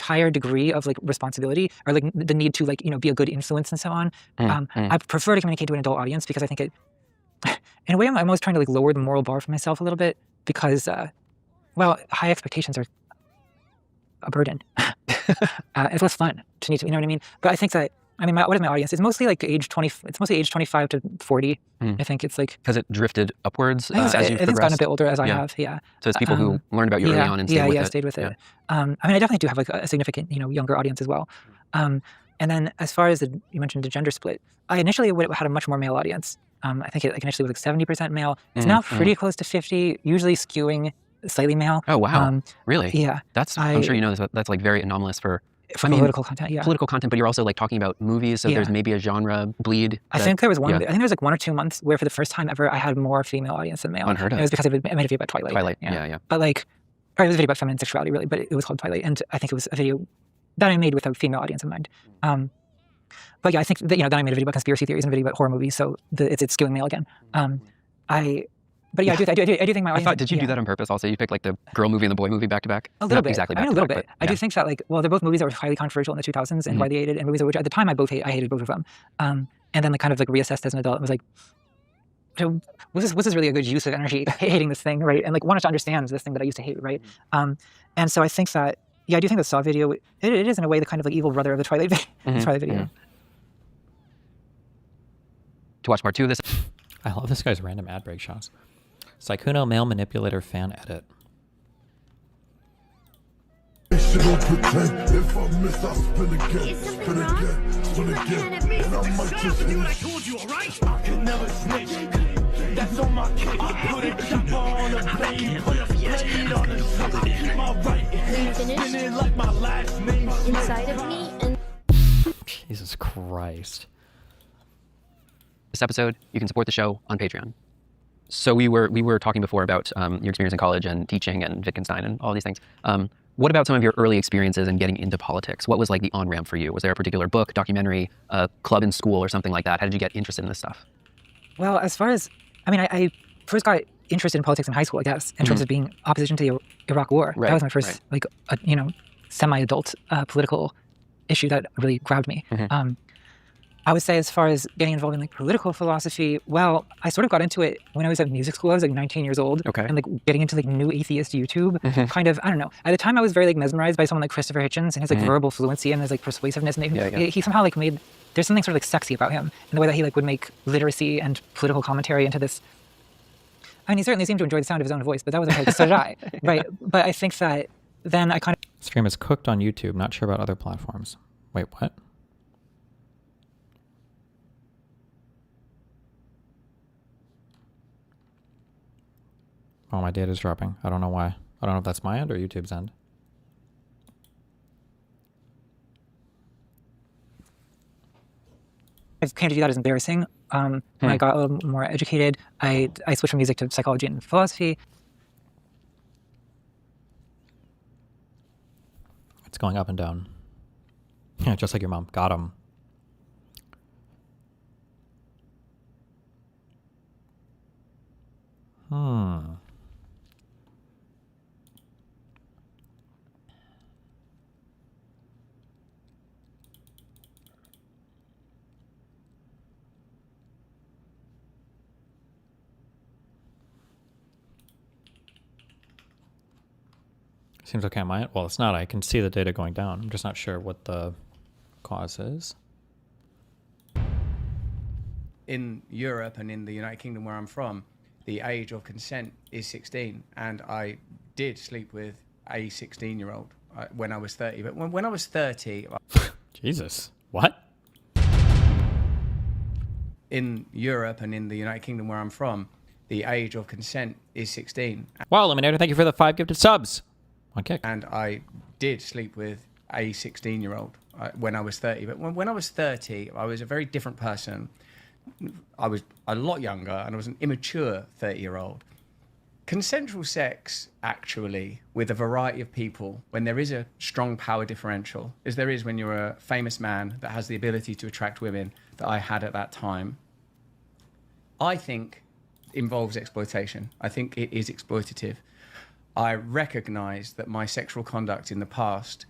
higher degree of like responsibility, or like the need to like, you know, be a good influence and so on. I prefer to communicate to an adult audience because I think it, in a way, I'm always trying to like lower the moral bar for myself a little bit, because, well, high expectations are a burden. It's less fun to need to, you know what I mean? But I think that, I mean, what is my audience? It's mostly like age 20. It's mostly age 25 to 40. I think it's like, because it drifted upwards as you've progressed. It's gotten a bit older as I have. Yeah. So it's people who learned about you early on and stayed with it. I mean, I definitely do have like a significant, you know, younger audience as well. And then as far as you mentioned the gender split, I initially had a much more male audience. I think it like initially was like 70% male. It's now pretty close to 50, usually skewing slightly male. Oh wow! Really? Yeah. I'm sure you know this. That's like very anomalous for political content. Yeah. Political content, but you're also like talking about movies, so there's maybe a genre bleed. I think there was one. I think there was like 1 or 2 months where for the first time ever I had more female audience than male. Unheard of. It was because I made a video about Twilight. Yeah. But like, or it was a video about feminine sexuality really, but it was called Twilight, and I think it was a video that I made with a female audience in mind. But yeah, I think that, you know, then I made a video about conspiracy theories and a video about horror movies, so it's skewing male again. But yeah, I do think my audience... Did you do that on purpose also? You picked like the girl movie and the boy movie back to back? A little bit. Exactly I mean, a little bit. I do think that like, well, they're both movies that were highly controversial in the 2000s and widely hated, and movies which at the time I hated both of them. And then like kind of like reassessed as an adult and was like, was this really a good use of energy hating this thing, right? And like wanted to understand this thing that I used to hate, right? And so I think that, yeah, I do think the Saw video, it is in a way the kind of like evil brother of the Twilight video. To watch part 2 of this. I love this guy's random ad break shots. Sykkuno male manipulator fan edit. That's on my kick. Put a chopper on a blade. Put a blade on the shoulder. Keep my right hand spinning like my last name inside of me. And Jesus Christ. This episode, you can support the show on Patreon. So we were talking before about your experience in college and teaching and Wittgenstein and all these things. What about some of your early experiences in getting into politics? What was like the on-ramp for you? Was there a particular book, documentary, a club in school or something like that? How did you get interested in this stuff? Well, as far as, I first got interested in politics in high school, I guess, in terms of being opposition to the Iraq War. Right, that was my first, semi-adult political issue that really grabbed me. I would say as far as getting involved in political philosophy, well, I sort of got into it when I was at music school. I was 19 years old. Okay. And getting into new atheist YouTube, kind of, I don't know. At the time I was very mesmerized by someone like Christopher Hitchens and his verbal fluency and his persuasiveness. And he somehow made, there's something sort of sexy about him in the way that he would make literacy and political commentary into this. He certainly seemed to enjoy the sound of his own voice, but that wasn't so did I. Right. But I think that then I kind of... Stream is cooked on YouTube, not sure about other platforms. Wait, what? Oh, my data's dropping. I don't know why. I don't know if that's my end or YouTube's end. I came to view that as embarrassing. When I got a little more educated, I switched from music to psychology and philosophy. It's going up and down. Yeah, just like your mom. Got him. Seems okay on my end. Well, it's not. I can see the data going down. I'm just not sure what the cause is. In Europe and in the United Kingdom where I'm from, the age of consent is 16. And I did sleep with a 16-year-old when I was 30. But when I was 30... Jesus. What? In Europe and in the United Kingdom where I'm from, the age of consent is 16. Wow, Eliminator, thank you for the 5 gifted subs. One kick. And I did sleep with a 16-year-old when I was 30. But when I was 30, I was a very different person. I was a lot younger and I was an immature 30-year-old. Consensual sex, actually, with a variety of people, when there is a strong power differential, as there is when you're a famous man that has the ability to attract women that I had at that time, I think involves exploitation. I think it is exploitative. I recognize that my sexual conduct in the past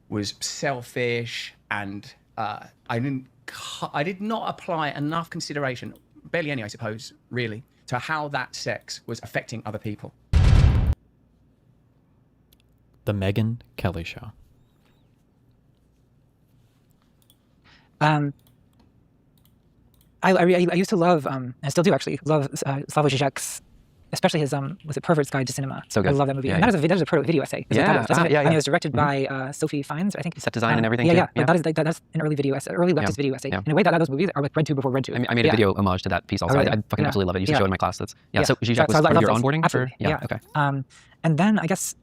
was selfish and I did not apply enough consideration, barely any, I suppose, really, to how that sex was affecting other people. The Megyn Kelly Show. I used to love, I still do actually, love Slavoj Žižek's, especially his, was it Pervert's Guide to Cinema? So good. I love that movie. Yeah, and that is a proto video essay. Yeah. It was directed by Sophie Fiennes, I think. Set design and everything. Yeah. That's an early video essay, early leftist video essay. In a way that those movies are read to before read to. I made a video homage to that piece also. Oh, really? I fucking absolutely love it. I used to show it in my class. So Žižek was I part of your those. onboarding? Absolutely. Yeah. Okay. And then I guess,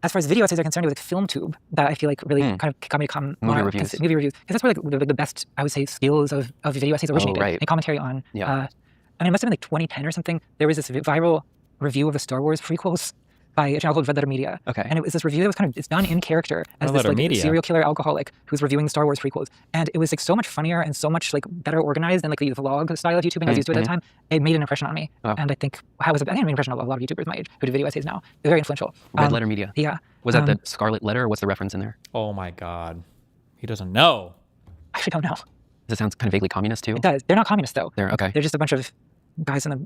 as far as video essays are concerned, it was FilmTube that I feel really kind of got me to come movie reviews. Movie reviews, because that's where the best, I would say, skills of video essays originated. Right. And commentary on. And it must have been 2010 or something. There was this viral review of the Star Wars prequels by a channel called Red Letter Media. Okay. And it was this review that was it's done in character as this serial killer alcoholic who's reviewing the Star Wars prequels. And it was so much funnier and so much better organized than the vlog style of YouTubing I was used to at that time. It made an impression on me. Oh. And I think it made an impression on a lot of YouTubers my age who do video essays now. They're very influential. Red Letter Media. Yeah. Was that the Scarlet Letter or what's the reference in there? Oh my God. He doesn't know. I actually don't know. Does it sound kind of vaguely communist too? It does. They're not communist though. They're just a bunch of guys in the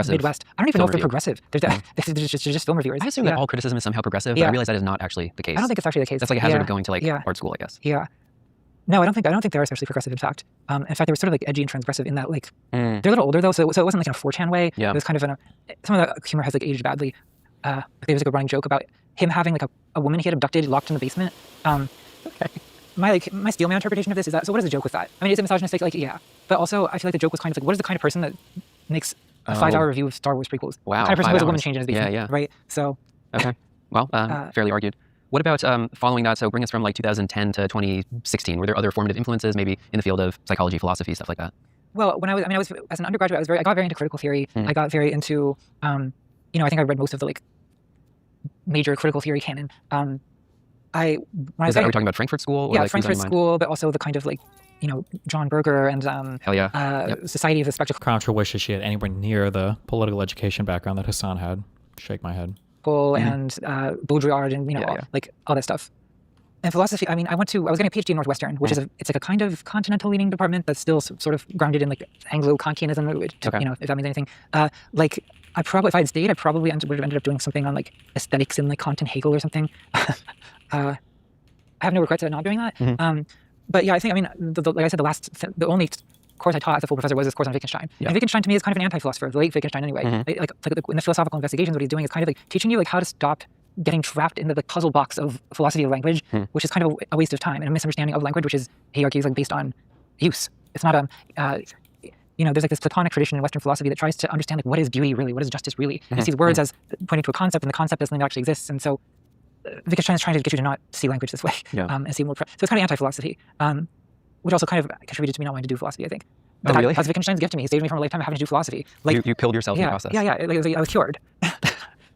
Midwest. I don't even know if they're progressive. They're just film reviewers. I assume that all criticism is somehow progressive, but I realize that is not actually the case. I don't think it's actually the case. That's like a hazard of going to art school, I guess. Yeah. No, I don't think they are especially progressive. In fact, they were sort of like edgy and transgressive in that like they're a little older though, so it wasn't like in a 4chan way. Yeah. It was kind of some of the humor has like aged badly. There was like a running joke about him having like a woman he had abducted locked in the basement. Okay. My Steelman interpretation of this is that, so what is the joke with that? I mean, is it misogynistic? Like, yeah. But also, I feel like the joke was kind of like, what is the kind of person that makes a 5-hour review of Star Wars prequels? Wow. The kind of person who has a woman chained in his basement. Yeah. Right? So. Okay. Well, fairly argued. What about following that? So bring us from like 2010 to 2016. Were there other formative influences, maybe in the field of psychology, philosophy, stuff like that? Well, when I was as an undergraduate, I got very into critical theory. I got very into, I think I read most of the like major critical theory canon. Are we talking about Frankfurt School? Or yeah, like Frankfurt School, but also the kind of like, John Berger and Hell yeah. Society of the Spectacle. Contra wishes she had anywhere near the political education background that Hassan had. Shake my head. And Baudrillard and like all that stuff. And philosophy, I mean, I was getting a PhD in Northwestern, which it's like a kind of continental leaning department that's still sort of grounded in like Anglo-Kantianism, which, if that means anything. Like I probably, if I had stayed, I probably would have ended up doing something on like aesthetics in like Kant and Hegel or something. I have no regrets at not doing that. But yeah, I think, like I said, the only course I taught as a full professor was this course on Wittgenstein. Yeah. And Wittgenstein to me is kind of an anti-philosopher, the late Wittgenstein anyway. Like in the philosophical investigations, what he's doing is kind of like teaching you like how to stop getting trapped in the like puzzle box of philosophy of language, which is kind of a waste of time and a misunderstanding of language, which is, he argues, like based on use. It's not there's like this Platonic tradition in Western philosophy that tries to understand like what is beauty really, what is justice really, and sees words as pointing to a concept, and the concept as something that actually exists. And so Wittgenstein is trying to get you to not see language this way, and see more. So it's kind of anti-philosophy, which also kind of contributed to me not wanting to do philosophy, I think. But really? That's Wittgenstein's gift to me. He saved me from a lifetime of having to do philosophy. Like you killed yourself in the process. Yeah. I was cured.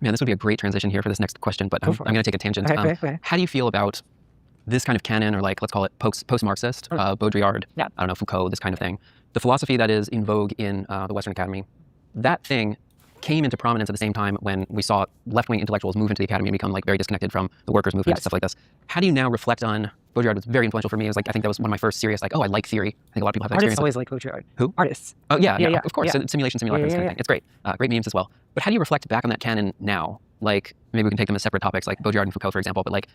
Man, this would be a great transition here for this next question, but I'm going to take a tangent. Okay. How do you feel about this kind of canon, or like, let's call it post-Marxist, Baudrillard, I don't know, Foucault, this kind of thing? The philosophy that is in vogue in the Western Academy, that thing came into prominence at the same time when we saw left-wing intellectuals move into the academy and become like very disconnected from the workers' movement and stuff like this. How do you now reflect on Baudrillard? Was very influential for me. It was like, I think that was one of my first serious, like, I like theory. I think a lot of people have that Artists experience. always like Baudrillard. Who? Artists. Oh, yeah, of course. So simulation, this kind of thing. It's great. Great memes as well. But how do you reflect back on that canon now? Like, maybe we can take them as separate topics, like Baudrillard and Foucault, for example, but like,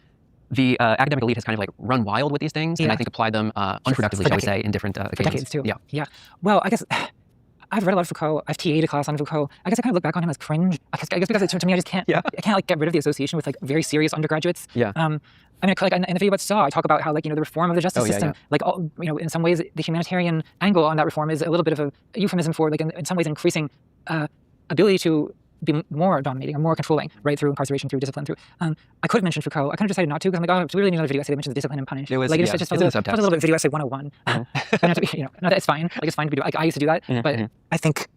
the academic elite has kind of like run wild with these things, and I think applied them unproductively, shall we say, in different occasions. For decades too. Yeah. Well, I guess I've read a lot of Foucault. I've TA'd a class on Foucault. I guess I kind of look back on him as cringe. I guess because to me, I just can't. I can't like get rid of the association with like very serious undergraduates. Yeah. I mean, like in the video about Saw, I talk about how like the reform of the justice system, like all, in some ways the humanitarian angle on that reform is a little bit of a euphemism for like in some ways increasing ability to be more dominating or more controlling, right, through incarceration, through discipline, through. I could have mentioned Foucault. I kind of decided not to because I'm like, it's really another video essay that mentions discipline and punish. It was, like, it just felt a little bit video essay 101. Not that it's fine. Like, it's fine to be like I used to do that, but I think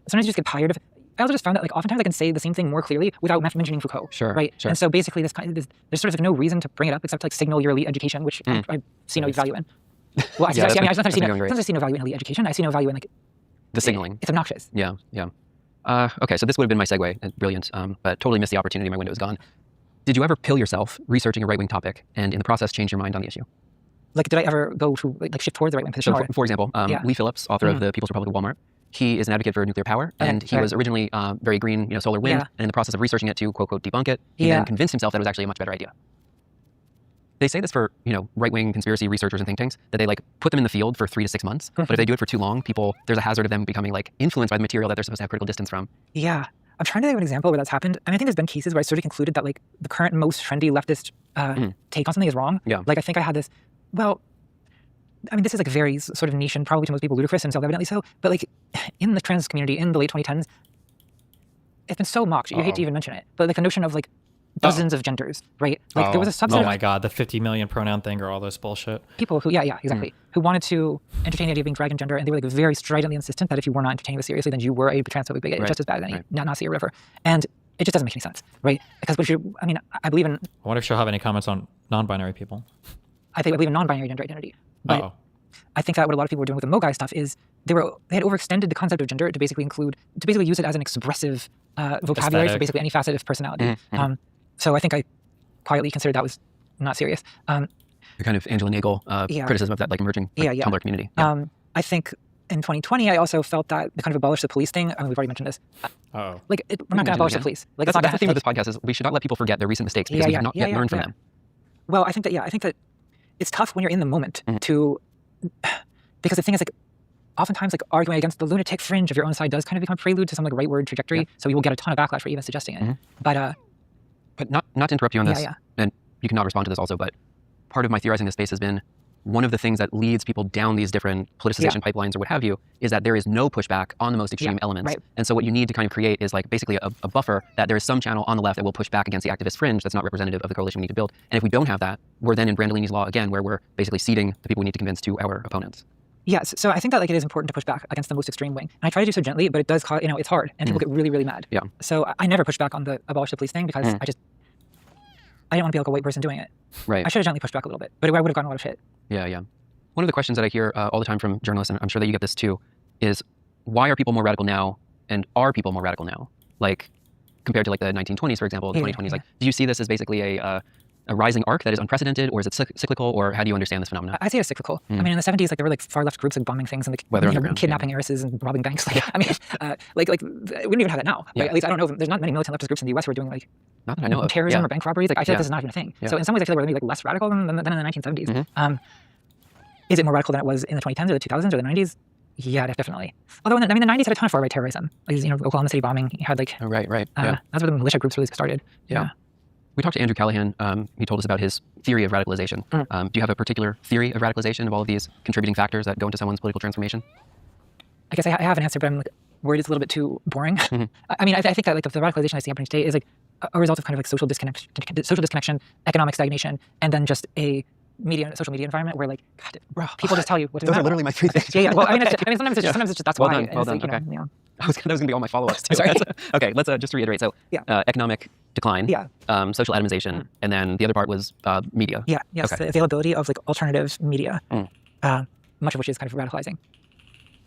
sometimes you just get tired of. I also just found that like oftentimes I can say the same thing more clearly without mentioning Foucault. Sure. Right. Sure. And so basically, there's sort of like no reason to bring it up except to like signal your elite education, which I see no value in. Well, I see no value in elite education. I see no value in like the signaling. It's obnoxious. Yeah. Okay, so this would have been my segue. Brilliant. But totally missed the opportunity. My window was gone. Did you ever pill yourself researching a right-wing topic and in the process change your mind on the issue? Like, did I ever go to like shift towards the right-wing position? So, for example, Lee Phillips, author of The People's Republic of Walmart, he is an advocate for nuclear power, and he was originally very green, solar wind, and in the process of researching it to quote debunk it, he then convinced himself that it was actually a much better idea. They say this for, right-wing conspiracy researchers and think tanks, that they like put them in the field for 3 to 6 months. But if they do it for too long, there's a hazard of them becoming like influenced by the material that they're supposed to have critical distance from. Yeah. I'm trying to think of an example where that's happened. And I think there's been cases where I sort of concluded that like the current most trendy leftist take on something is wrong. Yeah. Like I think I had this, this is like very sort of niche and probably to most people ludicrous and self-evidently so, but like in the trans community in the late 2010s, it's been so mocked. You hate to even mention it, but like the notion of like dozens of genders, right? Like there was a subset. Oh my God, the 50 million pronoun thing or all this bullshit. People who, exactly, who wanted to entertain the idea of being dragon gender, and they were like very stridently insistent that if you were not entertaining this seriously, then you were a transphobic bigot, just as bad as any Nazi or whatever. And it just doesn't make any sense, right? Because I believe in. I wonder if she'll have any comments on non-binary people. I believe in non-binary gender identity, but I think that what a lot of people were doing with the Mogai stuff is they had overextended the concept of gender to basically use it as an expressive vocabulary for basically any facet of personality. So I think I quietly considered that was not serious. The kind of Angela Nagel criticism of that like emerging Tumblr community. Yeah. I think in 2020, I also felt that the kind of abolish the police thing. We've already mentioned this. We're not going to abolish the police. Like that's the theme of this podcast is we should not let people forget their recent mistakes because we have not yet learned from them. Well, I think that it's tough when you're in the moment to, because the thing is like, oftentimes like arguing against the lunatic fringe of your own side does kind of become a prelude to some like rightward trajectory. So you will get a ton of backlash for even suggesting it. But not to interrupt you on this, and you cannot respond to this also, but part of my theorizing this space has been one of the things that leads people down these different politicization pipelines or what have you is that there is no pushback on the most extreme elements. And so what you need to kind of create is like basically a buffer that there is some channel on the left that will push back against the activist fringe that's not representative of the coalition we need to build. And if we don't have that, we're then in Brandolini's law again, where we're basically ceding the people we need to convince to our opponents. Yeah, so I think that like it is important to push back against the most extreme wing. And I try to do so gently, but it does cause, it's hard and people get really, really mad. Yeah. So I never push back on the abolish the police thing because I didn't want to be like a white person doing it. Right. I should have gently pushed back a little bit, but I would have gotten a lot of shit. Yeah. One of the questions that I hear all the time from journalists, and I'm sure that you get this too, is why are people more radical now, and are people more radical now? Like, compared to like the 1920s, for example, the 2020s, like, do you see this as basically a rising arc that is unprecedented, or is it cyclical, or how do you understand this phenomenon? I see it as cyclical. I mean, in the 70s, like there were like far left groups like bombing things and like kidnapping heiresses and robbing banks. Like, I mean, we don't even have that now. Like, at least I don't know. There's not many militant leftist groups in the U.S. who are doing like not that I know of. Terrorism or bank robberies. Like I feel like this is not even a thing. So in some ways, I feel like we're maybe like less radical than in the 1970s. Is it more radical than it was in the 2010s or the 2000s or the 90s? Yeah, definitely. Although, the 90s had a ton of far-right terrorism. Like, Oklahoma City bombing, you had like... Right. That's where the militia groups really started. Yeah. We talked to Andrew Callahan. He told us about his theory of radicalization. Do you have a particular theory of radicalization, of all of these contributing factors that go into someone's political transformation? I guess I have an answer, but I'm like, worried it's a little bit too boring. I mean, I think that like the radicalization I see happening today is like a result of kind of like social disconnection, economic stagnation, and then just a social media environment where like people just tell you what to do. Those are literally my three things. Yeah. Well, sometimes it's just that's well why. Well done. Like, okay. That was going to be all my follow-ups too. Sorry. Okay, let's just reiterate. So economic decline, social atomization, and then the other part was media. Yeah. Yes. Okay. The availability of like alternative media, much of which is kind of radicalizing.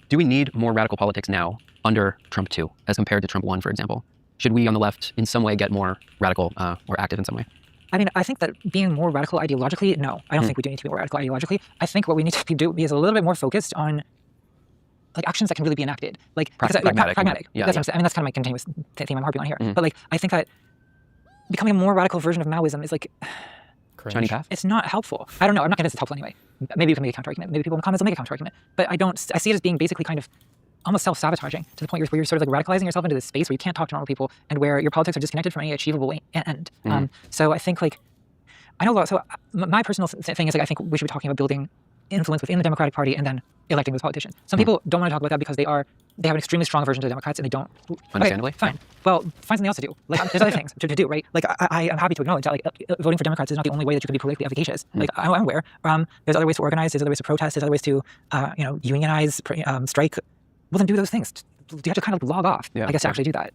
Do we need more radical politics now under Trump 2 as compared to Trump 1, for example? Should we on the left in some way get more radical or active in some way? I mean, I think that being more radical ideologically, no. I don't think we do need to be more radical ideologically. I think what we need to do is a little bit more focused on like actions that can really be enacted. Like pragmatic. Yeah, that's what I'm saying. I mean, that's kind of my continuous theme I'm harping on here. But like, I think that becoming a more radical version of Maoism is like shiny path. It's not helpful. I don't know. I'm not convinced it's helpful anyway. Maybe we can make a counter argument. Maybe people in the comments will make a counter argument. But I see it as being basically kind of almost self-sabotaging to the point where you're sort of like radicalizing yourself into this space where you can't talk to normal people and where your politics are disconnected from any achievable end. So I think like I know a lot. So my personal thing is like I think we should be talking about building influence within the Democratic Party and then electing those politicians. Some people don't want to talk about that because they have an extremely strong aversion to the Democrats and they don't. Understandably. Okay, fine. Well, find something else to do. Like there's other things to do, right? Like I am happy to acknowledge that like voting for Democrats is not the only way that you can be politically efficacious. Like I'm aware. There's other ways to organize. There's other ways to protest. There's other ways to unionize, strike. Well, then do those things. You have to kind of log off, I guess, to actually do that.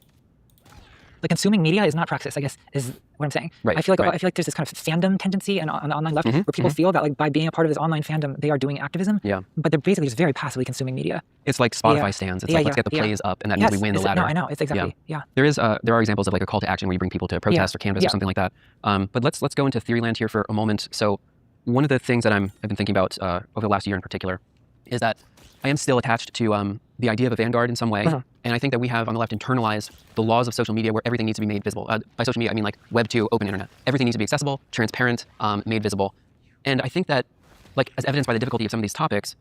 Like consuming media is not praxis, I guess, is what I'm saying. Right, I feel like there's this kind of fandom tendency on the online left where people feel that like by being a part of this online fandom, they are doing activism. Yeah. But they're basically just very passively consuming media. It's like Spotify stands. It's like let's get the plays up, and that means we win the ladder. No, I know. It's exactly. Yeah. There are examples of like a call to action where you bring people to protest or canvas or something like that. But let's go into theory land here for a moment. So one of the things that I've been thinking about over the last year in particular is that I am still attached to the idea of a vanguard in some way. And I think that we have on the left internalized the laws of social media where everything needs to be made visible. By social media, I mean like Web 2, open internet. Everything needs to be accessible, transparent, made visible. And I think that, like as evidenced by the difficulty of some of these topics,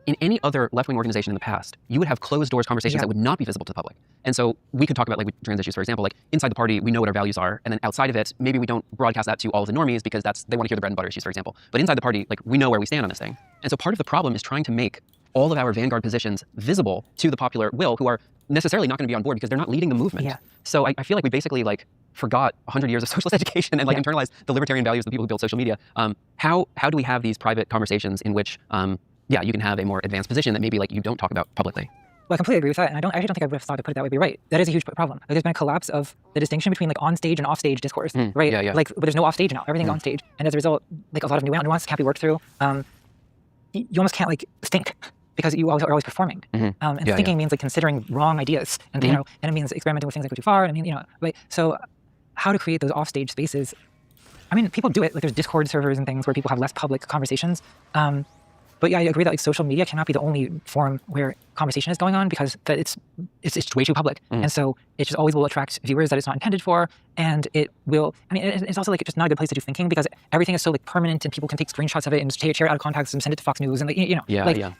in any other left-wing organization in the past, you would have closed-doors conversations that would not be visible to the public. And so we could talk about like trans issues, for example, like inside the party, we know what our values are. And then outside of it, maybe we don't broadcast that to all of the normies because they want to hear the bread and butter issues, for example. But inside the party, like we know where we stand on this thing. And so part of the problem is trying to make all of our vanguard positions visible to the popular will who are necessarily not going to be on board because they're not leading the movement. So I feel like we basically like forgot 100 years of socialist education and like internalized the libertarian values of the people who built social media. How do we have these private conversations in which you can have a more advanced position that maybe like you don't talk about publicly? Well, I completely agree with that, and I actually don't think I would have thought to put it that way. But you're right, that is a huge problem. Like, there's been a collapse of the distinction between like on stage and off stage discourse, right? Like, but there's no off stage now. Everything's on stage, and as a result, like a lot of nuances can't be worked through. You almost can't like think because you are always performing. And thinking means like considering wrong ideas, and and it means experimenting with things that go too far. And I mean, right? So, how to create those off stage spaces? I mean, people do it. Like, there's Discord servers and things where people have less public conversations. But yeah, I agree that like social media cannot be the only forum where conversation is going on, because that it's way too public, and so it just always will attract viewers that it's not intended for, and it will. I mean, it's also like just not a good place to do thinking, because everything is so like permanent, and people can take screenshots of it and share it out of context and send it to Fox News, and like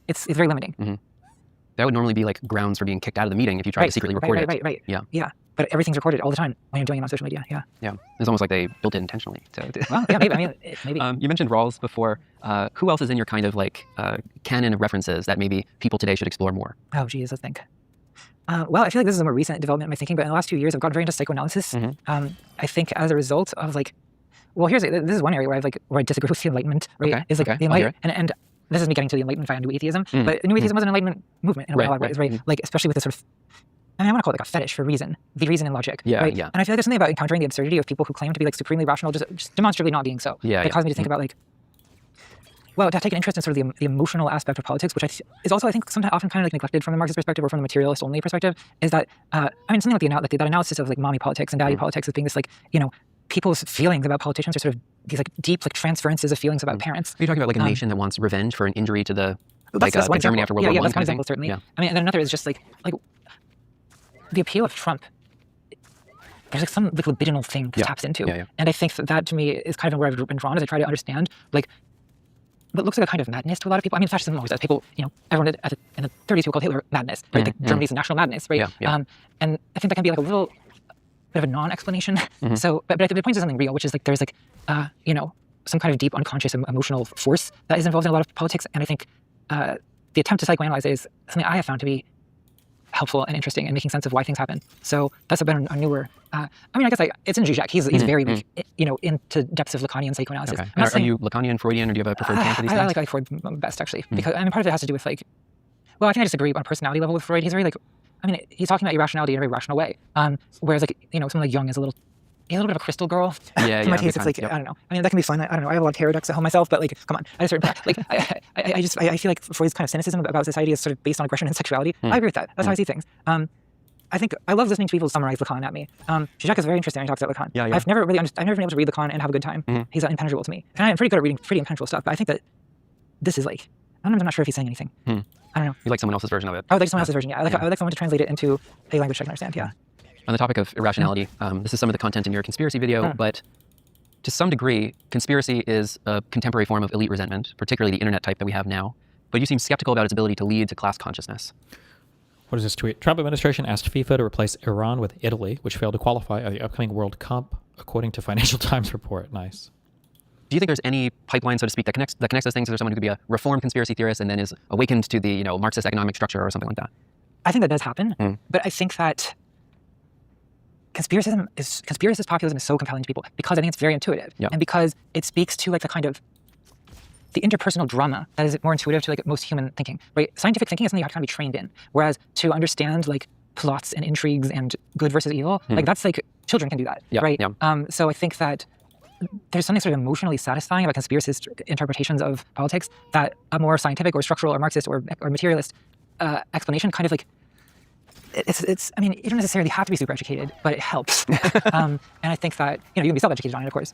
it's very limiting. That would normally be like grounds for being kicked out of the meeting if you try to secretly record it. Right. Yeah. Yeah. But everything's recorded all the time when you're doing it on social media. Yeah. Yeah. It's almost like they built it intentionally. So. Well, yeah, maybe. I mean, maybe. You mentioned Rawls before. Who else is in your kind of like canon of references that maybe people today should explore more? Oh, geez, let's think. Well, I feel like this is a more recent development in my thinking, but in the last few years, I've gotten very into psychoanalysis. I think as a result of like, well, this is one area where I disagree with the Enlightenment. Right? Okay. Is like the Enlightenment, and this is me getting to the Enlightenment via New Atheism, but New Atheism was an Enlightenment movement in a lot of ways, right? Like, especially with this sort of, I want to call it like a fetish for reason and logic, right? Yeah. And I feel like there's something about encountering the absurdity of people who claim to be like supremely rational, just demonstrably not being so. That caused me to think about like, well, to take an interest in sort of the emotional aspect of politics, which is also, I think, often kind of like neglected from the Marxist perspective or from the materialist only perspective, is that, something like that analysis of like mommy politics and daddy politics as being this like, people's feelings about politicians are sort of these like deep like transferences of feelings about parents. Are you talking about like a nation that wants revenge for an injury to the that's one Germany after World War I? Yeah, that's one example, certainly. Yeah. I mean, and then another is just like the appeal of Trump. There's like some like libidinal thing that taps into, and I think that to me is kind of where I've been drawn as I try to understand like what looks like a kind of madness to a lot of people. I mean, fascism always does. People, everyone in the 30s people called Hitler madness, right? Like Germany's national madness, right? And I think that can be like a little bit of a non-explanation. So, but it points to something real, which is like there's like, some kind of deep unconscious emotional force that is involved in a lot of politics. And I think the attempt to psychoanalyze it is something I have found to be helpful and interesting in making sense of why things happen. So that's been a newer. I guess it's in Zizek. He's very into depths of Lacanian psychoanalysis. Okay. Are you Lacanian, Freudian, or do you have a preferred camp for these things? I like Freud best actually, because part of it has to do with like, well, I think I disagree on a personality level with Freud. He's very like, he's talking about irrationality in a very rational way. Whereas like, someone like Jung is a little bit of a crystal girl. For my taste, it's like, I don't know. I mean, that can be fun. I don't know. I have a lot of paradox at home myself, but like, come on. I feel like Freud's kind of cynicism about society is sort of based on aggression and sexuality. I agree with that. That's how I see things. I think I love listening to people summarize Lacan at me. Zizek is very interesting when he talks about Lacan. I've never been able to read Lacan and have a good time. He's impenetrable to me. And I'm pretty good at reading pretty impenetrable stuff, but I think that this is like, I'm not sure if he's saying anything. I don't know. You like someone else's version of it? I would like someone else's version, yeah. I would like someone to translate it into a language I can understand, yeah. On the topic of irrationality, this is some of the content in your conspiracy video, but to some degree, conspiracy is a contemporary form of elite resentment, particularly the internet type that we have now. But you seem skeptical about its ability to lead to class consciousness. What is this tweet? Trump administration asked FIFA to replace Iran with Italy, which failed to qualify at the upcoming World Cup, according to Financial Times report. Nice. Do you think there's any pipeline, so to speak, that connects those things? Is there someone who could be a reformed conspiracy theorist and then is awakened to the Marxist economic structure or something like that? I think that does happen, but I think that conspiracist populism is so compelling to people because I think it's very intuitive, and because it speaks to like the kind of the interpersonal drama that is more intuitive to like most human thinking. Right? Scientific thinking is something you have to kind of be trained in, whereas to understand like plots and intrigues and good versus evil, like that's like children can do that, right? So I think that there's something sort of emotionally satisfying about conspiracist interpretations of politics that a more scientific or structural or Marxist or materialist explanation kind of like, it's. I mean, you don't necessarily have to be super educated, but it helps. And I think that you can be self-educated on it, of course.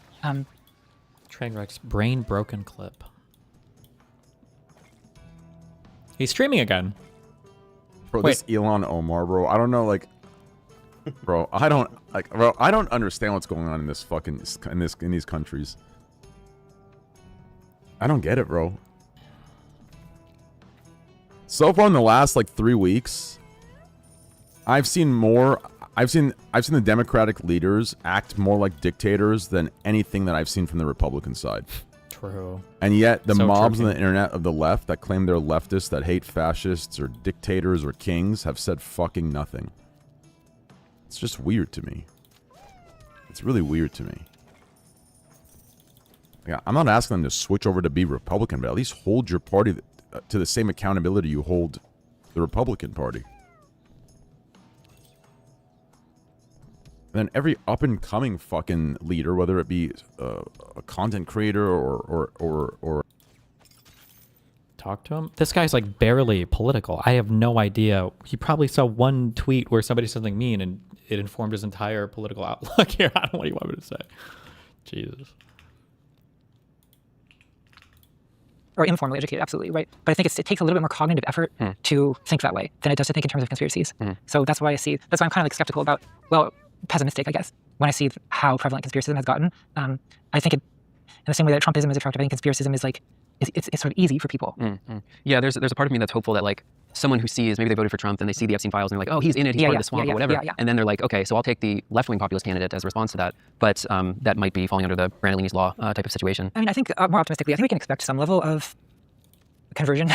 Trainwreck's brain broken clip. He's streaming again. Bro, this Elon Omar, bro. I don't know, like, bro. I don't understand what's going on in this fucking in these countries. I don't get it, bro. So far in the last like 3 weeks, I've seen the Democratic leaders act more like dictators than anything that I've seen from the Republican side. True. And yet the mobs on the internet of the left that claim they're leftists, that hate fascists or dictators or kings, have said fucking nothing. It's just weird to me. It's really weird to me. Yeah, I'm not asking them to switch over to be Republican, but at least hold your party to the same accountability you hold the Republican Party. And then every up-and-coming fucking leader, whether it be a content creator or talk to him. This guy's like barely political. I have no idea. He probably saw one tweet where somebody said something mean and it informed his entire political outlook. Here, I don't know what you want me to say. Jesus. or informally educated, absolutely, right? But I think it takes a little bit more cognitive effort to think that way than it does to think in terms of conspiracies. So that's why I'm kind of like skeptical about, well, pessimistic, I guess, when I see how prevalent conspiracism has gotten. I think in the same way that Trumpism is attractive, I think conspiracism is like, it's sort of easy for people. Yeah, there's a part of me that's hopeful that like someone who sees, maybe they voted for Trump and they see the Epstein files and they're like, oh, he's in it, he's part of the swamp or whatever. And then they're like, okay, so I'll take the left-wing populist candidate as a response to that. But that might be falling under the Brandolini's law type of situation. I mean, I think more optimistically, I think we can expect some level of conversion.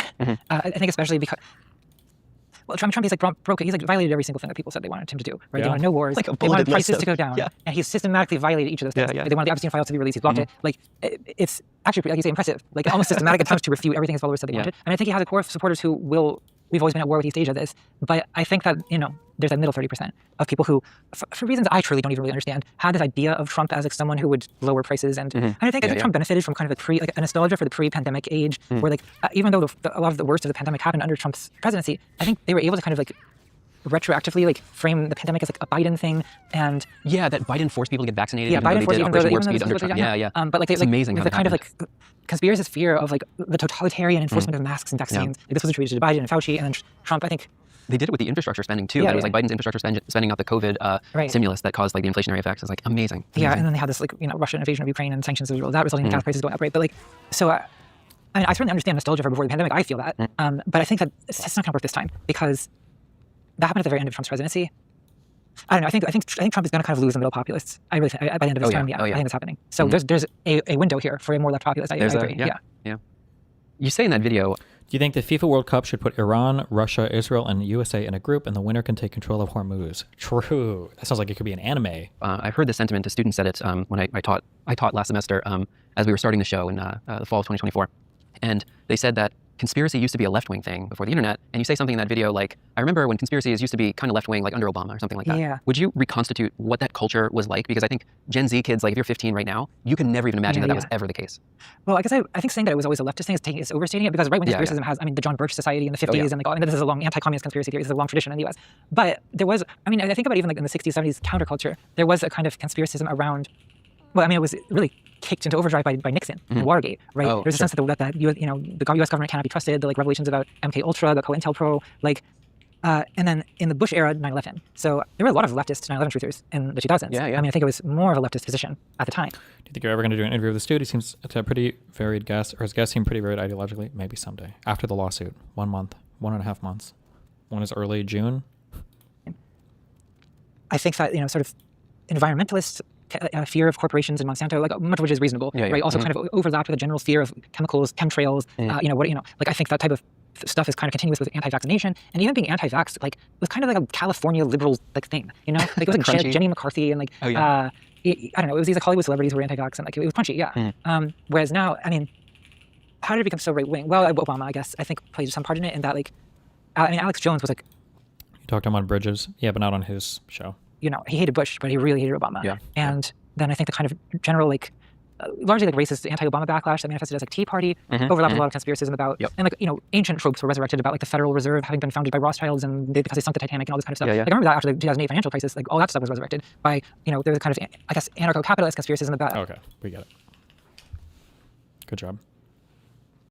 I think especially because, well, Trump is like broke. He's like violated every single thing that people said they wanted him to do. Right? They wanted no wars. Like they wanted prices to go down. And he's systematically violated each of those things. Like, they wanted the Epstein files to be released. He's blocked it. Like it's actually, like you say, impressive. Like almost systematic attempts to refute everything his followers said they wanted. And I think he has a core of supporters who will. We've always been at war with East Asia this, but I think that, there's that middle 30% of people who, for reasons I truly don't even really understand, had this idea of Trump as like someone who would lower prices. And I think Trump benefited from kind of a nostalgia for the pre-pandemic age, where like, even though a lot of the worst of the pandemic happened under Trump's presidency, I think they were able to kind of like retroactively like frame the pandemic as like a Biden thing. And that Biden forced people to get vaccinated. Biden forced Operation Warp Speed under Trump. But like, it's amazing. The kind of like conspiracist fear of like the totalitarian enforcement of masks and vaccines. Like, this was attributed to Biden and Fauci, and then Trump, I think. They did it with the infrastructure spending too. It was like Biden's infrastructure spending out the COVID stimulus that caused like the inflationary effects. It's like amazing. And then they had this like Russian invasion of Ukraine and sanctions as well. That resulting in gas prices going up, right? But like, so I mean, I certainly understand nostalgia for before the pandemic. I feel that, but I think that it's not going to work this time because that happened at the very end of Trump's presidency. I don't know. I think Trump is going to kind of lose the middle populists. I really think by the end of this time, I think it's happening. So there's a window here for a more left populist. I agree. Yeah. You say in that video. Do you think the FIFA World Cup should put Iran, Russia, Israel, and USA in a group, and the winner can take control of Hormuz? True. That sounds like it could be an anime. I've heard this sentiment. A student said it when I taught last semester as we were starting the show in the fall of 2024, and they said that conspiracy used to be a left-wing thing before the internet, and you say something in that video like, I remember when conspiracies used to be kind of left-wing, like under Obama or something like that. Yeah. Would you reconstitute what that culture was like? Because I think Gen Z kids, like if you're 15 right now, you can never even imagine that was ever the case. Well, I guess I think saying that it was always a leftist thing is overstating it, because right-wing conspiracism has, I mean, the John Birch Society in the 50s, and like, this is a long anti-communist conspiracy theory, this is a long tradition in the US. But there was, I mean, I think about even like in the 60s, 70s counterculture, there was a kind of conspiracism around, well, I mean, it was really kicked into overdrive by Nixon and Watergate, right? There's a sense that the U.S. government cannot be trusted. The like revelations about MK Ultra, the COINTELPRO, like, and then in the Bush era, 9/11. So there were a lot of leftist 9/11 truthers in the 2000s. I mean, I think it was more of a leftist position at the time. Do you think you're ever going to do an interview with this dude? He seems to have pretty varied guests, or his guests seem pretty varied ideologically. Maybe someday after the lawsuit, 1 month, 1.5 months. One is early June. I think that sort of environmentalists. Fear of corporations and Monsanto, like much of which is reasonable, right? Also, kind of overlapped with a general fear of chemicals, chemtrails. Like I think that type of stuff is kind of continuous with anti-vaccination, and even being anti-vax, like was kind of like a California liberal like thing, like it was like Jenny McCarthy and like I don't know, it was these like Hollywood celebrities who were anti-vax, and like it was punchy, whereas now, I mean, how did it become so right-wing? Well, Obama, I guess, I think played some part in it, in that like, I mean, Alex Jones was like, you talked to him on Bridges, but not on his show. He hated Bush, but he really hated Obama. And then I think the kind of general, like, largely like racist anti-Obama backlash that manifested as like Tea Party overlapped with a lot of conspiracism about, and like, ancient tropes were resurrected about like the Federal Reserve having been founded by Rothschilds and because they sunk the Titanic and all this kind of stuff. Like, I remember that after the 2008 financial crisis, like all that stuff was resurrected by, there was a kind of, I guess, anarcho-capitalist conspiracism about. Okay, we get it. Good job.